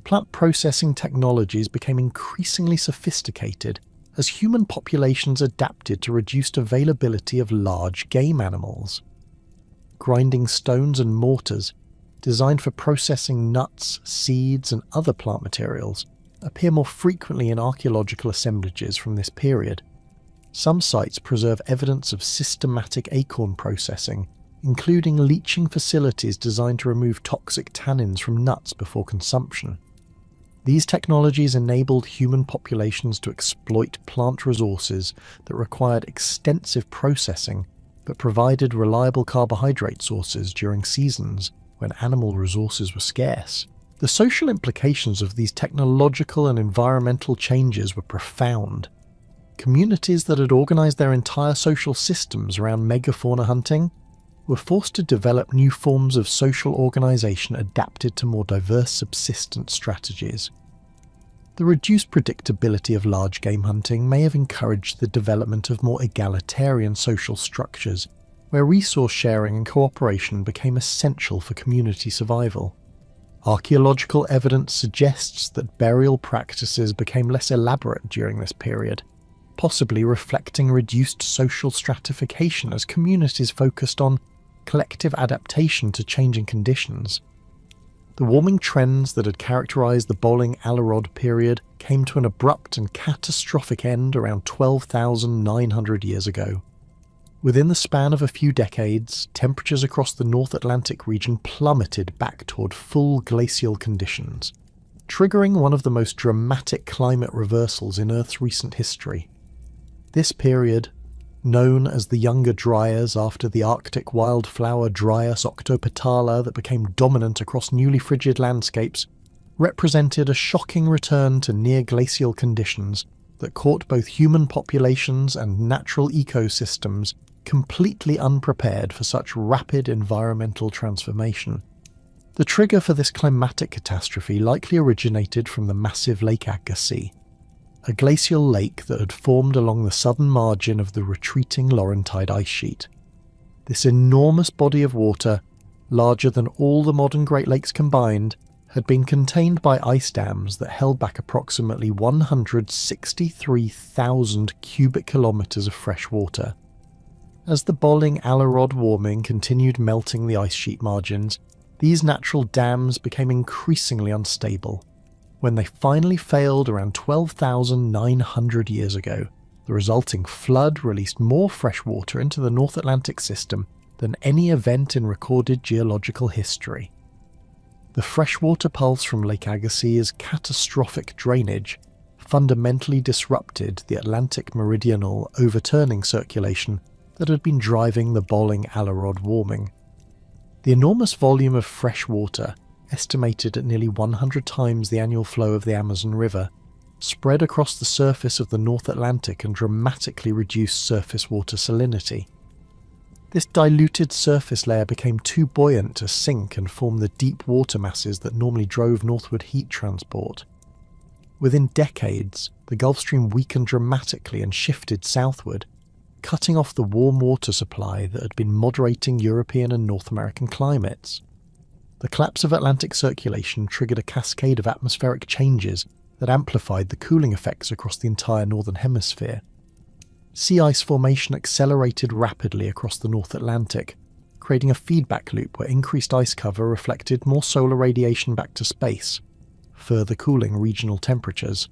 Plant processing technologies became increasingly sophisticated as human populations adapted to reduced availability of large game animals. Grinding stones and mortars, designed for processing nuts, seeds, and other plant materials, appear more frequently in archaeological assemblages from this period. Some sites preserve evidence of systematic acorn processing, including leaching facilities designed to remove toxic tannins from nuts before consumption. These technologies enabled human populations to exploit plant resources that required extensive processing but provided reliable carbohydrate sources during seasons when animal resources were scarce. The social implications of these technological and environmental changes were profound. Communities that had organized their entire social systems around megafauna hunting were forced to develop new forms of social organization adapted to more diverse subsistence strategies. The reduced predictability of large game hunting may have encouraged the development of more egalitarian social structures, where resource sharing and cooperation became essential for community survival. Archaeological evidence suggests that burial practices became less elaborate during this period, possibly reflecting reduced social stratification as communities focused on collective adaptation to changing conditions. The warming trends that had characterized the Bolling-Alerod period came to an abrupt and catastrophic end around 12,900 years ago. Within the span of a few decades, temperatures across the North Atlantic region plummeted back toward full glacial conditions, triggering one of the most dramatic climate reversals in Earth's recent history. This period, known as the Younger Dryas after the Arctic wildflower Dryas octopetala that became dominant across newly frigid landscapes, represented a shocking return to near-glacial conditions that caught both human populations and natural ecosystems completely unprepared for such rapid environmental transformation. The trigger for this climatic catastrophe likely originated from the massive Lake Agassiz, a glacial lake that had formed along the southern margin of the retreating Laurentide ice sheet. This enormous body of water, larger than all the modern Great Lakes combined, had been contained by ice dams that held back approximately 163,000 cubic kilometres of fresh water. As the Bolling-Alerod warming continued melting the ice sheet margins, these natural dams became increasingly unstable. When they finally failed around 12,900 years ago, the resulting flood released more fresh water into the North Atlantic system than any event in recorded geological history. The freshwater pulse from Lake Agassiz's catastrophic drainage fundamentally disrupted the Atlantic meridional overturning circulation that had been driving the Bolling-Alarod warming. The enormous volume of fresh water, estimated at nearly 100 times the annual flow of the Amazon River, spread across the surface of the North Atlantic and dramatically reduced surface water salinity. This diluted surface layer became too buoyant to sink and form the deep water masses that normally drove northward heat transport. Within decades, the Gulf Stream weakened dramatically and shifted southward, cutting off the warm water supply that had been moderating European and North American climates. The collapse of Atlantic circulation triggered a cascade of atmospheric changes that amplified the cooling effects across the entire Northern Hemisphere. Sea ice formation accelerated rapidly across the North Atlantic, creating a feedback loop where increased ice cover reflected more solar radiation back to space, further cooling regional temperatures.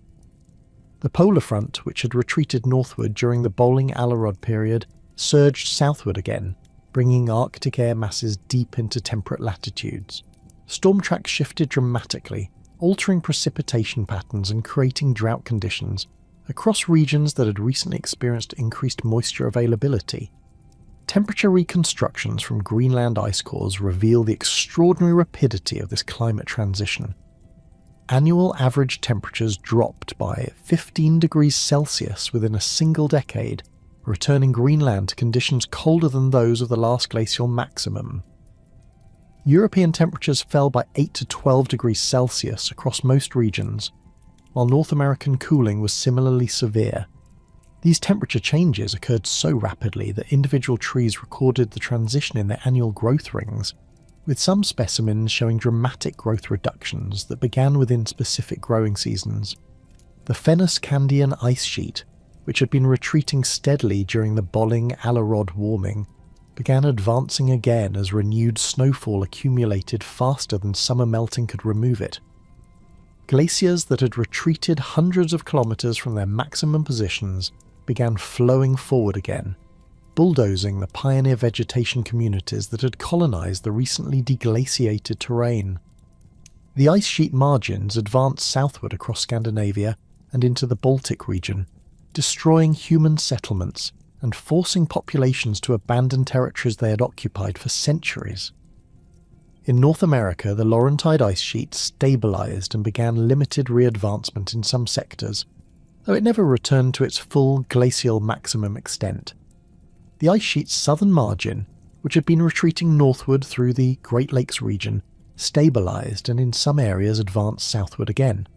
The polar front, which had retreated northward during the Bolling-Alarod period, surged southward again, bringing Arctic air masses deep into temperate latitudes. Storm tracks shifted dramatically, altering precipitation patterns and creating drought conditions across regions that had recently experienced increased moisture availability. Temperature reconstructions from Greenland ice cores reveal the extraordinary rapidity of this climate transition. Annual average temperatures dropped by 15 degrees Celsius within a single decade, returning Greenland to conditions colder than those of the last glacial maximum. European temperatures fell by 8 to 12 degrees Celsius across most regions, while North American cooling was similarly severe. These temperature changes occurred so rapidly that individual trees recorded the transition in their annual growth rings, with some specimens showing dramatic growth reductions that began within specific growing seasons. The Fennoscandian ice sheet, which had been retreating steadily during the Bolling-Alarod warming, began advancing again as renewed snowfall accumulated faster than summer melting could remove it. Glaciers that had retreated hundreds of kilometers from their maximum positions began flowing forward again, bulldozing the pioneer vegetation communities that had colonized the recently deglaciated terrain. The ice sheet margins advanced southward across Scandinavia and into the Baltic region, destroying human settlements and forcing populations to abandon territories they had occupied for centuries. In North America, the Laurentide ice sheet stabilized and began limited re-advancement in some sectors, though it never returned to its full glacial maximum extent. The ice sheet's southern margin, which had been retreating northward through the Great Lakes region, stabilized and in some areas advanced southward again.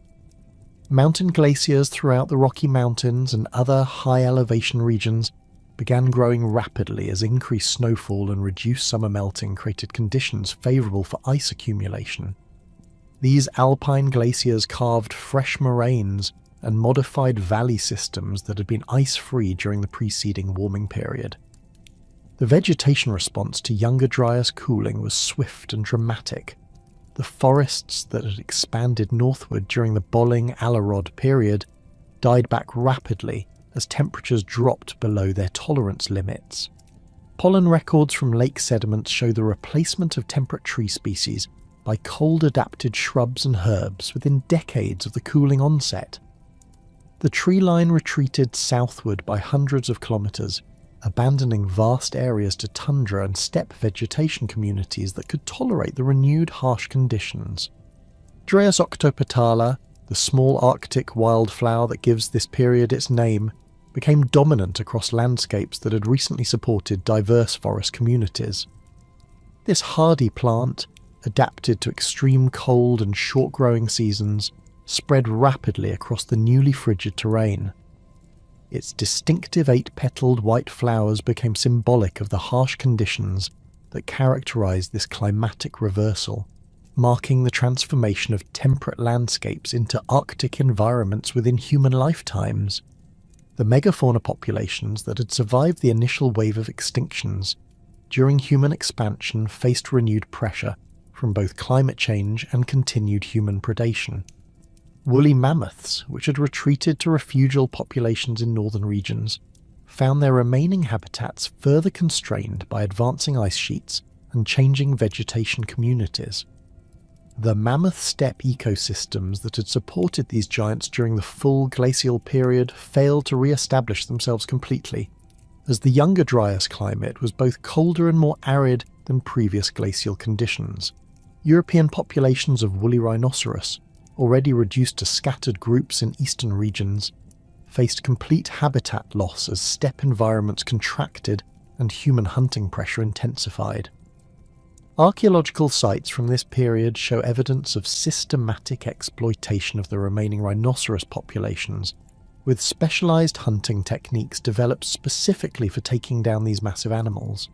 Mountain glaciers throughout the Rocky Mountains and other high-elevation regions began growing rapidly as increased snowfall and reduced summer melting created conditions favourable for ice accumulation. These alpine glaciers carved fresh moraines and modified valley systems that had been ice-free during the preceding warming period. The vegetation response to younger Dryas cooling was swift and dramatic. The forests that had expanded northward during the Bolling-Alarod period died back rapidly as temperatures dropped below their tolerance limits. Pollen records from lake sediments show the replacement of temperate tree species by cold-adapted shrubs and herbs within decades of the cooling onset. The tree line retreated southward by hundreds of kilometers, abandoning vast areas to tundra and steppe vegetation communities that could tolerate the renewed harsh conditions. Dryas octopetala, the small Arctic wildflower that gives this period its name, became dominant across landscapes that had recently supported diverse forest communities. This hardy plant, adapted to extreme cold and short growing seasons, spread rapidly across the newly frigid terrain. Its distinctive 8-petaled white flowers became symbolic of the harsh conditions that characterized this climatic reversal, marking the transformation of temperate landscapes into Arctic environments within human lifetimes. The megafauna populations that had survived the initial wave of extinctions during human expansion faced renewed pressure from both climate change and continued human predation. Woolly mammoths, which had retreated to refugial populations in northern regions, found their remaining habitats further constrained by advancing ice sheets and changing vegetation communities. The mammoth steppe ecosystems that had supported these giants during the full glacial period failed to re-establish themselves completely, as the Younger Dryas climate was both colder and more arid than previous glacial conditions. European populations of woolly rhinoceros, already reduced to scattered groups in eastern regions, faced complete habitat loss as steppe environments contracted and human hunting pressure intensified. Archaeological sites from this period show evidence of systematic exploitation of the remaining rhinoceros populations, with specialized hunting techniques developed specifically for taking down these massive animals.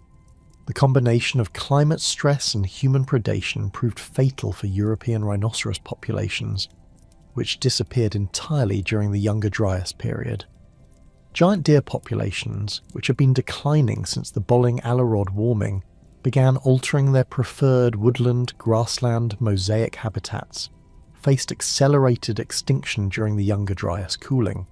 The combination of climate stress and human predation proved fatal for European rhinoceros populations, which disappeared entirely during the Younger Dryas period. Giant deer populations, which had been declining since the Bolling-Alerod warming, began altering their preferred woodland, grassland, mosaic habitats, faced accelerated extinction during the Younger Dryas cooling.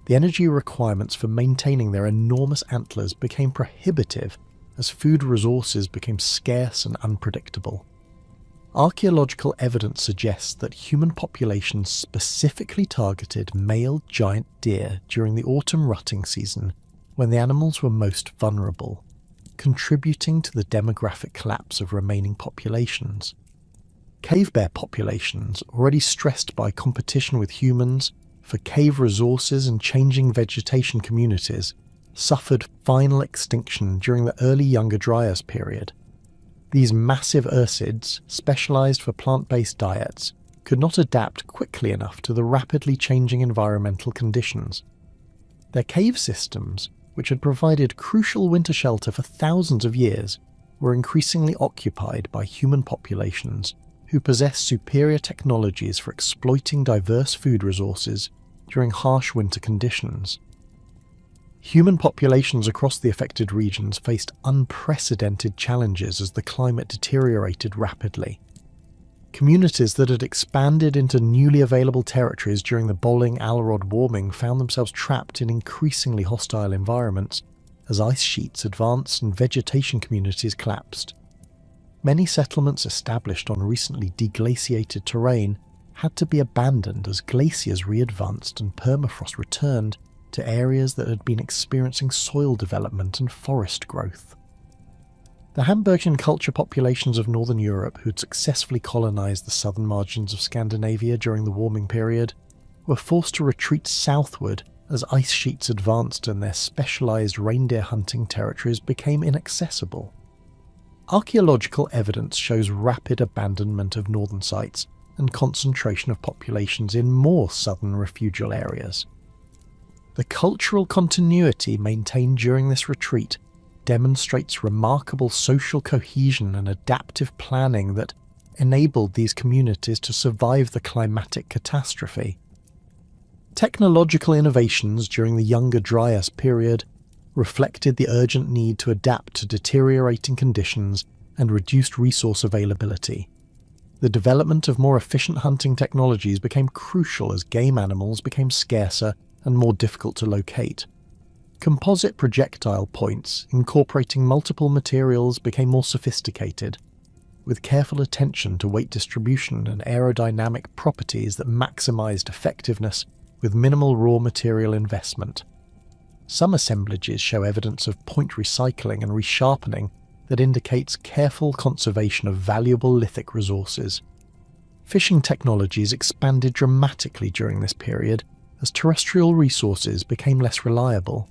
The energy requirements for maintaining their enormous antlers became prohibitive as food resources became scarce and unpredictable. Archaeological evidence suggests that human populations specifically targeted male giant deer during the autumn rutting season when the animals were most vulnerable, contributing to the demographic collapse of remaining populations. Cave bear populations, already stressed by competition with humans for cave resources and changing vegetation communities, suffered final extinction during the early Younger Dryas period. These massive ursids, specialized for plant-based diets, could not adapt quickly enough to the rapidly changing environmental conditions. Their cave systems, which had provided crucial winter shelter for thousands of years, were increasingly occupied by human populations who possessed superior technologies for exploiting diverse food resources during harsh winter conditions. Human populations across the affected regions faced unprecedented challenges as the climate deteriorated rapidly. Communities that had expanded into newly available territories during the Bolling-Alerod warming found themselves trapped in increasingly hostile environments as ice sheets advanced and vegetation communities collapsed. Many settlements established on recently deglaciated terrain had to be abandoned as glaciers re-advanced and permafrost returned to areas that had been experiencing soil development and forest growth. The Hamburgian culture populations of northern Europe, who had successfully colonized the southern margins of Scandinavia during the warming period, were forced to retreat southward as ice sheets advanced and their specialized reindeer hunting territories became inaccessible. Archaeological evidence shows rapid abandonment of northern sites and concentration of populations in more southern refugial areas. The cultural continuity maintained during this retreat demonstrates remarkable social cohesion and adaptive planning that enabled these communities to survive the climatic catastrophe. Technological innovations during the Younger Dryas period reflected the urgent need to adapt to deteriorating conditions and reduced resource availability. The development of more efficient hunting technologies became crucial as game animals became scarcer and more difficult to locate. Composite projectile points incorporating multiple materials became more sophisticated, with careful attention to weight distribution and aerodynamic properties that maximized effectiveness with minimal raw material investment. Some assemblages show evidence of point recycling and resharpening that indicates careful conservation of valuable lithic resources. Fishing technologies expanded dramatically during this period as terrestrial resources became less reliable.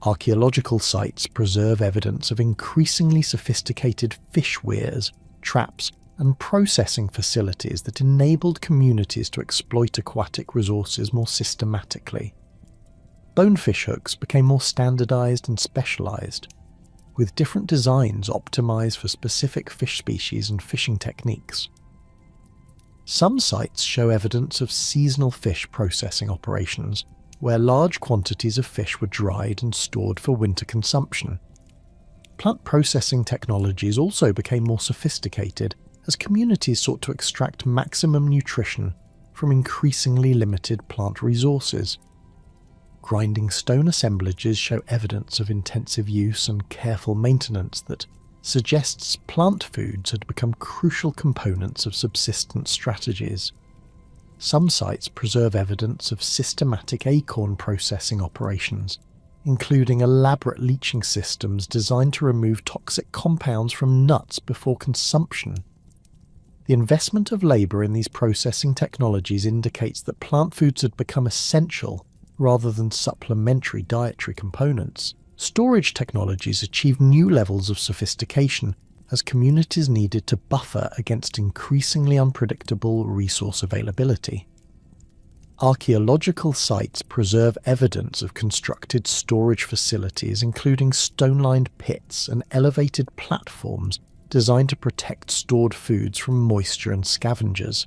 Archaeological sites preserve evidence of increasingly sophisticated fish weirs, traps, and processing facilities that enabled communities to exploit aquatic resources more systematically. Bonefish hooks became more standardized and specialized, with different designs optimized for specific fish species and fishing techniques. Some sites show evidence of seasonal fish processing operations, where large quantities of fish were dried and stored for winter consumption. Plant processing technologies also became more sophisticated as communities sought to extract maximum nutrition from increasingly limited plant resources. Grinding stone assemblages show evidence of intensive use and careful maintenance that suggests plant foods had become crucial components of subsistence strategies. Some sites preserve evidence of systematic acorn processing operations, including elaborate leaching systems designed to remove toxic compounds from nuts before consumption. The investment of labour in these processing technologies indicates that plant foods had become essential rather than supplementary dietary components. Storage technologies achieved new levels of sophistication as communities needed to buffer against increasingly unpredictable resource availability. Archaeological sites preserve evidence of constructed storage facilities, including stone-lined pits and elevated platforms designed to protect stored foods from moisture and scavengers.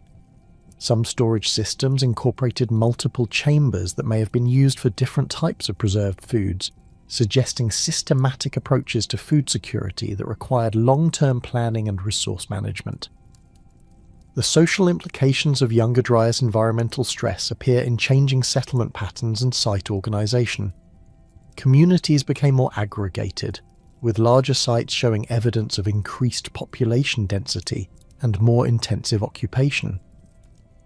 Some storage systems incorporated multiple chambers that may have been used for different types of preserved foods, suggesting systematic approaches to food security that required long-term planning and resource management. The social implications of Younger Dryas environmental stress appear in changing settlement patterns and site organisation. Communities became more aggregated, with larger sites showing evidence of increased population density and more intensive occupation.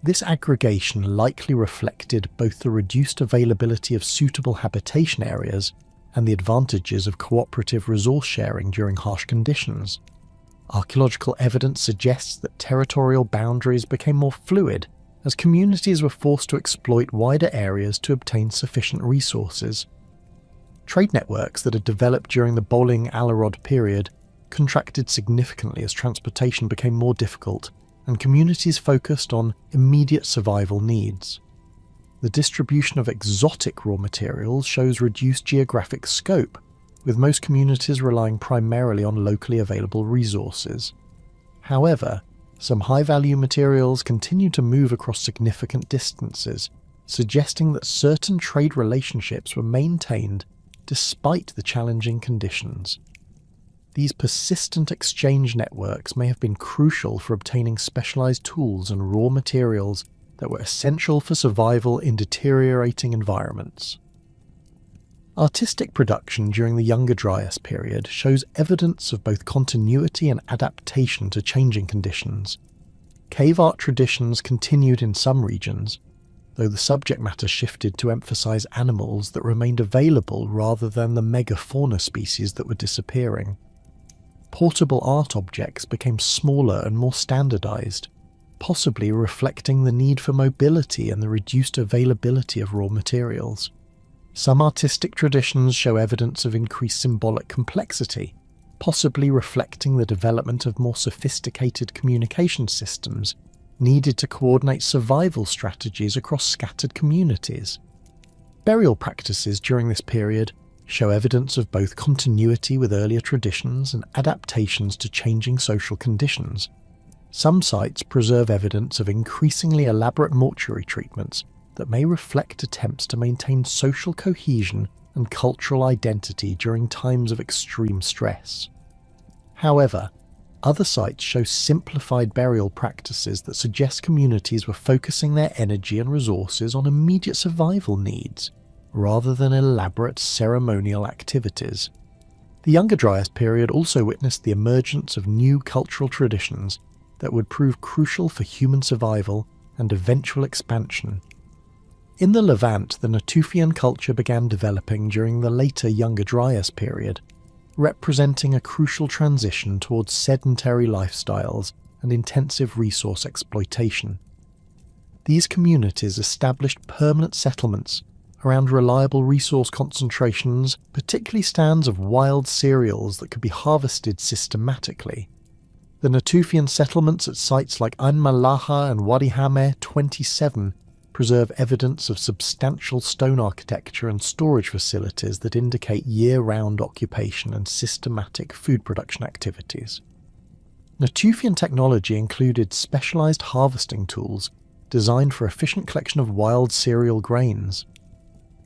This aggregation likely reflected both the reduced availability of suitable habitation areas and the advantages of cooperative resource sharing during harsh conditions. Archaeological evidence suggests that territorial boundaries became more fluid as communities were forced to exploit wider areas to obtain sufficient resources. Trade networks that had developed during the Boling-Alarod period contracted significantly as transportation became more difficult and communities focused on immediate survival needs. The distribution of exotic raw materials shows reduced geographic scope, with most communities relying primarily on locally available resources. However, some high-value materials continue to move across significant distances, suggesting that certain trade relationships were maintained despite the challenging conditions. These persistent exchange networks may have been crucial for obtaining specialized tools and raw materials that were essential for survival in deteriorating environments. Artistic production during the Younger Dryas period shows evidence of both continuity and adaptation to changing conditions. Cave art traditions continued in some regions, though the subject matter shifted to emphasize animals that remained available rather than the megafauna species that were disappearing. Portable art objects became smaller and more standardized, possibly reflecting the need for mobility and the reduced availability of raw materials. Some artistic traditions show evidence of increased symbolic complexity, possibly reflecting the development of more sophisticated communication systems needed to coordinate survival strategies across scattered communities. Burial practices during this period show evidence of both continuity with earlier traditions and adaptations to changing social conditions. Some sites preserve evidence of increasingly elaborate mortuary treatments that may reflect attempts to maintain social cohesion and cultural identity during times of extreme stress. However, other sites show simplified burial practices that suggest communities were focusing their energy and resources on immediate survival needs, rather than elaborate ceremonial activities. The Younger Dryas period also witnessed the emergence of new cultural traditions that would prove crucial for human survival and eventual expansion. In the Levant, the Natufian culture began developing during the later Younger Dryas period, representing a crucial transition towards sedentary lifestyles and intensive resource exploitation. These communities established permanent settlements around reliable resource concentrations, particularly stands of wild cereals that could be harvested systematically. The Natufian settlements at sites like Ain Malaha and Wadi Hameh 27 preserve evidence of substantial stone architecture and storage facilities that indicate year-round occupation and systematic food production activities. Natufian technology included specialized harvesting tools designed for efficient collection of wild cereal grains.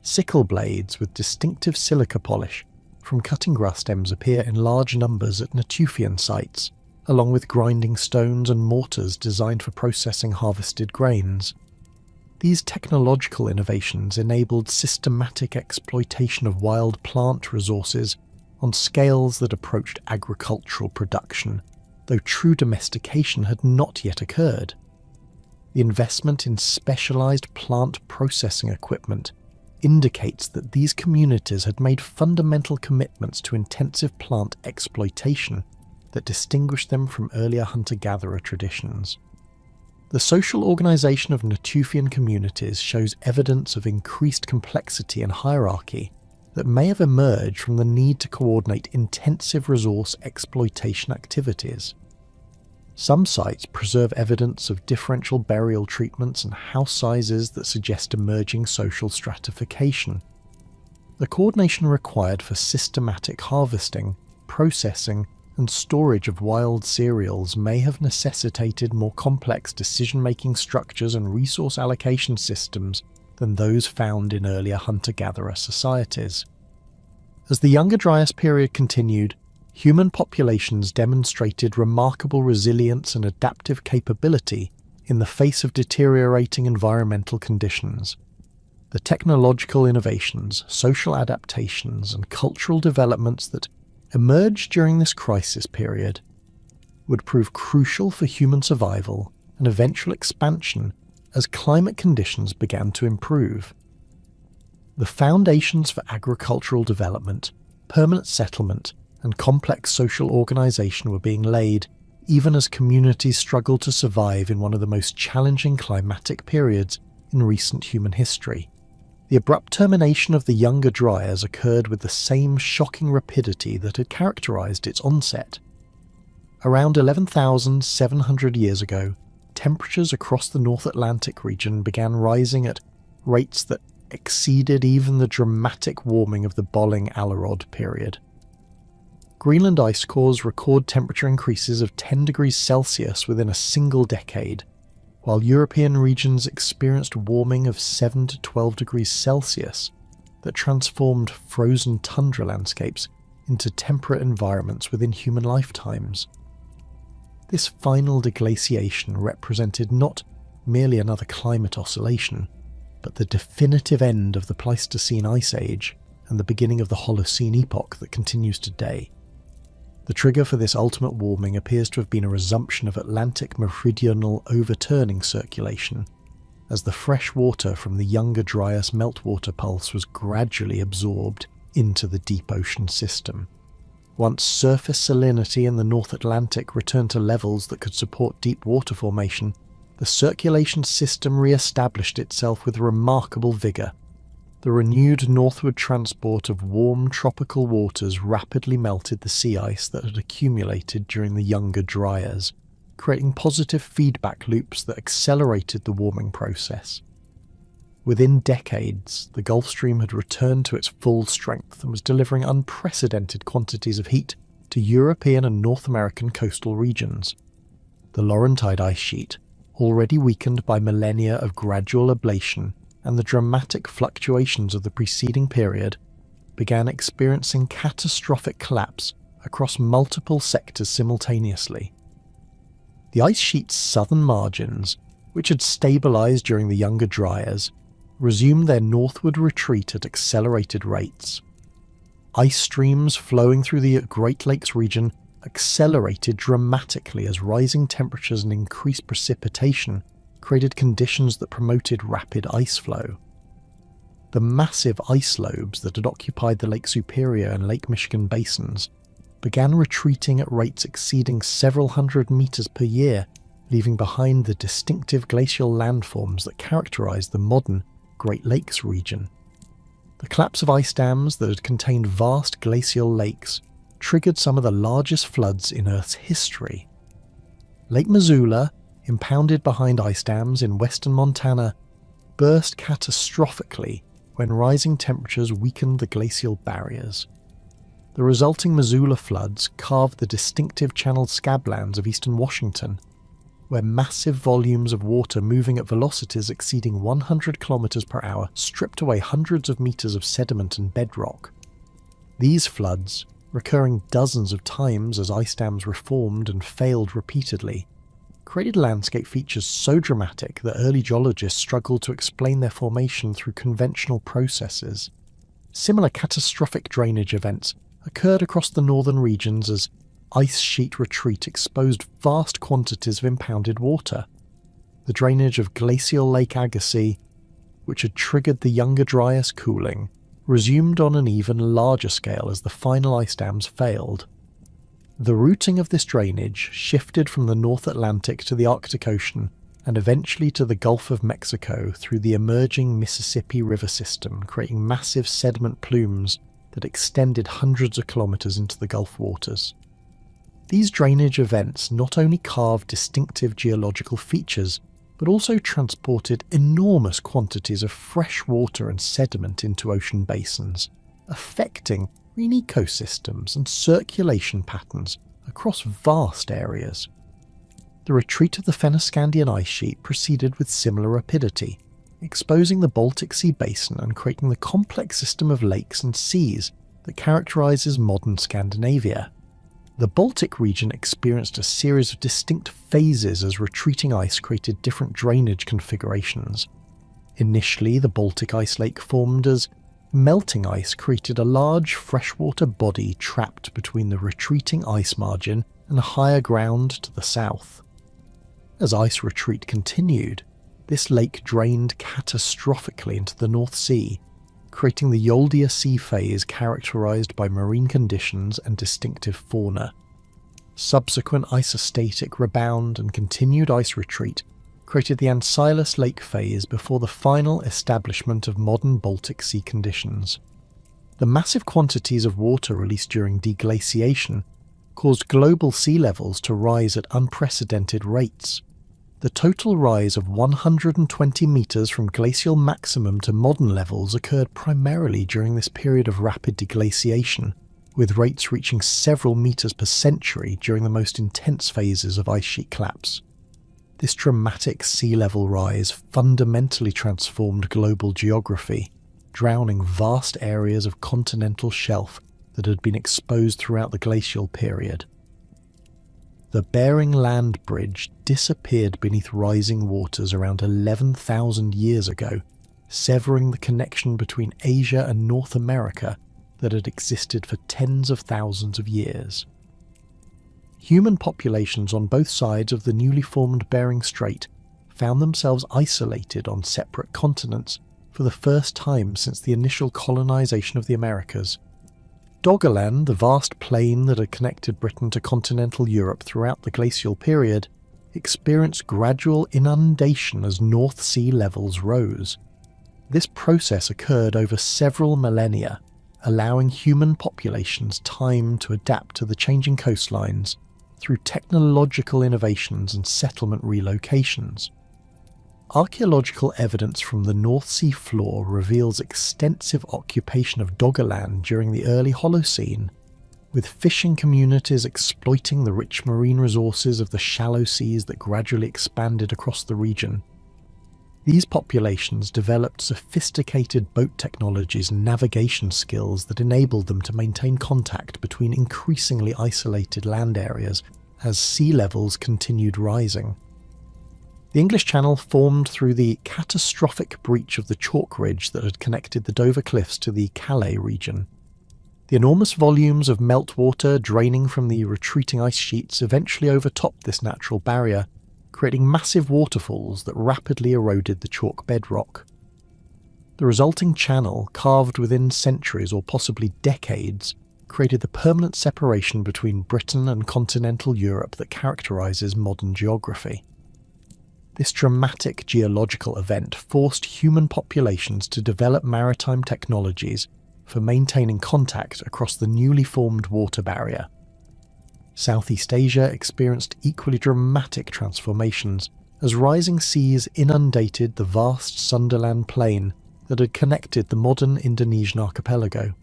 Sickle blades with distinctive silica polish from cutting grass stems appear in large numbers at Natufian sites, along with grinding stones and mortars designed for processing harvested grains. These technological innovations enabled systematic exploitation of wild plant resources on scales that approached agricultural production, though true domestication had not yet occurred. The investment in specialized plant processing equipment indicates that these communities had made fundamental commitments to intensive plant exploitation that distinguished them from earlier hunter-gatherer traditions. The social organization of Natufian communities shows evidence of increased complexity and hierarchy that may have emerged from the need to coordinate intensive resource exploitation activities. Some sites preserve evidence of differential burial treatments and house sizes that suggest emerging social stratification. The coordination required for systematic harvesting, processing, and storage of wild cereals may have necessitated more complex decision-making structures and resource allocation systems than those found in earlier hunter-gatherer societies. As the Younger Dryas period continued, human populations demonstrated remarkable resilience and adaptive capability in the face of deteriorating environmental conditions. The technological innovations, social adaptations, and cultural developments that emerged during this crisis period would prove crucial for human survival and eventual expansion as climate conditions began to improve. The foundations for agricultural development, permanent settlement, and complex social organization were being laid even as communities struggled to survive in one of the most challenging climatic periods in recent human history. The abrupt termination of the Younger Dryas occurred with the same shocking rapidity that had characterized its onset. Around 11,700 years ago, temperatures across the North Atlantic region began rising at rates that exceeded even the dramatic warming of the Bolling-Alerod period. Greenland ice cores record temperature increases of 10 degrees Celsius within a single decade, while European regions experienced warming of 7 to 12 degrees Celsius that transformed frozen tundra landscapes into temperate environments within human lifetimes. This final deglaciation represented not merely another climate oscillation, but the definitive end of the Pleistocene Ice Age and the beginning of the Holocene epoch that continues today. The trigger for this ultimate warming appears to have been a resumption of Atlantic meridional overturning circulation, as the fresh water from the Younger Dryas meltwater pulse was gradually absorbed into the deep ocean system. Once surface salinity in the North Atlantic returned to levels that could support deep water formation, the circulation system re-established itself with remarkable vigour. The renewed northward transport of warm tropical waters rapidly melted the sea ice that had accumulated during the Younger Dryas, creating positive feedback loops that accelerated the warming process. Within decades, the Gulf Stream had returned to its full strength and was delivering unprecedented quantities of heat to European and North American coastal regions. The Laurentide ice sheet, already weakened by millennia of gradual ablation and the dramatic fluctuations of the preceding period, began experiencing catastrophic collapse across multiple sectors simultaneously. The ice sheet's southern margins, which had stabilized during the Younger Dryas, resumed their northward retreat at accelerated rates. Ice streams flowing through the Great Lakes region accelerated dramatically as rising temperatures and increased precipitation created conditions that promoted rapid ice flow. The massive ice lobes that had occupied the Lake Superior and Lake Michigan basins began retreating at rates exceeding several hundred meters per year, leaving behind the distinctive glacial landforms that characterized the modern Great Lakes region. The collapse of ice dams that had contained vast glacial lakes triggered some of the largest floods in Earth's history. Lake Missoula, impounded behind ice dams in western Montana, burst catastrophically when rising temperatures weakened the glacial barriers. The resulting Missoula floods carved the distinctive channeled scablands of eastern Washington, where massive volumes of water moving at velocities exceeding 100 kilometers per hour stripped away hundreds of meters of sediment and bedrock. These floods, recurring dozens of times as ice dams reformed and failed repeatedly, created landscape features so dramatic that early geologists struggled to explain their formation through conventional processes. Similar catastrophic drainage events occurred across the northern regions as ice sheet retreat exposed vast quantities of impounded water. The drainage of glacial Lake Agassiz, which had triggered the Younger Dryas cooling, resumed on an even larger scale as the final ice dams failed. The routing of this drainage shifted from the North Atlantic to the Arctic Ocean and eventually to the Gulf of Mexico through the emerging Mississippi River system, creating massive sediment plumes that extended hundreds of kilometers into the Gulf waters. These drainage events not only carved distinctive geological features, but also transported enormous quantities of fresh water and sediment into ocean basins, affecting marine ecosystems and circulation patterns across vast areas. The retreat of the Fennoscandian ice sheet proceeded with similar rapidity, exposing the Baltic Sea basin and creating the complex system of lakes and seas that characterises modern Scandinavia. The Baltic region experienced a series of distinct phases as retreating ice created different drainage configurations. Initially, the Baltic ice lake formed as melting ice created a large freshwater body trapped between the retreating ice margin and higher ground to the south. As ice retreat continued, this lake drained catastrophically into the North Sea, creating the Yoldia Sea phase characterised by marine conditions and distinctive fauna. Subsequent isostatic rebound and continued ice retreat created the Ancylus Lake phase before the final establishment of modern Baltic Sea conditions. The massive quantities of water released during deglaciation caused global sea levels to rise at unprecedented rates. The total rise of 120 metres from glacial maximum to modern levels occurred primarily during this period of rapid deglaciation, with rates reaching several metres per century during the most intense phases of ice sheet collapse. This dramatic sea level rise fundamentally transformed global geography, drowning vast areas of continental shelf that had been exposed throughout the glacial period. The Bering Land Bridge disappeared beneath rising waters around 11,000 years ago, severing the connection between Asia and North America that had existed for tens of thousands of years. Human populations on both sides of the newly formed Bering Strait found themselves isolated on separate continents for the first time since the initial colonization of the Americas. Doggerland, the vast plain that had connected Britain to continental Europe throughout the glacial period, experienced gradual inundation as North Sea levels rose. This process occurred over several millennia, allowing human populations time to adapt to the changing coastlines through technological innovations and settlement relocations. Archaeological evidence from the North Sea floor reveals extensive occupation of Doggerland during the early Holocene, with fishing communities exploiting the rich marine resources of the shallow seas that gradually expanded across the region. These populations developed sophisticated boat technologies and navigation skills that enabled them to maintain contact between increasingly isolated land areas as sea levels continued rising. The English Channel formed through the catastrophic breach of the chalk ridge that had connected the Dover Cliffs to the Calais region. The enormous volumes of meltwater draining from the retreating ice sheets eventually overtopped this natural barrier, creating massive waterfalls that rapidly eroded the chalk bedrock. The resulting channel, carved within centuries or possibly decades, created the permanent separation between Britain and continental Europe that characterises modern geography. This dramatic geological event forced human populations to develop maritime technologies for maintaining contact across the newly formed water barrier. Southeast Asia experienced equally dramatic transformations as rising seas inundated the vast Sundaland plain that had connected the modern Indonesian archipelago.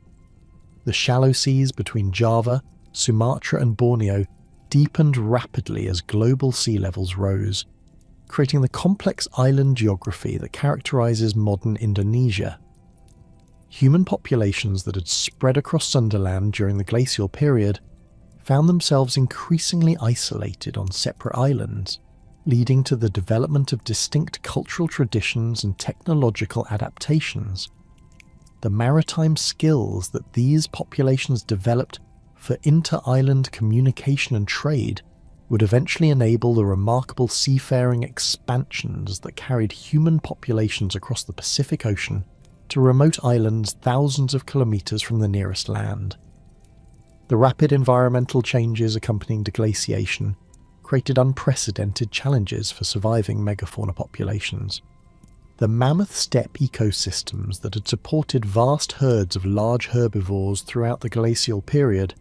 The shallow seas between Java, Sumatra and Borneo deepened rapidly as global sea levels rose, creating the complex island geography that characterises modern Indonesia. Human populations that had spread across Sundaland during the glacial period found themselves increasingly isolated on separate islands, leading to the development of distinct cultural traditions and technological adaptations. the maritime skills that these populations developed for inter-island communication and trade would eventually enable the remarkable seafaring expansions that carried human populations across the Pacific Ocean to remote islands thousands of kilometers from the nearest land. The rapid environmental changes accompanying deglaciation created unprecedented challenges for surviving megafauna populations. The mammoth steppe ecosystems that had supported vast herds of large herbivores throughout the glacial period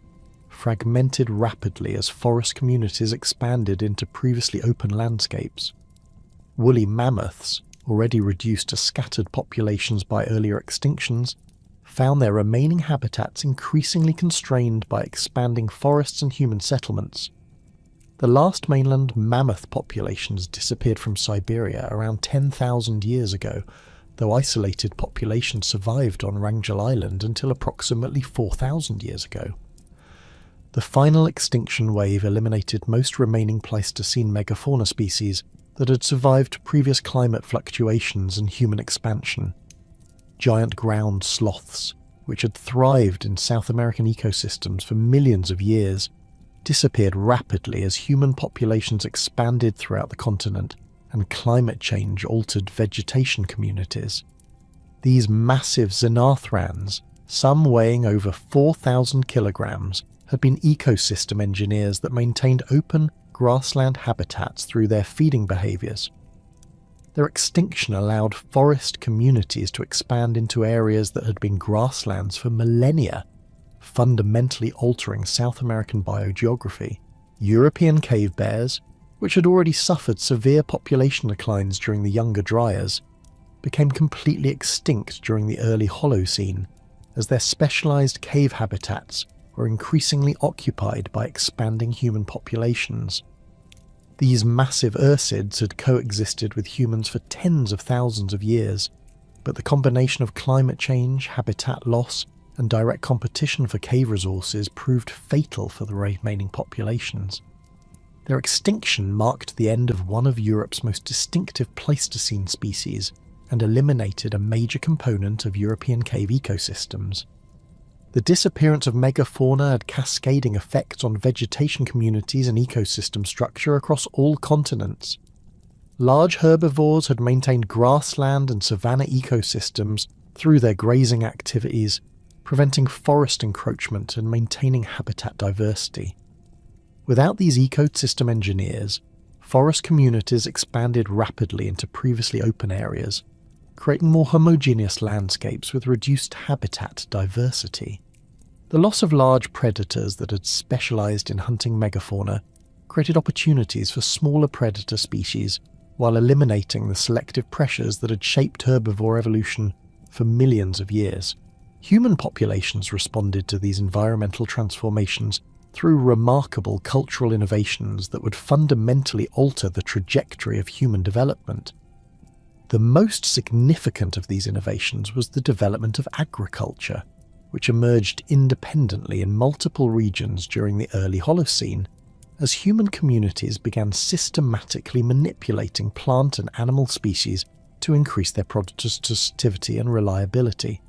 fragmented rapidly as forest communities expanded into previously open landscapes. Woolly mammoths, already reduced to scattered populations by earlier extinctions, found their remaining habitats increasingly constrained by expanding forests and human settlements. The last mainland mammoth populations disappeared from Siberia around 10,000 years ago, though isolated populations survived on Wrangel Island until approximately 4,000 years ago. The final extinction wave eliminated most remaining Pleistocene megafauna species that had survived previous climate fluctuations and human expansion. Giant ground sloths, which had thrived in South American ecosystems for millions of years, disappeared rapidly as human populations expanded throughout the continent and climate change altered vegetation communities. These massive xenarthrans, some weighing over 4,000 kilograms, had been ecosystem engineers that maintained open grassland habitats through their feeding behaviors. Their extinction allowed forest communities to expand into areas that had been grasslands for millennia, fundamentally altering South American biogeography. European cave bears, which had already suffered severe population declines during the Younger Dryas, became completely extinct during the early Holocene, as their specialized cave habitats were increasingly occupied by expanding human populations. These massive ursids had coexisted with humans for tens of thousands of years, but the combination of climate change, habitat loss, and direct competition for cave resources proved fatal for the remaining populations. Their extinction marked the end of one of Europe's most distinctive Pleistocene species and eliminated a major component of European cave ecosystems. The disappearance of megafauna had cascading effects on vegetation communities and ecosystem structure across all continents. Large herbivores had maintained grassland and savanna ecosystems through their grazing activities, preventing forest encroachment and maintaining habitat diversity. Without these ecosystem engineers, forest communities expanded rapidly into previously open areas, creating more homogeneous landscapes with reduced habitat diversity. The loss of large predators that had specialized in hunting megafauna created opportunities for smaller predator species while eliminating the selective pressures that had shaped herbivore evolution for millions of years. Human populations responded to these environmental transformations through remarkable cultural innovations that would fundamentally alter the trajectory of human development. The most significant of these innovations was the development of agriculture, which emerged independently in multiple regions during the early Holocene, as human communities began systematically manipulating plant and animal species to increase their productivity and reliability.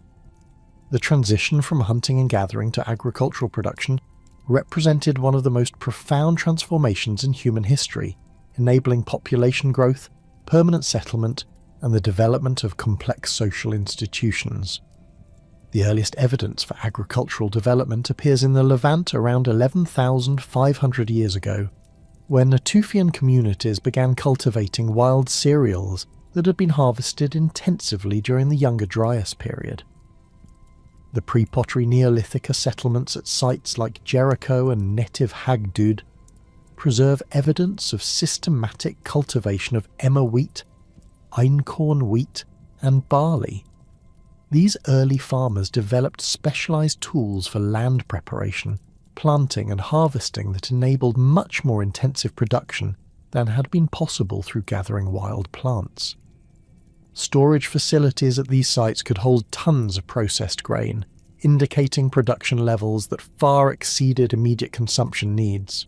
The transition from hunting and gathering to agricultural production represented one of the most profound transformations in human history, enabling population growth, permanent settlement, and the development of complex social institutions. The earliest evidence for agricultural development appears in the Levant around 11,500 years ago, where Natufian communities began cultivating wild cereals that had been harvested intensively during the Younger Dryas period. The pre-pottery Neolithic settlements at sites like Jericho and Netiv Hagdud preserve evidence of systematic cultivation of emmer wheat, einkorn wheat, and barley. These early farmers developed specialized tools for land preparation, planting and harvesting that enabled much more intensive production than had been possible through gathering wild plants. Storage facilities at these sites could hold tons of processed grain, indicating production levels that far exceeded immediate consumption needs.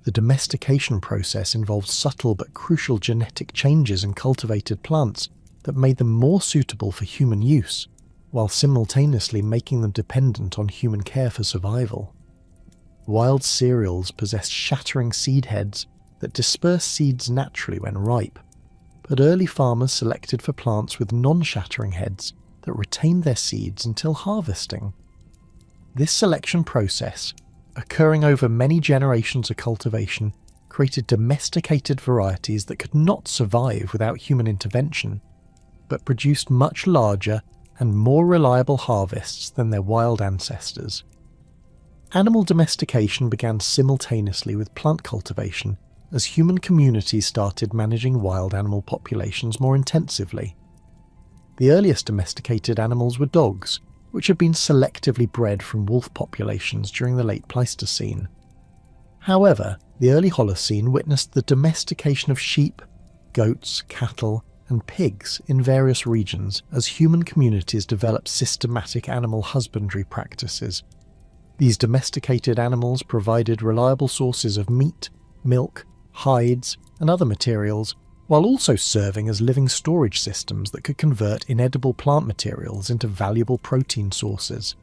The domestication process involved subtle but crucial genetic changes in cultivated plants that made them more suitable for human use. while simultaneously making them dependent on human care for survival. Wild cereals possess shattering seed heads that disperse seeds naturally when ripe, but early farmers selected for plants with non-shattering heads that retained their seeds until harvesting. This selection process, occurring over many generations of cultivation, created domesticated varieties that could not survive without human intervention, but produced much larger and more reliable harvests than their wild ancestors. Animal domestication began simultaneously with plant cultivation as human communities started managing wild animal populations more intensively. The earliest domesticated animals were dogs, which had been selectively bred from wolf populations during the late Pleistocene. However, the early Holocene witnessed the domestication of sheep, goats, cattle, and pigs in various regions as human communities developed systematic animal husbandry practices. These domesticated animals provided reliable sources of meat, milk, hides, and other materials, while also serving as living storage systems that could convert inedible plant materials into valuable protein sources.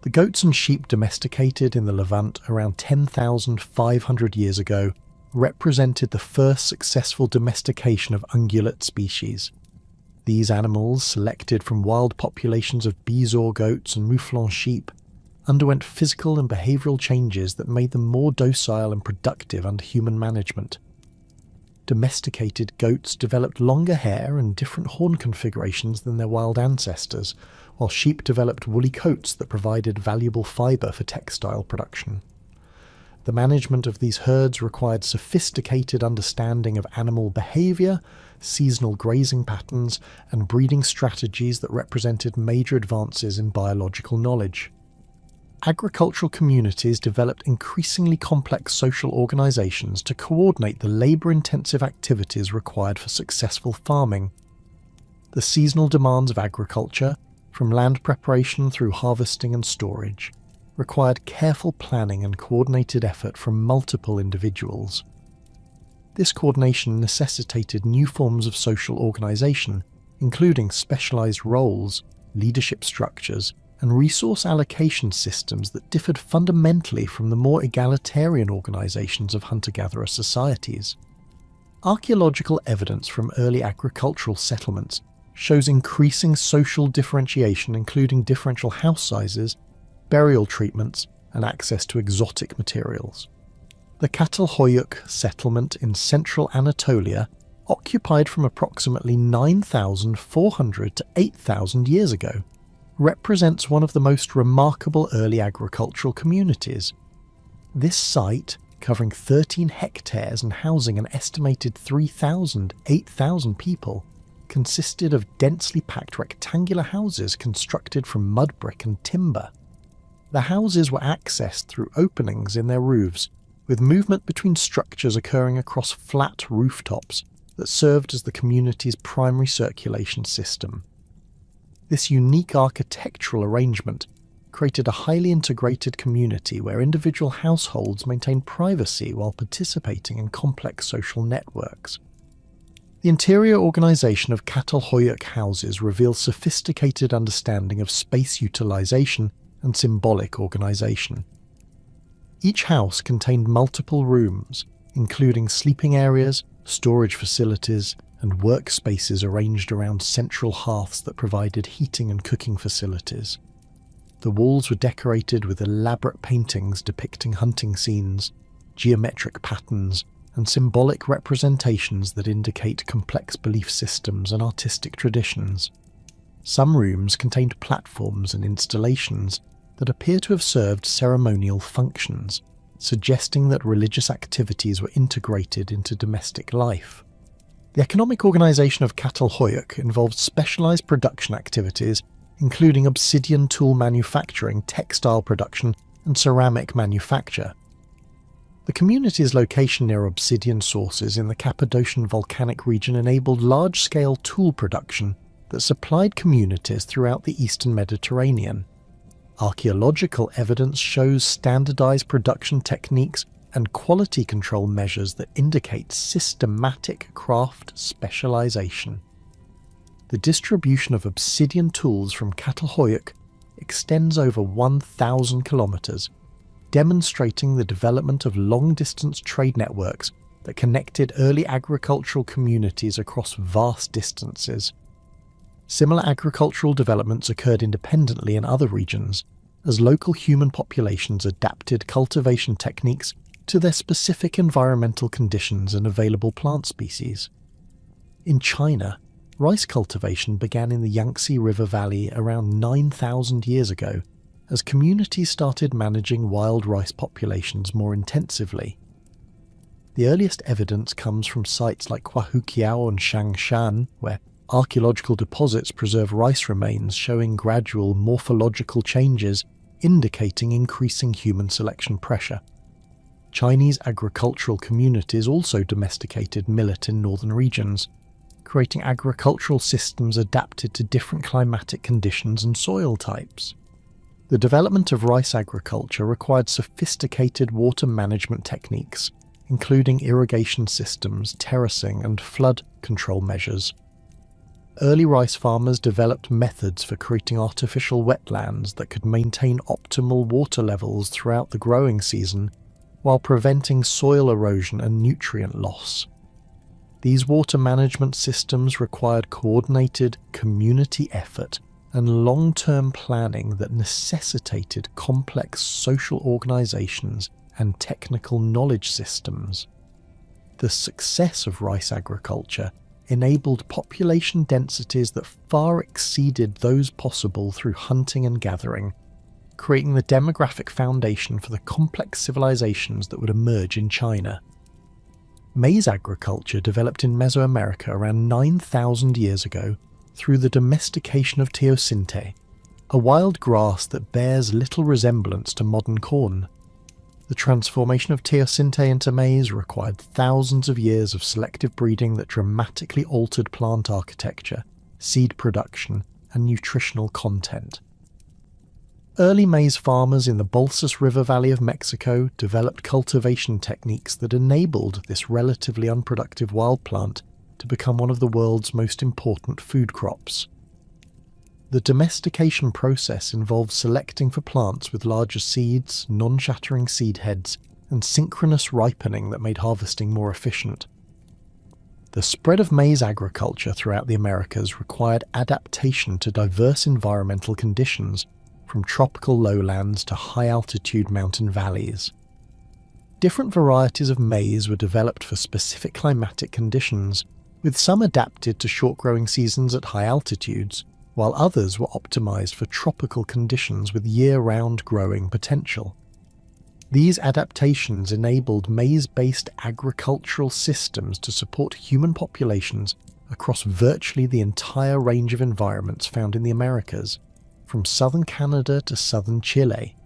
The goats and sheep domesticated in the Levant around 10,500 years ago represented the first successful domestication of ungulate species. These animals, selected from wild populations of Bezoar goats and Mouflon sheep, underwent physical and behavioural changes that made them more docile and productive under human management. Domesticated goats developed longer hair and different horn configurations than their wild ancestors, while sheep developed woolly coats that provided valuable fibre for textile production. The management of these herds required sophisticated understanding of animal behaviour, seasonal grazing patterns, and breeding strategies that represented major advances in biological knowledge. Agricultural communities developed increasingly complex social organisations to coordinate the labour-intensive activities required for successful farming. The seasonal demands of agriculture, from land preparation through harvesting and storage, required careful planning and coordinated effort from multiple individuals. This coordination necessitated new forms of social organisation, including specialised roles, leadership structures, and resource allocation systems that differed fundamentally from the more egalitarian organisations of hunter-gatherer societies. Archaeological evidence from early agricultural settlements shows increasing social differentiation, including differential house sizes, burial treatments, and access to exotic materials. The Çatalhöyük settlement in central Anatolia, occupied from approximately 9,400 to 8,000 years ago, represents one of the most remarkable early agricultural communities. This site, covering 13 hectares and housing an estimated 8,000 people, consisted of densely packed rectangular houses constructed from mud brick and timber. The houses were accessed through openings in their roofs, with movement between structures occurring across flat rooftops that served as the community's primary circulation system. This unique architectural arrangement created a highly integrated community where individual households maintained privacy while participating in complex social networks. The interior organisation of Çatalhöyük houses reveals sophisticated understanding of space utilisation and symbolic organisation. Each house contained multiple rooms, including sleeping areas, storage facilities, and workspaces arranged around central hearths that provided heating and cooking facilities. The walls were decorated with elaborate paintings depicting hunting scenes, geometric patterns, and symbolic representations that indicate complex belief systems and artistic traditions. Some rooms contained platforms and installations that appear to have served ceremonial functions, suggesting that religious activities were integrated into domestic life. The economic organisation of Çatalhöyük involved specialised production activities, including obsidian tool manufacturing, textile production, and ceramic manufacture. The community's location near obsidian sources in the Cappadocian volcanic region enabled large-scale tool production that supplied communities throughout the eastern Mediterranean. Archaeological evidence shows standardised production techniques and quality control measures that indicate systematic craft specialisation. The distribution of obsidian tools from Catalhoyuk extends over 1,000 kilometres, demonstrating the development of long-distance trade networks that connected early agricultural communities across vast distances. Similar agricultural developments occurred independently in other regions, as local human populations adapted cultivation techniques to their specific environmental conditions and available plant species. In China, rice cultivation began in the Yangtze River Valley around 9,000 years ago, as communities started managing wild rice populations more intensively. The earliest evidence comes from sites like Huahukiao and Shangshan, where archaeological deposits preserve rice remains showing gradual morphological changes indicating increasing human selection pressure. Chinese agricultural communities also domesticated millet in northern regions, creating agricultural systems adapted to different climatic conditions and soil types. The development of rice agriculture required sophisticated water management techniques, including irrigation systems, terracing, and flood control measures. Early rice farmers developed methods for creating artificial wetlands that could maintain optimal water levels throughout the growing season while preventing soil erosion and nutrient loss. These water management systems required coordinated community effort and long-term planning that necessitated complex social organizations and technical knowledge systems. The success of rice agriculture enabled population densities that far exceeded those possible through hunting and gathering, creating the demographic foundation for the complex civilizations that would emerge in China. Maize agriculture developed in Mesoamerica around 9,000 years ago through the domestication of teosinte, a wild grass that bears little resemblance to modern corn. The transformation of teosinte into maize required thousands of years of selective breeding that dramatically altered plant architecture, seed production, and nutritional content. Early maize farmers in the Balsas River Valley of Mexico developed cultivation techniques that enabled this relatively unproductive wild plant to become one of the world's most important food crops. The domestication process involves selecting for plants with larger seeds, non-shattering seed heads, and synchronous ripening that made harvesting more efficient. The spread of maize agriculture throughout the Americas required adaptation to diverse environmental conditions, from tropical lowlands to high-altitude mountain valleys. Different varieties of maize were developed for specific climatic conditions, with some adapted to short-growing seasons at high altitudes, while others were optimized for tropical conditions with year-round growing potential. These adaptations enabled maize-based agricultural systems to support human populations across virtually the entire range of environments found in the Americas, from southern Canada to southern Chile.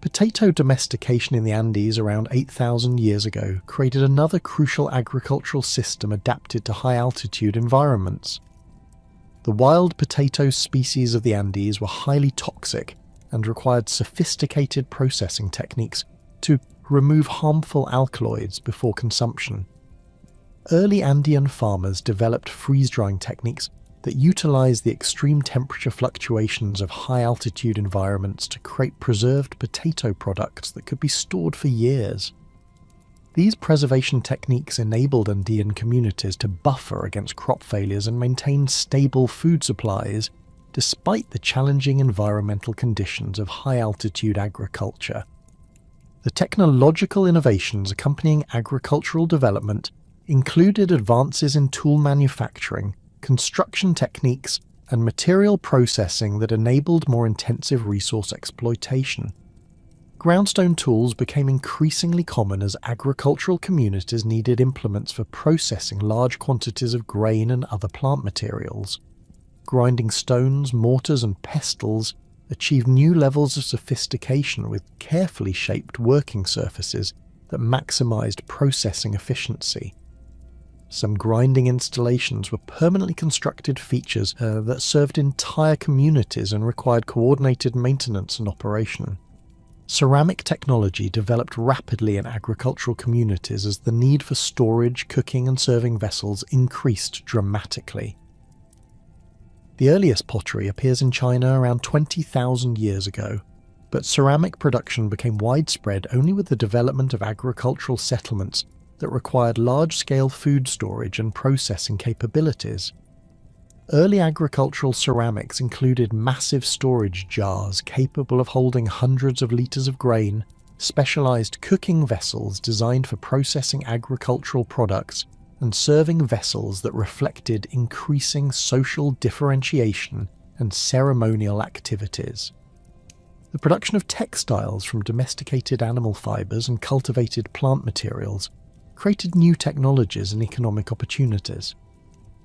Potato domestication in the Andes around 8,000 years ago created another crucial agricultural system adapted to high-altitude environments. The wild potato species of the Andes were highly toxic and required sophisticated processing techniques to remove harmful alkaloids before consumption. Early Andean farmers developed freeze-drying techniques that utilized the extreme temperature fluctuations of high-altitude environments to create preserved potato products that could be stored for years. These preservation techniques enabled Andean communities to buffer against crop failures and maintain stable food supplies, despite the challenging environmental conditions of high-altitude agriculture. The technological innovations accompanying agricultural development included advances in tool manufacturing, construction techniques, and material processing that enabled more intensive resource exploitation. Groundstone tools became increasingly common as agricultural communities needed implements for processing large quantities of grain and other plant materials. Grinding stones, mortars, and pestles achieved new levels of sophistication with carefully shaped working surfaces that maximized processing efficiency. Some grinding installations were permanently constructed features that served entire communities and required coordinated maintenance and operation. Ceramic technology developed rapidly in agricultural communities as the need for storage, cooking, and serving vessels increased dramatically. The earliest pottery appears in China around 20,000 years ago, but ceramic production became widespread only with the development of agricultural settlements that required large-scale food storage and processing capabilities. Early agricultural ceramics included massive storage jars capable of holding hundreds of litres of grain, specialised cooking vessels designed for processing agricultural products, and serving vessels that reflected increasing social differentiation and ceremonial activities. The production of textiles from domesticated animal fibres and cultivated plant materials created new technologies and economic opportunities.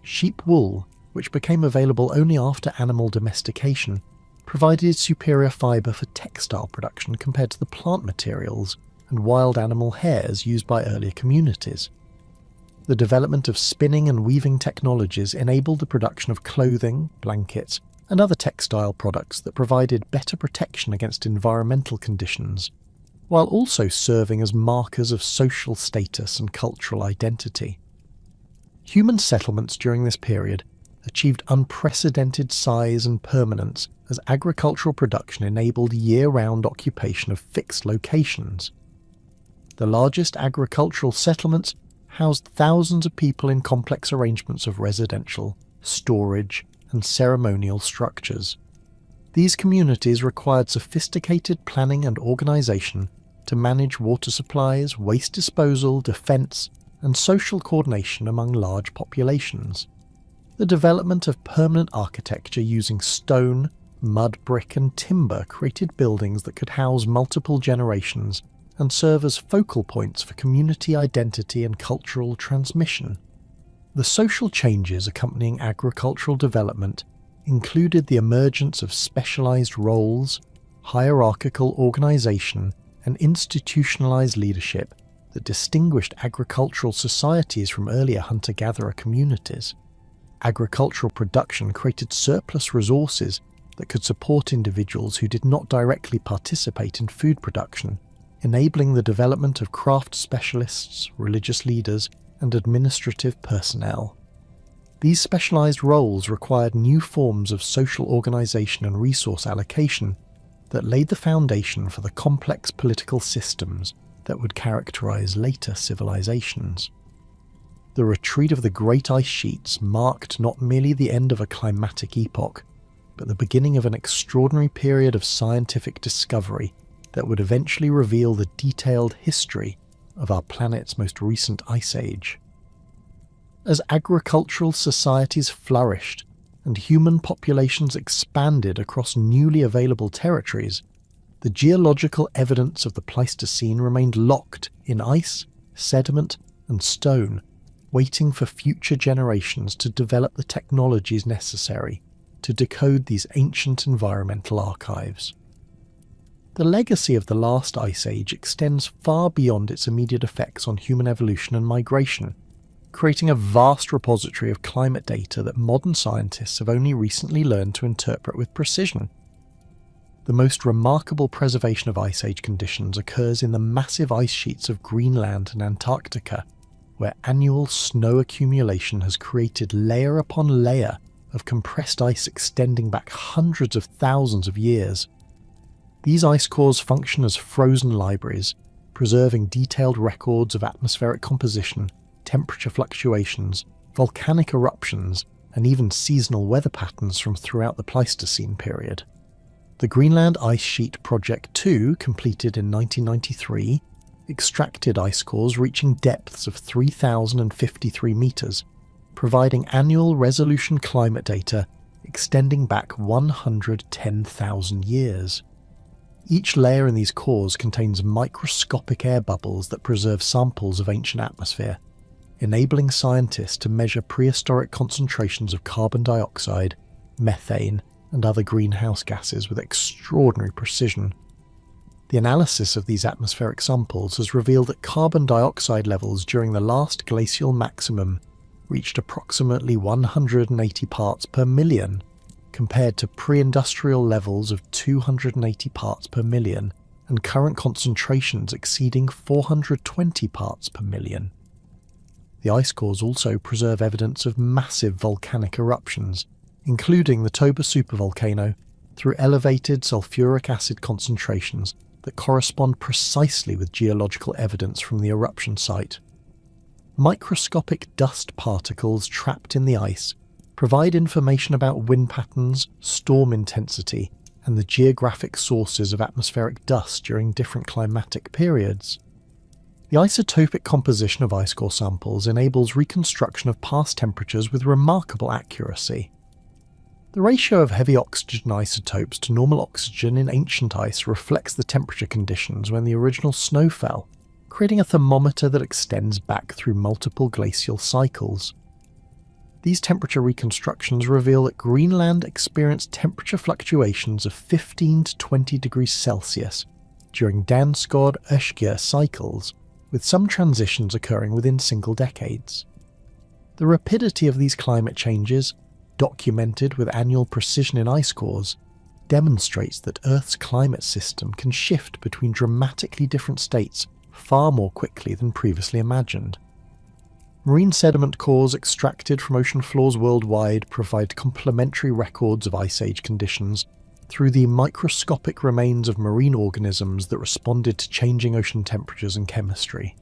Sheep wool, which became available only after animal domestication, provided superior fibre for textile production compared to the plant materials and wild animal hairs used by earlier communities. The development of spinning and weaving technologies enabled the production of clothing, blankets, and other textile products that provided better protection against environmental conditions, while also serving as markers of social status and cultural identity. Human settlements during this period achieved unprecedented size and permanence as agricultural production enabled year-round occupation of fixed locations. The largest agricultural settlements housed thousands of people in complex arrangements of residential, storage, and ceremonial structures. These communities required sophisticated planning and organisation to manage water supplies, waste disposal, defence, and social coordination among large populations. The development of permanent architecture using stone, mud brick and timber created buildings that could house multiple generations and serve as focal points for community identity and cultural transmission. The social changes accompanying agricultural development included the emergence of specialised roles, hierarchical organisation, and institutionalised leadership that distinguished agricultural societies from earlier hunter-gatherer communities. Agricultural production created surplus resources that could support individuals who did not directly participate in food production, enabling the development of craft specialists, religious leaders, and administrative personnel. These specialised roles required new forms of social organisation and resource allocation that laid the foundation for the complex political systems that would characterise later civilizations. The retreat of the great ice sheets marked not merely the end of a climatic epoch, but the beginning of an extraordinary period of scientific discovery that would eventually reveal the detailed history of our planet's most recent ice age. As agricultural societies flourished and human populations expanded across newly available territories, the geological evidence of the Pleistocene remained locked in ice, sediment, and stone, waiting for future generations to develop the technologies necessary to decode these ancient environmental archives. The legacy of the last ice age extends far beyond its immediate effects on human evolution and migration, creating a vast repository of climate data that modern scientists have only recently learned to interpret with precision. The most remarkable preservation of ice age conditions occurs in the massive ice sheets of Greenland and Antarctica, where annual snow accumulation has created layer upon layer of compressed ice extending back hundreds of thousands of years. These ice cores function as frozen libraries, preserving detailed records of atmospheric composition, temperature fluctuations, volcanic eruptions, and even seasonal weather patterns from throughout the Pleistocene period. The Greenland Ice Sheet Project 2, completed in 1993, extracted ice cores reaching depths of 3,053 metres, providing annual resolution climate data extending back 110,000 years. Each layer in these cores contains microscopic air bubbles that preserve samples of ancient atmosphere, enabling scientists to measure prehistoric concentrations of carbon dioxide, methane, and other greenhouse gases with extraordinary precision. The analysis of these atmospheric samples has revealed that carbon dioxide levels during the last glacial maximum reached approximately 180 parts per million, compared to pre-industrial levels of 280 parts per million and current concentrations exceeding 420 parts per million. The ice cores also preserve evidence of massive volcanic eruptions, including the Toba supervolcano, through elevated sulfuric acid concentrations that correspond precisely with geological evidence from the eruption site. Microscopic dust particles trapped in the ice provide information about wind patterns, storm intensity, and the geographic sources of atmospheric dust during different climatic periods. The isotopic composition of ice core samples enables reconstruction of past temperatures with remarkable accuracy. The ratio of heavy oxygen isotopes to normal oxygen in ancient ice reflects the temperature conditions when the original snow fell, creating a thermometer that extends back through multiple glacial cycles. These temperature reconstructions reveal that Greenland experienced temperature fluctuations of 15 to 20 degrees Celsius during Danskod-Østgir cycles, with some transitions occurring within single decades. The rapidity of these climate changes, documented with annual precision in ice cores, demonstrates that Earth's climate system can shift between dramatically different states far more quickly than previously imagined. Marine sediment cores extracted from ocean floors worldwide provide complementary records of Ice Age conditions through the microscopic remains of marine organisms that responded to changing ocean temperatures and chemistry.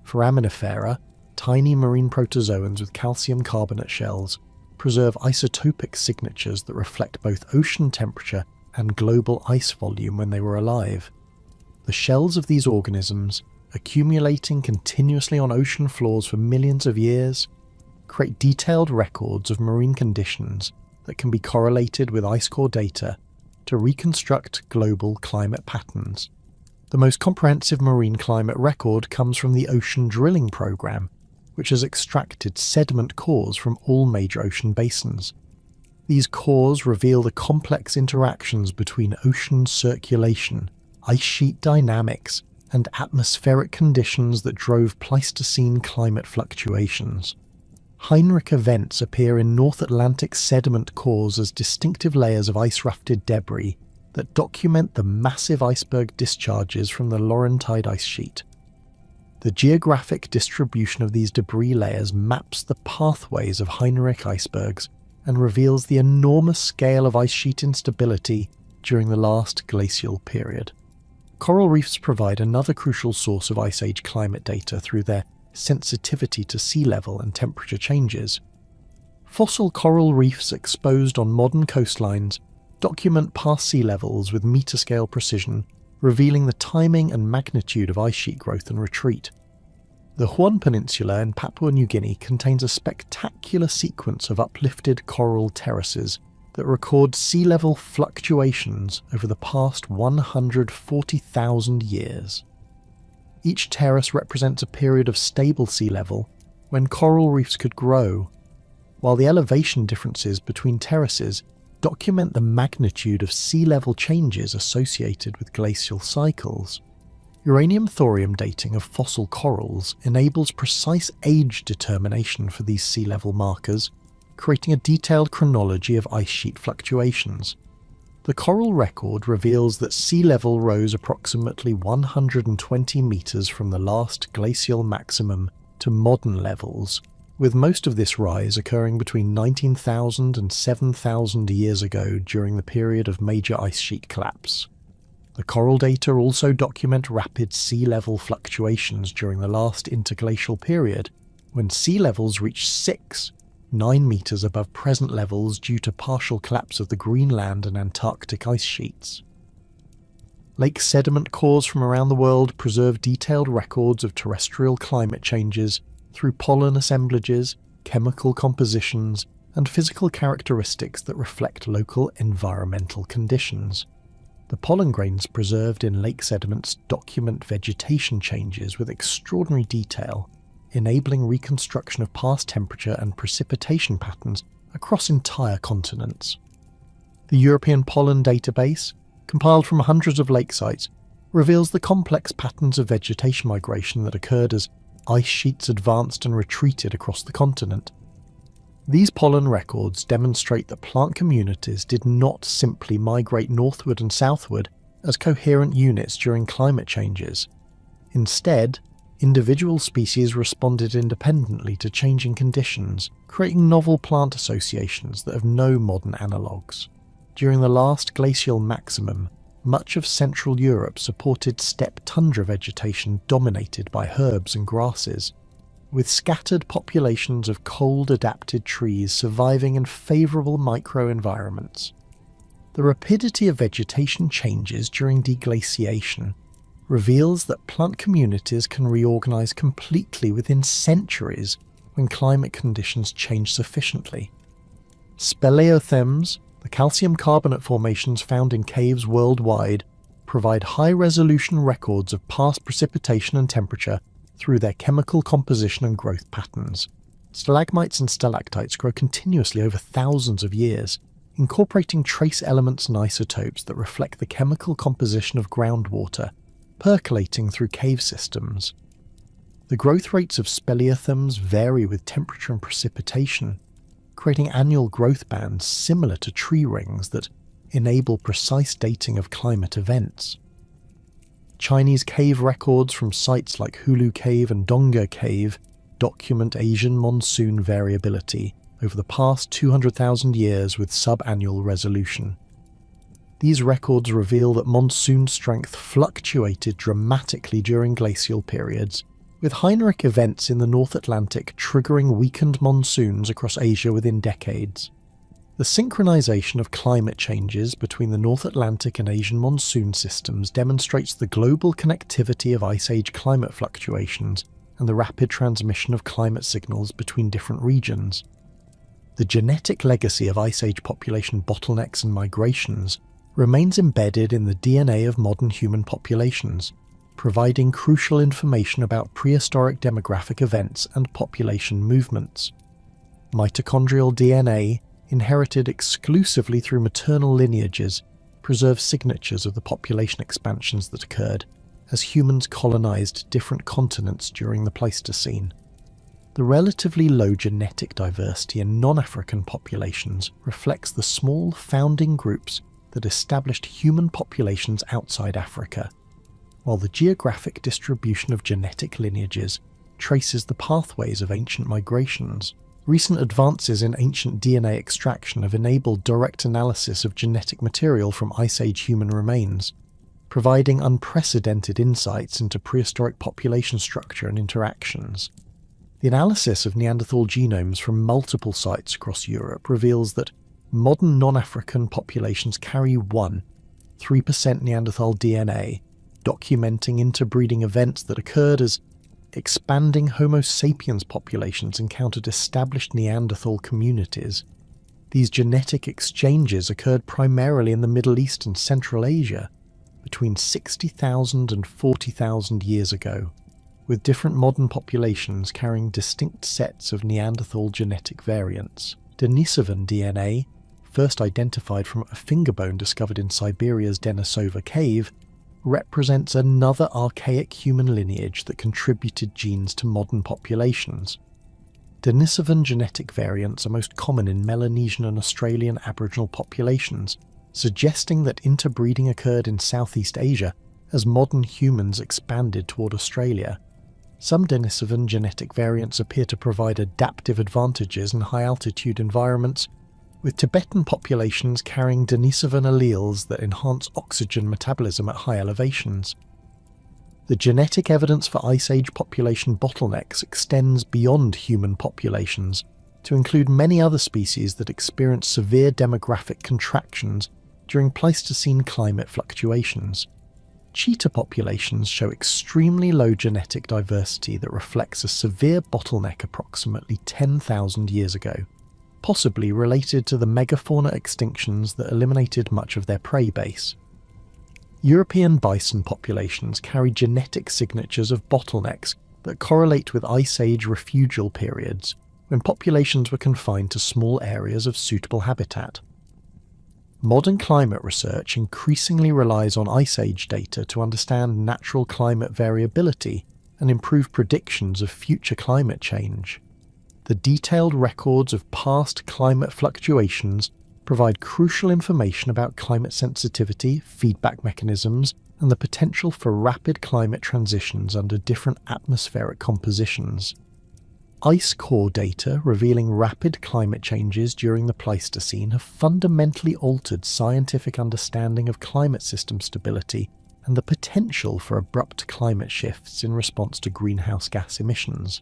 Foraminifera, tiny marine protozoans with calcium carbonate shells, preserve isotopic signatures that reflect both ocean temperature and global ice volume when they were alive. The shells of these organisms, accumulating continuously on ocean floors for millions of years, create detailed records of marine conditions that can be correlated with ice core data to reconstruct global climate patterns. The most comprehensive marine climate record comes from the Ocean Drilling Program, which has extracted sediment cores from all major ocean basins. These cores reveal the complex interactions between ocean circulation, ice sheet dynamics, and atmospheric conditions that drove Pleistocene climate fluctuations. Heinrich events appear in North Atlantic sediment cores as distinctive layers of ice-rafted debris that document the massive iceberg discharges from the Laurentide ice sheet. The geographic distribution of these debris layers maps the pathways of Heinrich icebergs and reveals the enormous scale of ice sheet instability during the last glacial period. Coral reefs provide another crucial source of Ice Age climate data through their sensitivity to sea level and temperature changes. Fossil coral reefs exposed on modern coastlines document past sea levels with meter-scale precision, revealing the timing and magnitude of ice sheet growth and retreat. The Huon Peninsula in Papua New Guinea contains a spectacular sequence of uplifted coral terraces that record sea level fluctuations over the past 140,000 years. Each terrace represents a period of stable sea level when coral reefs could grow, while the elevation differences between terraces document the magnitude of sea level changes associated with glacial cycles. Uranium-thorium dating of fossil corals enables precise age determination for these sea level markers, creating a detailed chronology of ice sheet fluctuations. The coral record reveals that sea level rose approximately 120 meters from the last glacial maximum to modern levels, with most of this rise occurring between 19,000 and 7,000 years ago during the period of major ice sheet collapse. The coral data also document rapid sea level fluctuations during the last interglacial period, when sea levels reached 9 meters above present levels due to partial collapse of the Greenland and Antarctic ice sheets. Lake sediment cores from around the world preserve detailed records of terrestrial climate changes through pollen assemblages, chemical compositions, and physical characteristics that reflect local environmental conditions. The pollen grains preserved in lake sediments document vegetation changes with extraordinary detail, enabling reconstruction of past temperature and precipitation patterns across entire continents. The European Pollen Database, compiled from hundreds of lake sites, reveals the complex patterns of vegetation migration that occurred as ice sheets advanced and retreated across the continent. These pollen records demonstrate that plant communities did not simply migrate northward and southward as coherent units during climate changes. Instead, individual species responded independently to changing conditions, creating novel plant associations that have no modern analogues. During the last glacial maximum, much of Central Europe supported steppe tundra vegetation dominated by herbs and grasses, with scattered populations of cold-adapted trees surviving in favourable microenvironments. The rapidity of vegetation changes during deglaciation reveals that plant communities can reorganise completely within centuries when climate conditions change sufficiently. Speleothems, the calcium carbonate formations found in caves worldwide, provide high-resolution records of past precipitation and temperature through their chemical composition and growth patterns. Stalagmites and stalactites grow continuously over thousands of years, incorporating trace elements and isotopes that reflect the chemical composition of groundwater, percolating through cave systems. The growth rates of speleothems vary with temperature and precipitation, creating annual growth bands similar to tree rings that enable precise dating of climate events. Chinese cave records from sites like Hulu Cave and Dongge Cave document Asian monsoon variability over the past 200,000 years with sub-annual resolution. These records reveal that monsoon strength fluctuated dramatically during glacial periods, with Heinrich events in the North Atlantic triggering weakened monsoons across Asia within decades. The synchronization of climate changes between the North Atlantic and Asian monsoon systems demonstrates the global connectivity of Ice Age climate fluctuations and the rapid transmission of climate signals between different regions. The genetic legacy of Ice Age population bottlenecks and migrations remains embedded in the DNA of modern human populations, providing crucial information about prehistoric demographic events and population movements. Mitochondrial DNA, inherited exclusively through maternal lineages, preserves signatures of the population expansions that occurred as humans colonized different continents during the Pleistocene. The relatively low genetic diversity in non-African populations reflects the small founding groups that established human populations outside Africa, while the geographic distribution of genetic lineages traces the pathways of ancient migrations. Recent advances in ancient DNA extraction have enabled direct analysis of genetic material from Ice Age human remains, providing unprecedented insights into prehistoric population structure and interactions. The analysis of Neanderthal genomes from multiple sites across Europe reveals that modern non-African populations carry 3% Neanderthal DNA, documenting interbreeding events that occurred as expanding Homo sapiens populations encountered established Neanderthal communities. These genetic exchanges occurred primarily in the Middle East and Central Asia between 60,000 and 40,000 years ago, with different modern populations carrying distinct sets of Neanderthal genetic variants. Denisovan DNA, first identified from a finger bone discovered in Siberia's Denisova cave, represents another archaic human lineage that contributed genes to modern populations. Denisovan genetic variants are most common in Melanesian and Australian Aboriginal populations, suggesting that interbreeding occurred in Southeast Asia as modern humans expanded toward Australia. Some Denisovan genetic variants appear to provide adaptive advantages in high-altitude environments, with Tibetan populations carrying Denisovan alleles that enhance oxygen metabolism at high elevations. The genetic evidence for Ice Age population bottlenecks extends beyond human populations to include many other species that experience severe demographic contractions during Pleistocene climate fluctuations. Cheetah populations show extremely low genetic diversity that reflects a severe bottleneck approximately 10,000 years ago, possibly related to the megafauna extinctions that eliminated much of their prey base. European bison populations carry genetic signatures of bottlenecks that correlate with Ice Age refugial periods, when populations were confined to small areas of suitable habitat. Modern climate research increasingly relies on Ice Age data to understand natural climate variability and improve predictions of future climate change. The detailed records of past climate fluctuations provide crucial information about climate sensitivity, feedback mechanisms, and the potential for rapid climate transitions under different atmospheric compositions. Ice core data revealing rapid climate changes during the Pleistocene have fundamentally altered scientific understanding of climate system stability and the potential for abrupt climate shifts in response to greenhouse gas emissions.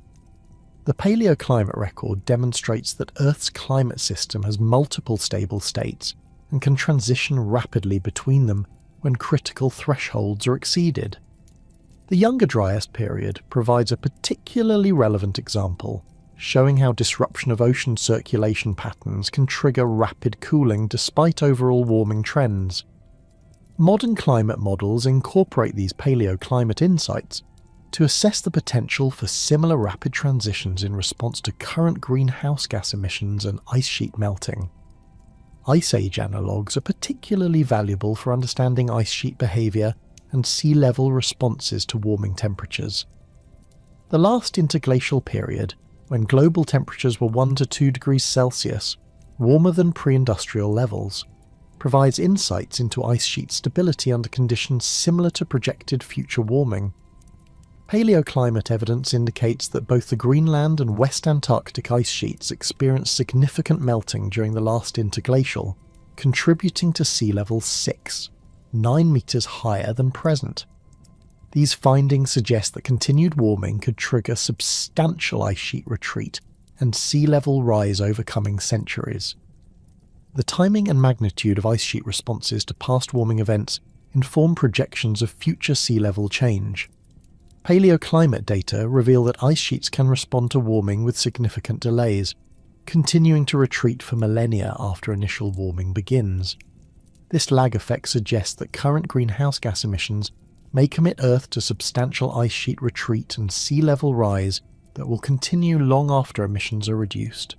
The paleoclimate record demonstrates that Earth's climate system has multiple stable states and can transition rapidly between them when critical thresholds are exceeded. The Younger Dryas period provides a particularly relevant example, showing how disruption of ocean circulation patterns can trigger rapid cooling despite overall warming trends. Modern climate models incorporate these paleoclimate insights to assess the potential for similar rapid transitions in response to current greenhouse gas emissions and ice sheet melting. Ice Age analogues are particularly valuable for understanding ice sheet behaviour and sea level responses to warming temperatures. The last interglacial period, when global temperatures were 1 to 2 degrees Celsius, warmer than pre-industrial levels, provides insights into ice sheet stability under conditions similar to projected future warming. Paleoclimate evidence indicates that both the Greenland and West Antarctic ice sheets experienced significant melting during the last interglacial, contributing to sea level 6, 9 metres higher than present. These findings suggest that continued warming could trigger substantial ice sheet retreat and sea level rise over coming centuries. The timing and magnitude of ice sheet responses to past warming events inform projections of future sea level change. Paleoclimate data reveal that ice sheets can respond to warming with significant delays, continuing to retreat for millennia after initial warming begins. This lag effect suggests that current greenhouse gas emissions may commit Earth to substantial ice sheet retreat and sea level rise that will continue long after emissions are reduced.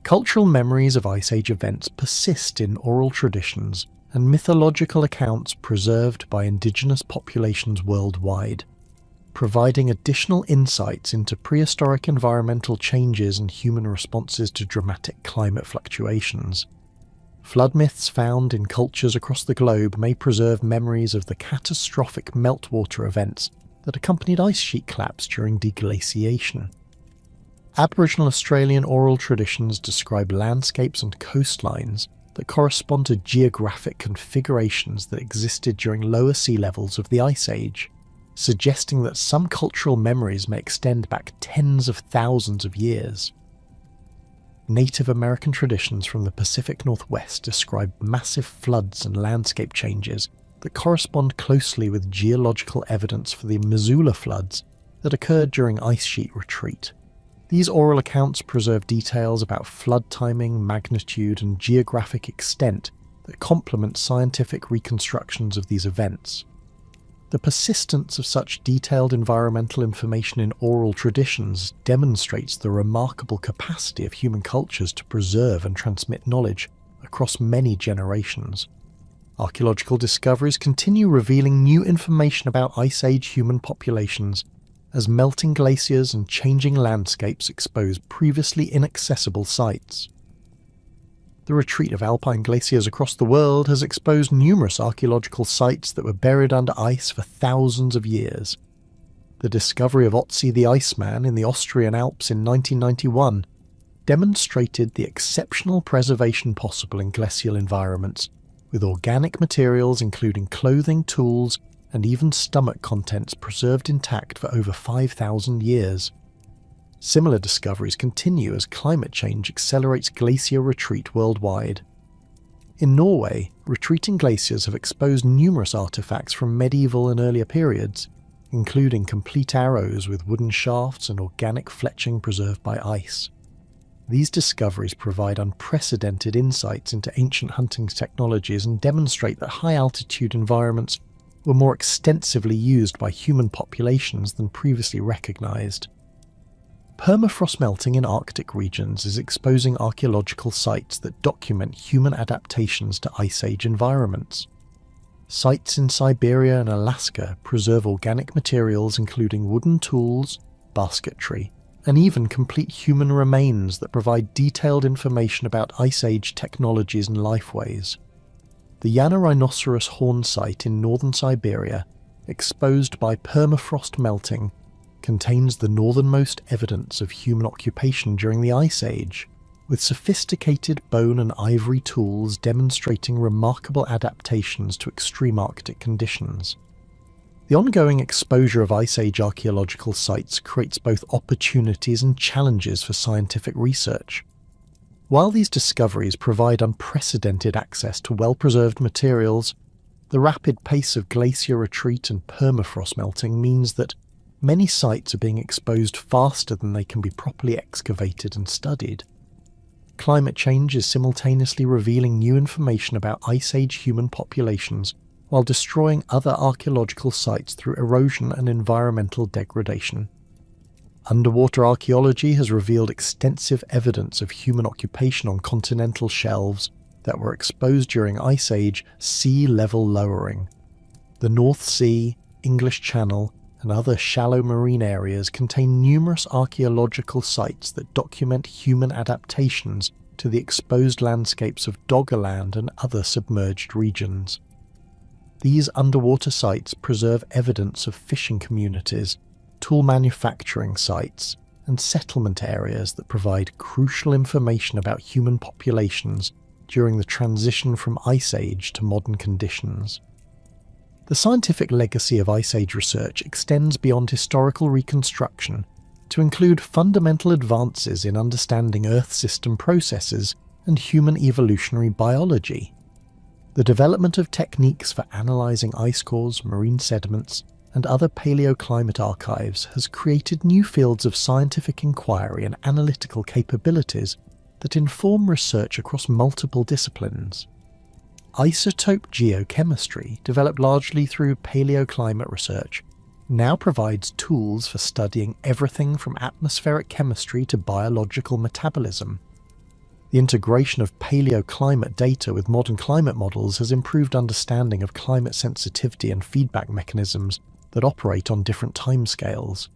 Cultural memories of Ice Age events persist in oral traditions and mythological accounts preserved by indigenous populations worldwide, providing additional insights into prehistoric environmental changes and human responses to dramatic climate fluctuations. Flood myths found in cultures across the globe may preserve memories of the catastrophic meltwater events that accompanied ice sheet collapse during deglaciation. Aboriginal Australian oral traditions describe landscapes and coastlines that correspond to geographic configurations that existed during lower sea levels of the Ice Age, suggesting that some cultural memories may extend back tens of thousands of years. Native American traditions from the Pacific Northwest describe massive floods and landscape changes that correspond closely with geological evidence for the Missoula floods that occurred during ice sheet retreat. These oral accounts preserve details about flood timing, magnitude, and geographic extent that complement scientific reconstructions of these events. The persistence of such detailed environmental information in oral traditions demonstrates the remarkable capacity of human cultures to preserve and transmit knowledge across many generations. Archaeological discoveries continue revealing new information about Ice Age human populations as melting glaciers and changing landscapes expose previously inaccessible sites. The retreat of alpine glaciers across the world has exposed numerous archaeological sites that were buried under ice for thousands of years. The discovery of Otzi the Iceman in the Austrian Alps in 1991 demonstrated the exceptional preservation possible in glacial environments, with organic materials including clothing, tools, and even stomach contents preserved intact for over 5,000 years. Similar discoveries continue as climate change accelerates glacier retreat worldwide. In Norway, retreating glaciers have exposed numerous artifacts from medieval and earlier periods, including complete arrows with wooden shafts and organic fletching preserved by ice. These discoveries provide unprecedented insights into ancient hunting technologies and demonstrate that high-altitude environments were more extensively used by human populations than previously recognized. Permafrost melting in Arctic regions is exposing archaeological sites that document human adaptations to Ice Age environments. Sites in Siberia and Alaska preserve organic materials including wooden tools, basketry, and even complete human remains that provide detailed information about Ice Age technologies and lifeways. The Yana rhinoceros horn site in northern Siberia, exposed by permafrost melting, contains the northernmost evidence of human occupation during the Ice Age, with sophisticated bone and ivory tools demonstrating remarkable adaptations to extreme Arctic conditions. The ongoing exposure of Ice Age archaeological sites creates both opportunities and challenges for scientific research. While these discoveries provide unprecedented access to well-preserved materials, the rapid pace of glacier retreat and permafrost melting means that many sites are being exposed faster than they can be properly excavated and studied. Climate change is simultaneously revealing new information about Ice Age human populations while destroying other archaeological sites through erosion and environmental degradation. Underwater archaeology has revealed extensive evidence of human occupation on continental shelves that were exposed during Ice Age sea level lowering. The North Sea, English Channel, and other shallow marine areas contain numerous archaeological sites that document human adaptations to the exposed landscapes of Doggerland and other submerged regions. These underwater sites preserve evidence of fishing communities, tool manufacturing sites, and settlement areas that provide crucial information about human populations during the transition from Ice Age to modern conditions. The scientific legacy of Ice Age research extends beyond historical reconstruction to include fundamental advances in understanding Earth system processes and human evolutionary biology. The development of techniques for analysing ice cores, marine sediments, and other paleoclimate archives has created new fields of scientific inquiry and analytical capabilities that inform research across multiple disciplines. Isotope geochemistry, developed largely through paleoclimate research, now provides tools for studying everything from atmospheric chemistry to biological metabolism. The integration of paleoclimate data with modern climate models has improved understanding of climate sensitivity and feedback mechanisms that operate on different timescales.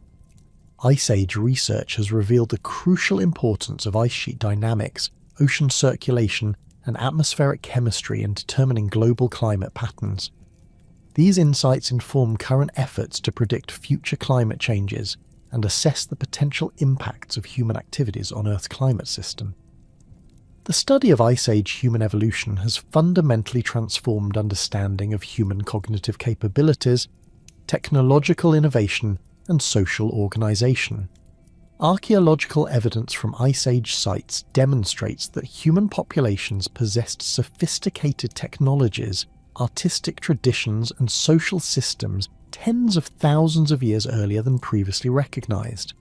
Ice Age research has revealed the crucial importance of ice sheet dynamics, ocean circulation, and atmospheric chemistry in determining global climate patterns. These insights inform current efforts to predict future climate changes and assess the potential impacts of human activities on Earth's climate system. The study of Ice Age human evolution has fundamentally transformed understanding of human cognitive capabilities, technological innovation, and social organisation. Archaeological evidence from Ice Age sites demonstrates that human populations possessed sophisticated technologies, artistic traditions, and social systems tens of thousands of years earlier than previously recognised.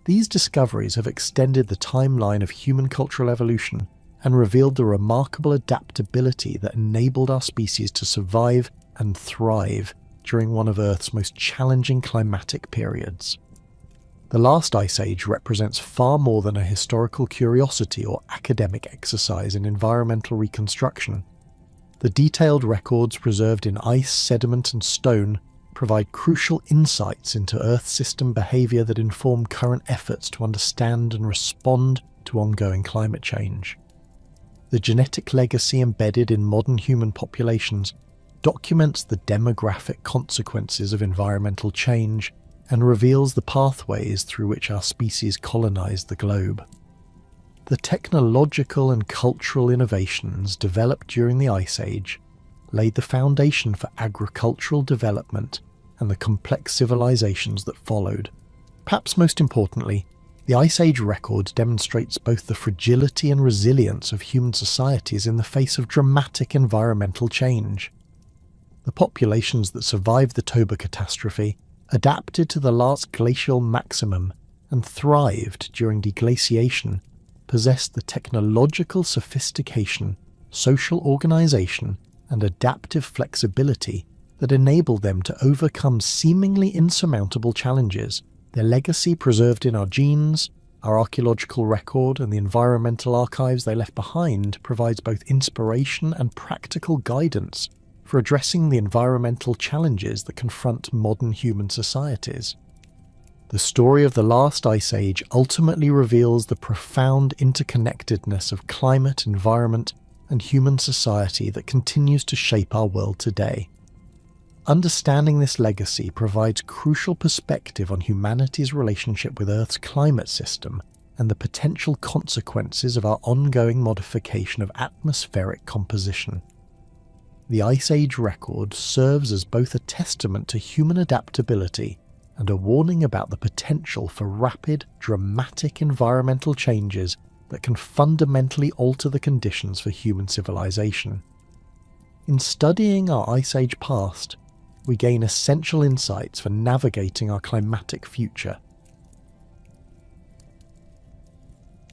These discoveries have extended the timeline of human cultural evolution and revealed the remarkable adaptability that enabled our species to survive and thrive during one of Earth's most challenging climatic periods. The last Ice Age represents far more than a historical curiosity or academic exercise in environmental reconstruction. The detailed records preserved in ice, sediment, and stone provide crucial insights into Earth system behaviour that inform current efforts to understand and respond to ongoing climate change. The genetic legacy embedded in modern human populations documents the demographic consequences of environmental change and reveals the pathways through which our species colonized the globe. The technological and cultural innovations developed during the Ice Age laid the foundation for agricultural development and the complex civilizations that followed. Perhaps most importantly, the Ice Age record demonstrates both the fragility and resilience of human societies in the face of dramatic environmental change. The populations that survived the Toba catastrophe adapted to the last glacial maximum and thrived during deglaciation, possessed the technological sophistication, social organisation, and adaptive flexibility that enabled them to overcome seemingly insurmountable challenges. Their legacy, preserved in our genes, our archaeological record, and the environmental archives they left behind, provides both inspiration and practical guidance for addressing the environmental challenges that confront modern human societies. The story of the last ice age ultimately reveals the profound interconnectedness of climate, environment, and human society that continues to shape our world today. Understanding this legacy provides crucial perspective on humanity's relationship with Earth's climate system and the potential consequences of our ongoing modification of atmospheric composition. The Ice Age record serves as both a testament to human adaptability and a warning about the potential for rapid, dramatic environmental changes that can fundamentally alter the conditions for human civilization. In studying our Ice Age past, we gain essential insights for navigating our climatic future,